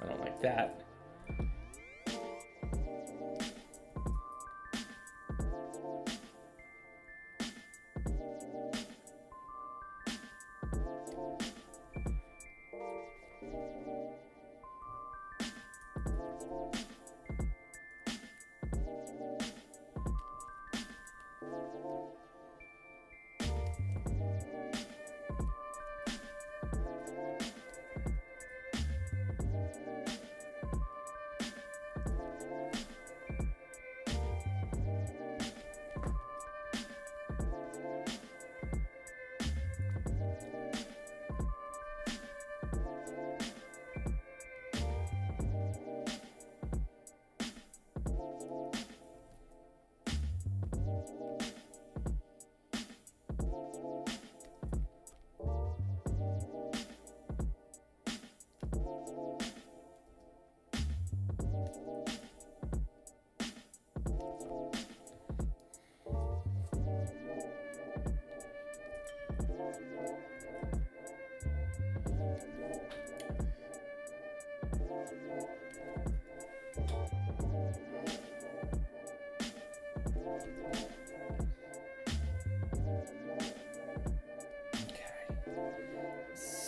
I don't like that.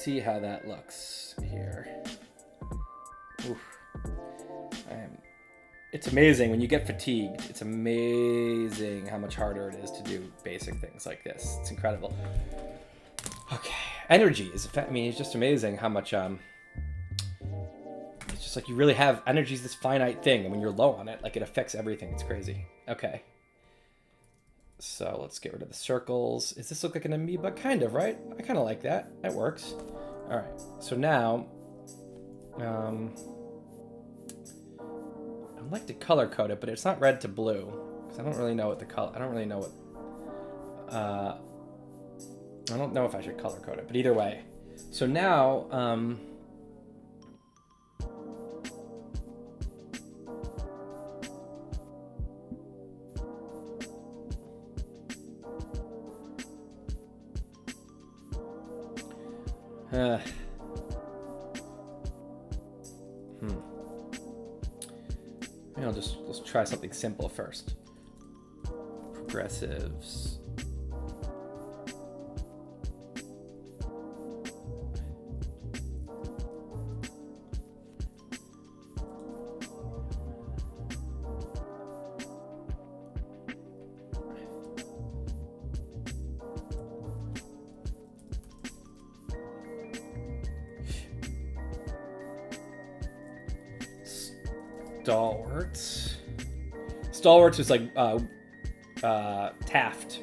see how that looks here. Oof. It's amazing when you get fatigued. It's amazing how much harder it is to do basic things like this. It's incredible. Okay, energy is. I mean, it's just amazing how much. It's just like you really have energy is this finite thing, and when you're low on it, like it affects everything. It's crazy. Okay. So let's get rid of the circles. Does this look like an amoeba? Kind of, right? I kind of like that. That works. All right. So now, I'd like to color code it, but it's not red to blue because I don't really know what the color. I don't really know what. I don't know if I should color code it, but either way. So now, maybe let's try something simple first. Progressives. Stalwarts was like Taft,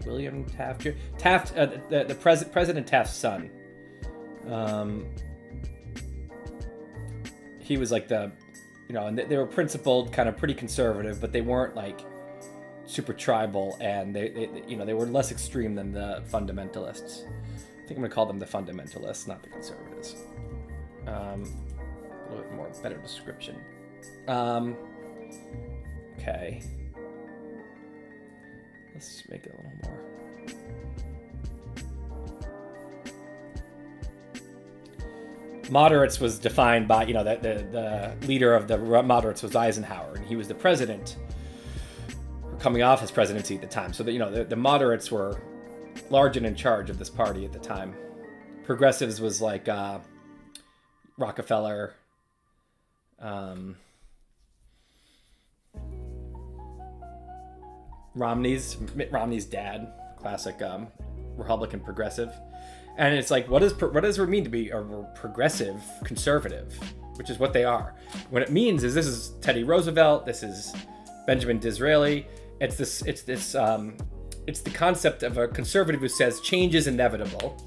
William Taft, the President Taft's son. He was like and they were principled, kind of pretty conservative, but they weren't like super tribal, and they were less extreme than the fundamentalists. I think I'm gonna call them the fundamentalists, not the conservatives. A little bit more better description. Okay. Let's make it a little more. Moderates was defined by, the leader of the moderates was Eisenhower, and he was the president coming off his presidency at the time. So the moderates were large and in charge of this party at the time. Progressives was like Rockefeller, Mitt Romney's dad, classic Republican progressive, and it's like, what does it mean to be a progressive conservative, which is what they are. What it means is this is Teddy Roosevelt, this is Benjamin Disraeli. It's the concept of a conservative who says change is inevitable,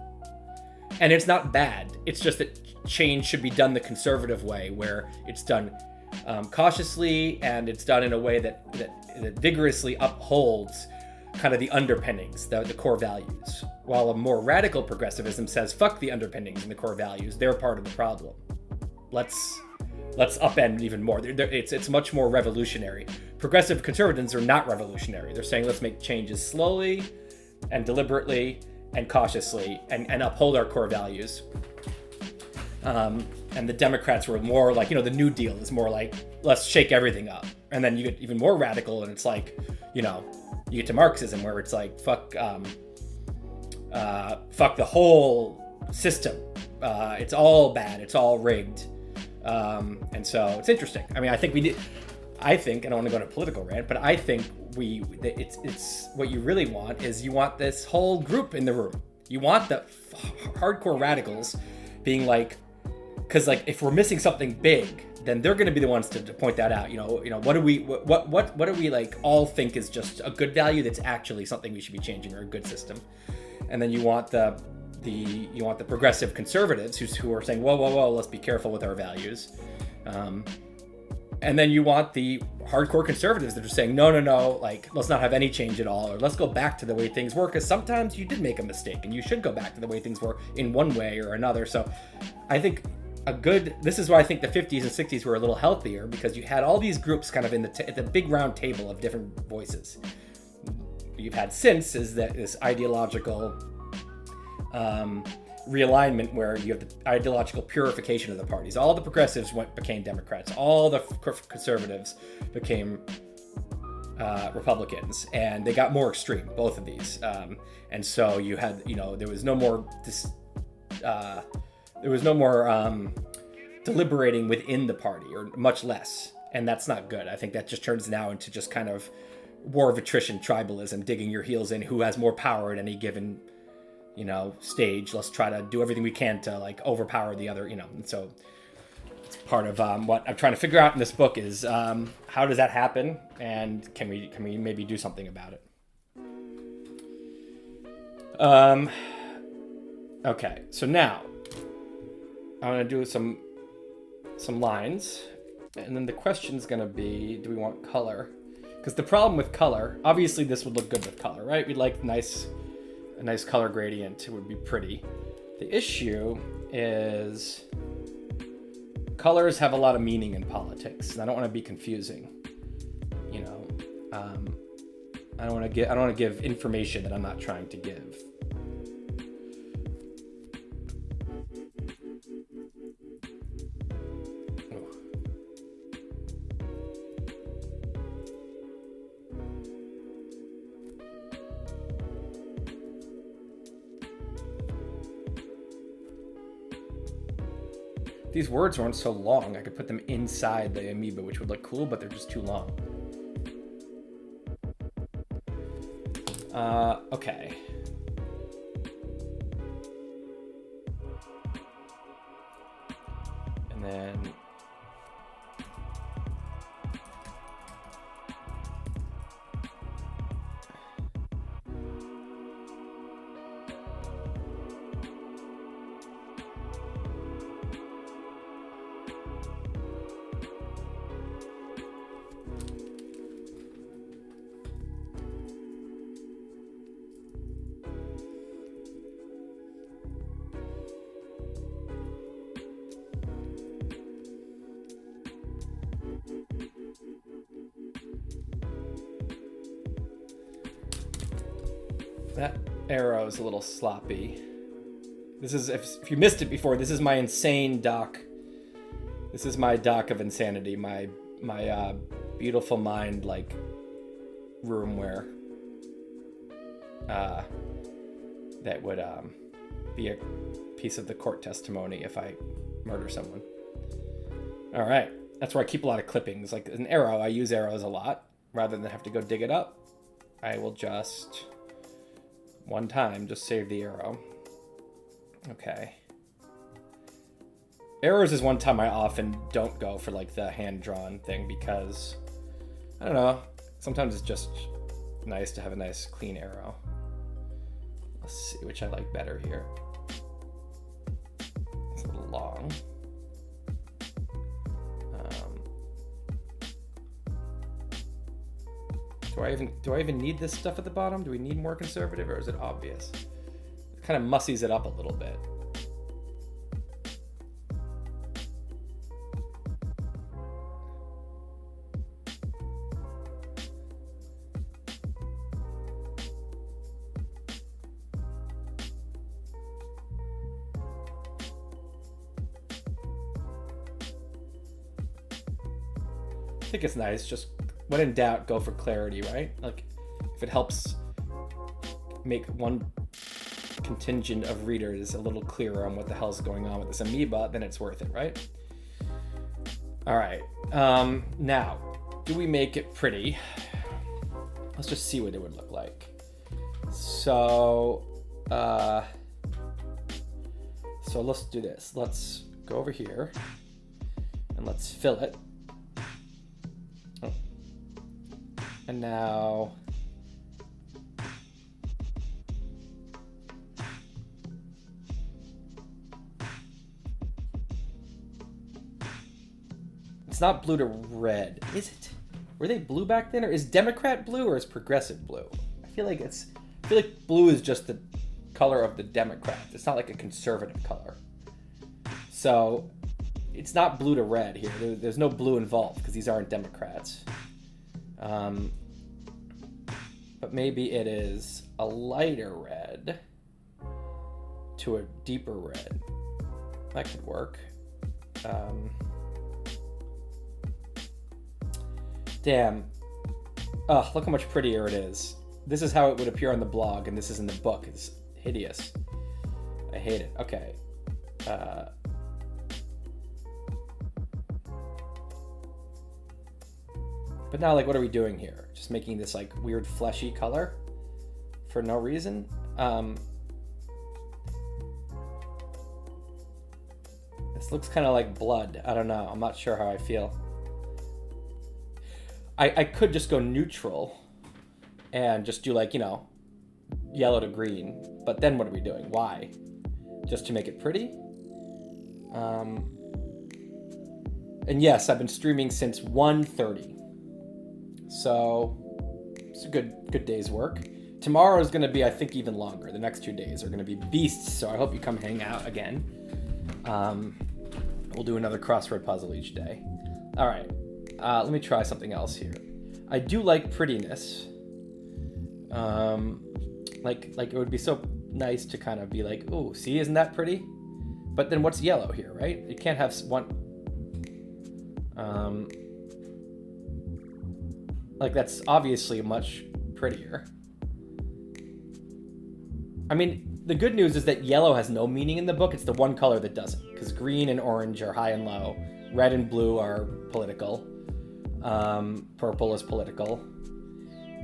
and it's not bad. It's just that change should be done the conservative way, where it's done cautiously, and it's done in a way that vigorously upholds kind of the underpinnings, the core values. While a more radical progressivism says, fuck the underpinnings and the core values, they're part of the problem. Let's upend even more. It's much more revolutionary. Progressive conservatives are not revolutionary. They're saying, let's make changes slowly and deliberately and cautiously and uphold our core values. And the Democrats were more like, the New Deal is more like, let's shake everything up. And then you get even more radical, and it's like, you get to Marxism, where it's like, fuck the whole system. It's all bad. It's all rigged. And so it's interesting. I mean, I think, and I don't want to go on a political rant, but I think it's what you really want is you want this whole group in the room. You want the hardcore radicals being like, because like if we're missing something big, then they're going to be the ones to point that out. What do we like all think is just a good value that's actually something we should be changing, or a good system. And then you want the progressive conservatives who are saying, whoa, let's be careful with our values. And then you want the hardcore conservatives that are saying, no, like, let's not have any change at all, or let's go back to the way things were, because sometimes you did make a mistake and you should go back to the way things were in one way or another. So I think this is why I think the 50s and 60s were a little healthier, because you had all these groups kind of at the big round table of different voices. You've had since is that this ideological realignment, where you have the ideological purification of the parties. All the progressives became Democrats. All the conservatives became Republicans, and they got more extreme, both of these. And so you had, there was no more there was no more deliberating within the party, or much less, and that's not good. I think that just turns now into just kind of war of attrition, tribalism, digging your heels in, who has more power at any given, stage. Let's try to do everything we can to like overpower the other, and so it's part of what I'm trying to figure out in this book is how does that happen, and can we maybe do something about it. Okay, so now I'm gonna do some lines, and then the question's gonna be, do we want color? Because the problem with color, obviously this would look good with color, right? We'd like a nice color gradient. It would be pretty. The issue is colors have a lot of meaning in politics, and I don't want to be confusing. I don't want to give information that I'm not trying to give. These words weren't so long. I could put them inside the amoeba, which would look cool, but they're just too long. Okay. And then that arrow is a little sloppy. This is, if you missed it before, this is my insane doc. This is my doc of insanity, my beautiful mind, like, room where that would be a piece of the court testimony if I murder someone. All right, that's where I keep a lot of clippings. Like an arrow, I use arrows a lot. Rather than have to go dig it up, I will just, one time, just save the arrow. Okay. Arrows is one time I often don't go for like the hand-drawn thing because, I don't know, sometimes it's just nice to have a nice clean arrow. Let's see which I like better here. It's a little long. Do I even need this stuff at the bottom? Do we need more conservative, or is it obvious? It kind of mussies it up a little bit. I think it's nice, just when in doubt, go for clarity, right? Like, if it helps make one contingent of readers a little clearer on what the hell's going on with this amoeba, then it's worth it, right? All right, now, do we make it pretty? Let's just see what it would look like. So let's do this. Let's go over here and let's fill it. And now it's not blue to red, is it? Were they blue back then, or is Democrat blue or is progressive blue? I feel like blue is just the color of the Democrats. It's not like a conservative color. So it's not blue to red here. There's no blue involved because these aren't Democrats. But maybe it is a lighter red to a deeper red. That could work. Damn. Oh, look how much prettier it is. This is how it would appear on the blog, and this is in the book. It's hideous. I hate it. Okay. But now, like, what are we doing here? Just making this, like, weird fleshy color for no reason? This looks kind of like blood. I don't know. I'm not sure how I feel. I could just go neutral and just do, like, you know, yellow to green. But then what are we doing? Why? Just to make it pretty? And yes, I've been streaming since 1:30. So it's a good day's work. Tomorrow is going to be, I think, even longer. The next 2 days are going to be beasts, so I hope you come hang out again. We'll do another crossword puzzle each day. All right, let me try something else here. I do like prettiness. Like it would be so nice to kind of be like, oh, see, isn't that pretty? But then what's yellow here, right? You can't have one... like, that's obviously much prettier. I mean, the good news is that yellow has no meaning in the book. It's the one color that doesn't, because green and orange are high and low. Red and blue are political. Purple is political.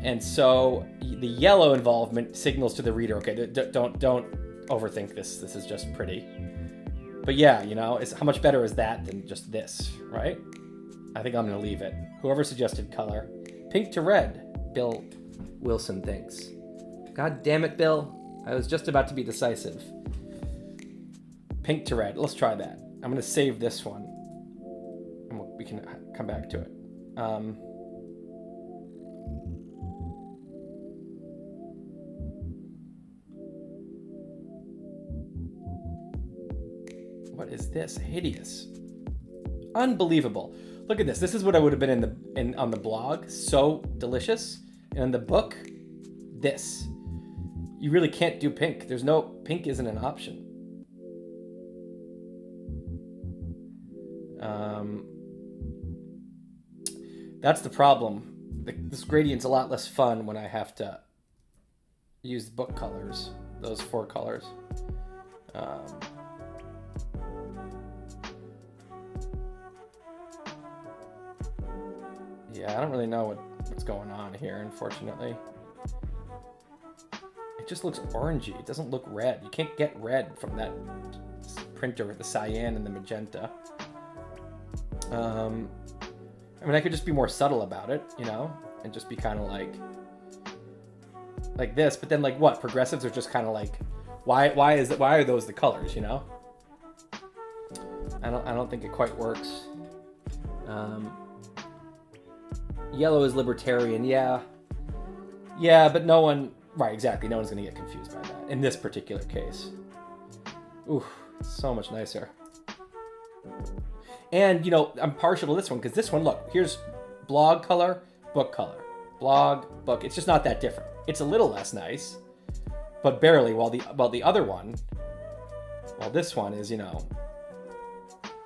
And so the yellow involvement signals to the reader, okay, don't overthink this. This is just pretty. But yeah, you know, how much better is that than just this, right? I think I'm going to leave it. Whoever suggested color. Pink to red, Bill Wilson thinks. God damn it, Bill. I was just about to be decisive. Pink to red. Let's try that. I'm going to save this one. And we can come back to it. What is this? Hideous. Unbelievable. Look at this. This is what I would have been on the blog. So delicious. And in the book, this. You really can't do pink. There's no... Pink isn't an option. That's the problem. This gradient's a lot less fun when I have to use book colors. Those 4 colors. Yeah, I don't really know what's going on here, unfortunately. It just looks orangey. It doesn't look red. You can't get red from that printer with the cyan and the magenta. I mean, I could just be more subtle about it, you know, and just be kind of like this. But then, like, what? Progressives are just kind of like, why are those the colors, you know? I don't think it quite works. Yellow is libertarian, yeah, but no one. Right, exactly. No one's going to get confused by that in this particular case. Ooh, so much nicer. And, you know, I'm partial to this one because this one, look, here's blog color, book color. Blog, book. It's just not that different. It's a little less nice, but barely. While the other one, well, this one is, you know,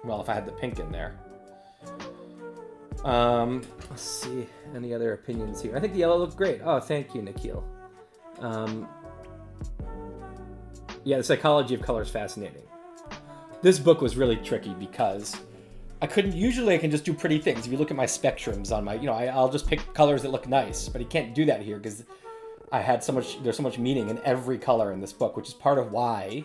well, if I had the pink in there. Let's see. Any other opinions here? I think the yellow looks great. Oh, thank you, Nikhil. Yeah, the psychology of color is fascinating. This book was really tricky because I can just do pretty things. If you look at my spectrums on my, you know, I'll just pick colors that look nice, but you can't do that here because there's so much meaning in every color in this book, which is part of why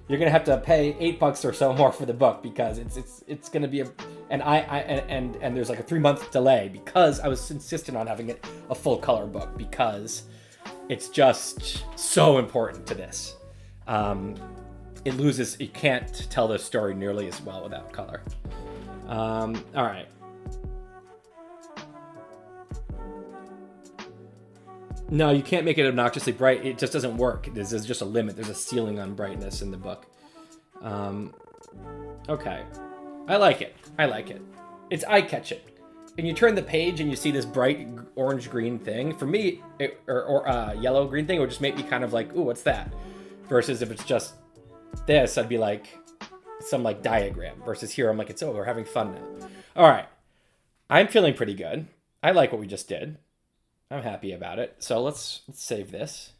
you're going to have to pay $8 or so more for the book because it's going to be and there's like a 3-month delay because I was insistent on having it a full color book because it's just so important to this. You can't tell the story nearly as well without color. All right. No, you can't make it obnoxiously bright. It just doesn't work. There's just a limit. There's a ceiling on brightness in the book. Okay. I like it. It's eye-catching. And you turn the page and you see this bright orange-green thing. For me, or yellow-green thing, it would just make me kind of like, ooh, what's that? Versus if it's just this, I'd be like, some like diagram. Versus here, I'm like, we're having fun now. All right. I'm feeling pretty good. I like what we just did. I'm happy about it. So let's save this.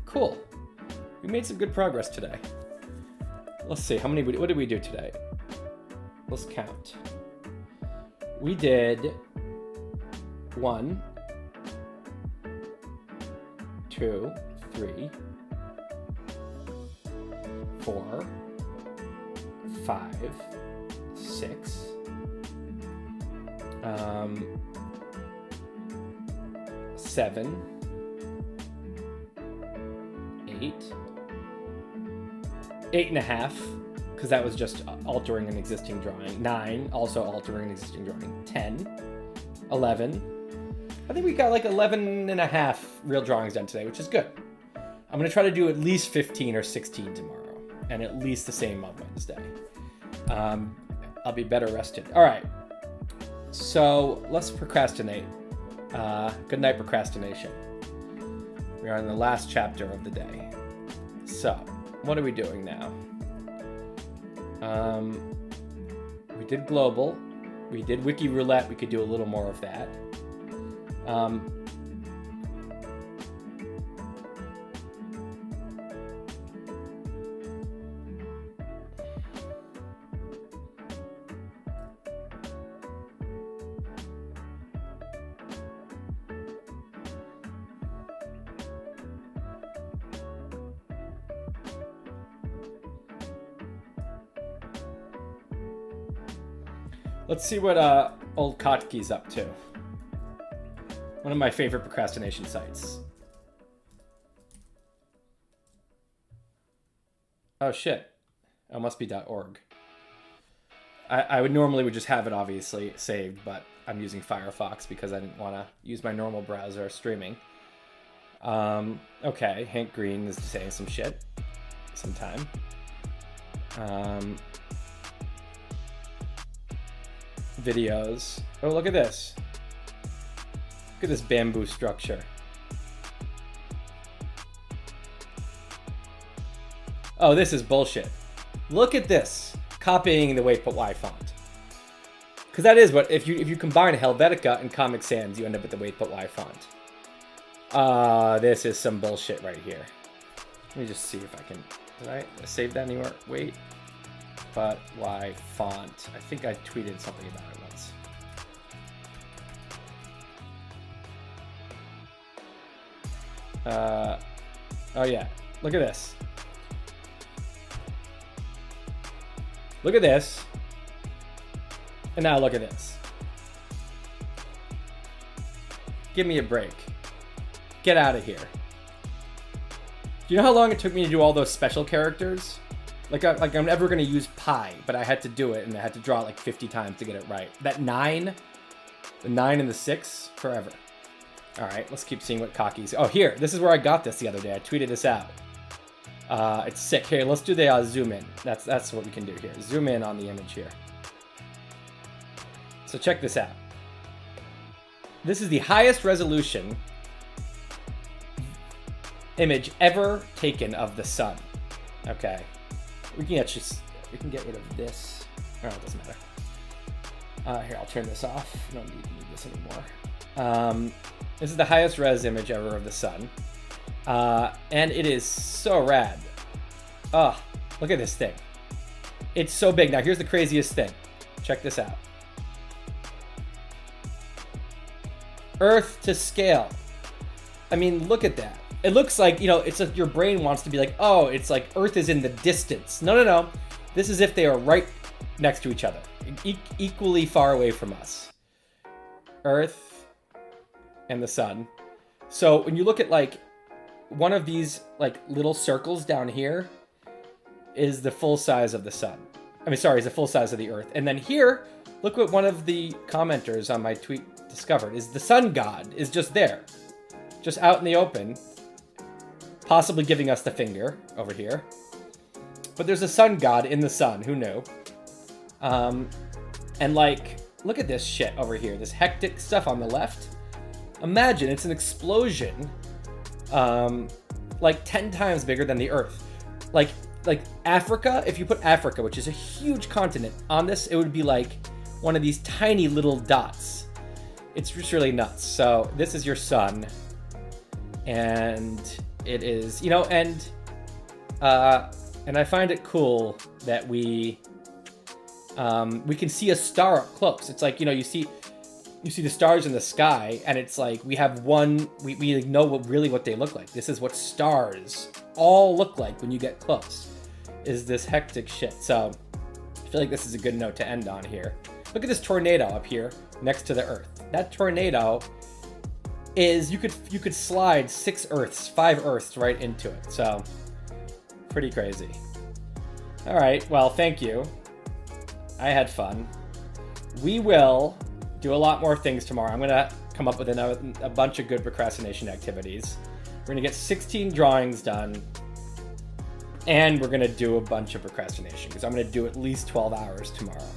Cool. We made some good progress today. Let's see, what did we do today? Let's count. We did 1, 2, 3, 4, 5, 6, 7, 8, 8.5, because that was just altering an existing drawing. 9, also altering an existing drawing. 10, 11. I think we got like 11.5 real drawings done today, which is good. I'm going to try to do at least 15 or 16 tomorrow, and at least the same on Wednesday. I'll be better rested. All right. So let's procrastinate. Good night, procrastination. We are in the last chapter of the day. So, what are we doing now? We did global. We did Wiki roulette. We could do a little more of that. Let's see what old Kotke's up to. One of my favorite procrastination sites. Oh shit. Oh, must be .org. I would normally just have it obviously saved, but I'm using Firefox because I didn't want to use my normal browser streaming. Okay, Hank Green is saying some shit sometime. Videos. Oh, look at this. Look at this bamboo structure. Oh, this is bullshit. Look at this. Copying the Wait But Why font. Because that is what, if you combine Helvetica and Comic Sans, you end up with the Wait But Why font. This is some bullshit right here. Let me just see if I can, did I save that anywhere? Wait But Why font. I think I tweeted something about it once. Oh yeah, look at this. Look at this. And now look at this. Give me a break. Get out of here. Do you know how long it took me to do all those special characters? Like I'm never going to use pi, but I had to do it, and I had to draw it like 50 times to get it right. That 9, the 9 and the 6, forever. All right, let's keep seeing what Kotke's. Oh, here, this is where I got this the other day. I tweeted this out. It's sick. Here, let's do the zoom in. That's what we can do here. Zoom in on the image here. So check this out. This is the highest resolution image ever taken of the sun. Okay. We can get rid of this. Oh, it doesn't matter. Here, I'll turn this off. I don't need this anymore. This is the highest res image ever of the sun. And it is so rad. Oh, look at this thing. It's so big. Now, here's the craziest thing. Check this out. Earth to scale. I mean, look at that. It looks like, it's like your brain wants to be like, oh, it's like Earth is in the distance. No. This is if they are right next to each other, equally far away from us. Earth and the sun. So when you look at like one of these like little circles down here is the full size of the sun. Is the full size of the Earth. And then here, look what one of the commenters on my tweet discovered is the sun god is just there, just out in the open, possibly giving us the finger over here. But there's a sun god in the sun. Who knew? And like, look at this shit over here. This hectic stuff on the left. Imagine it's an explosion, like 10 times bigger than the Earth. Like Africa, if you put Africa, which is a huge continent, on this, it would be like one of these tiny little dots. it's just really nuts. So this is your sun, and it is, you know, and I find it cool that we can see a star up close. It's like, you know, you see the stars in the sky, and it's like we have one, we know what they look like. This is what stars all look like when you get close, is this hectic shit. So I feel like this is a good note to end on here. Look at this tornado up here next to the Earth. That tornado is, you could slide 5 Earths right into it. So pretty crazy. All right, well, thank you. I had fun. We will do a lot more things tomorrow. I'm gonna come up with a bunch of good procrastination activities. We're gonna get 16 drawings done, and we're gonna do a bunch of procrastination, because I'm gonna do at least 12 hours tomorrow,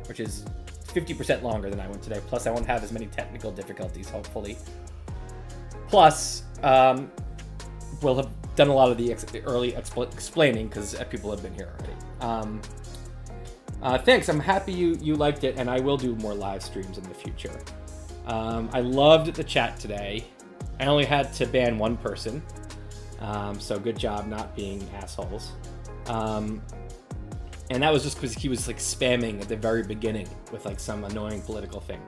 which is 50% longer than I went today. Plus, I won't have as many technical difficulties, hopefully. Plus, we'll have done a lot of the early explaining, because people have been here already. Thanks. I'm happy you liked it, and I will do more live streams in the future. I loved the chat today. I only had to ban one person, so good job not being assholes. And that was just because he was like spamming at the very beginning with like some annoying political thing.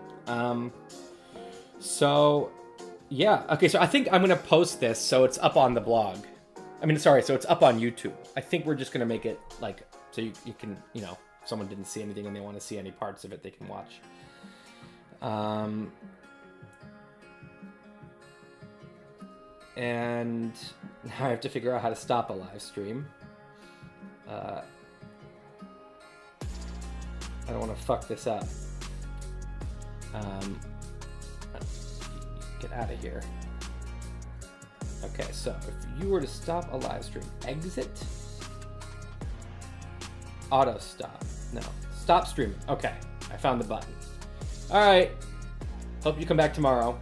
So yeah, okay. So I think I'm gonna post this so it's up on the blog. So it's up on YouTube. I think we're just gonna make it like so you can, you know, if someone didn't see anything and they want to see any parts of it, they can watch. And now I have to figure out how to stop a live stream. I don't want to fuck this up. Get out of here. Okay, so if you were to stop a live stream, exit, auto stop. No, stop streaming. Okay, I found the button. All right. Hope you come back tomorrow.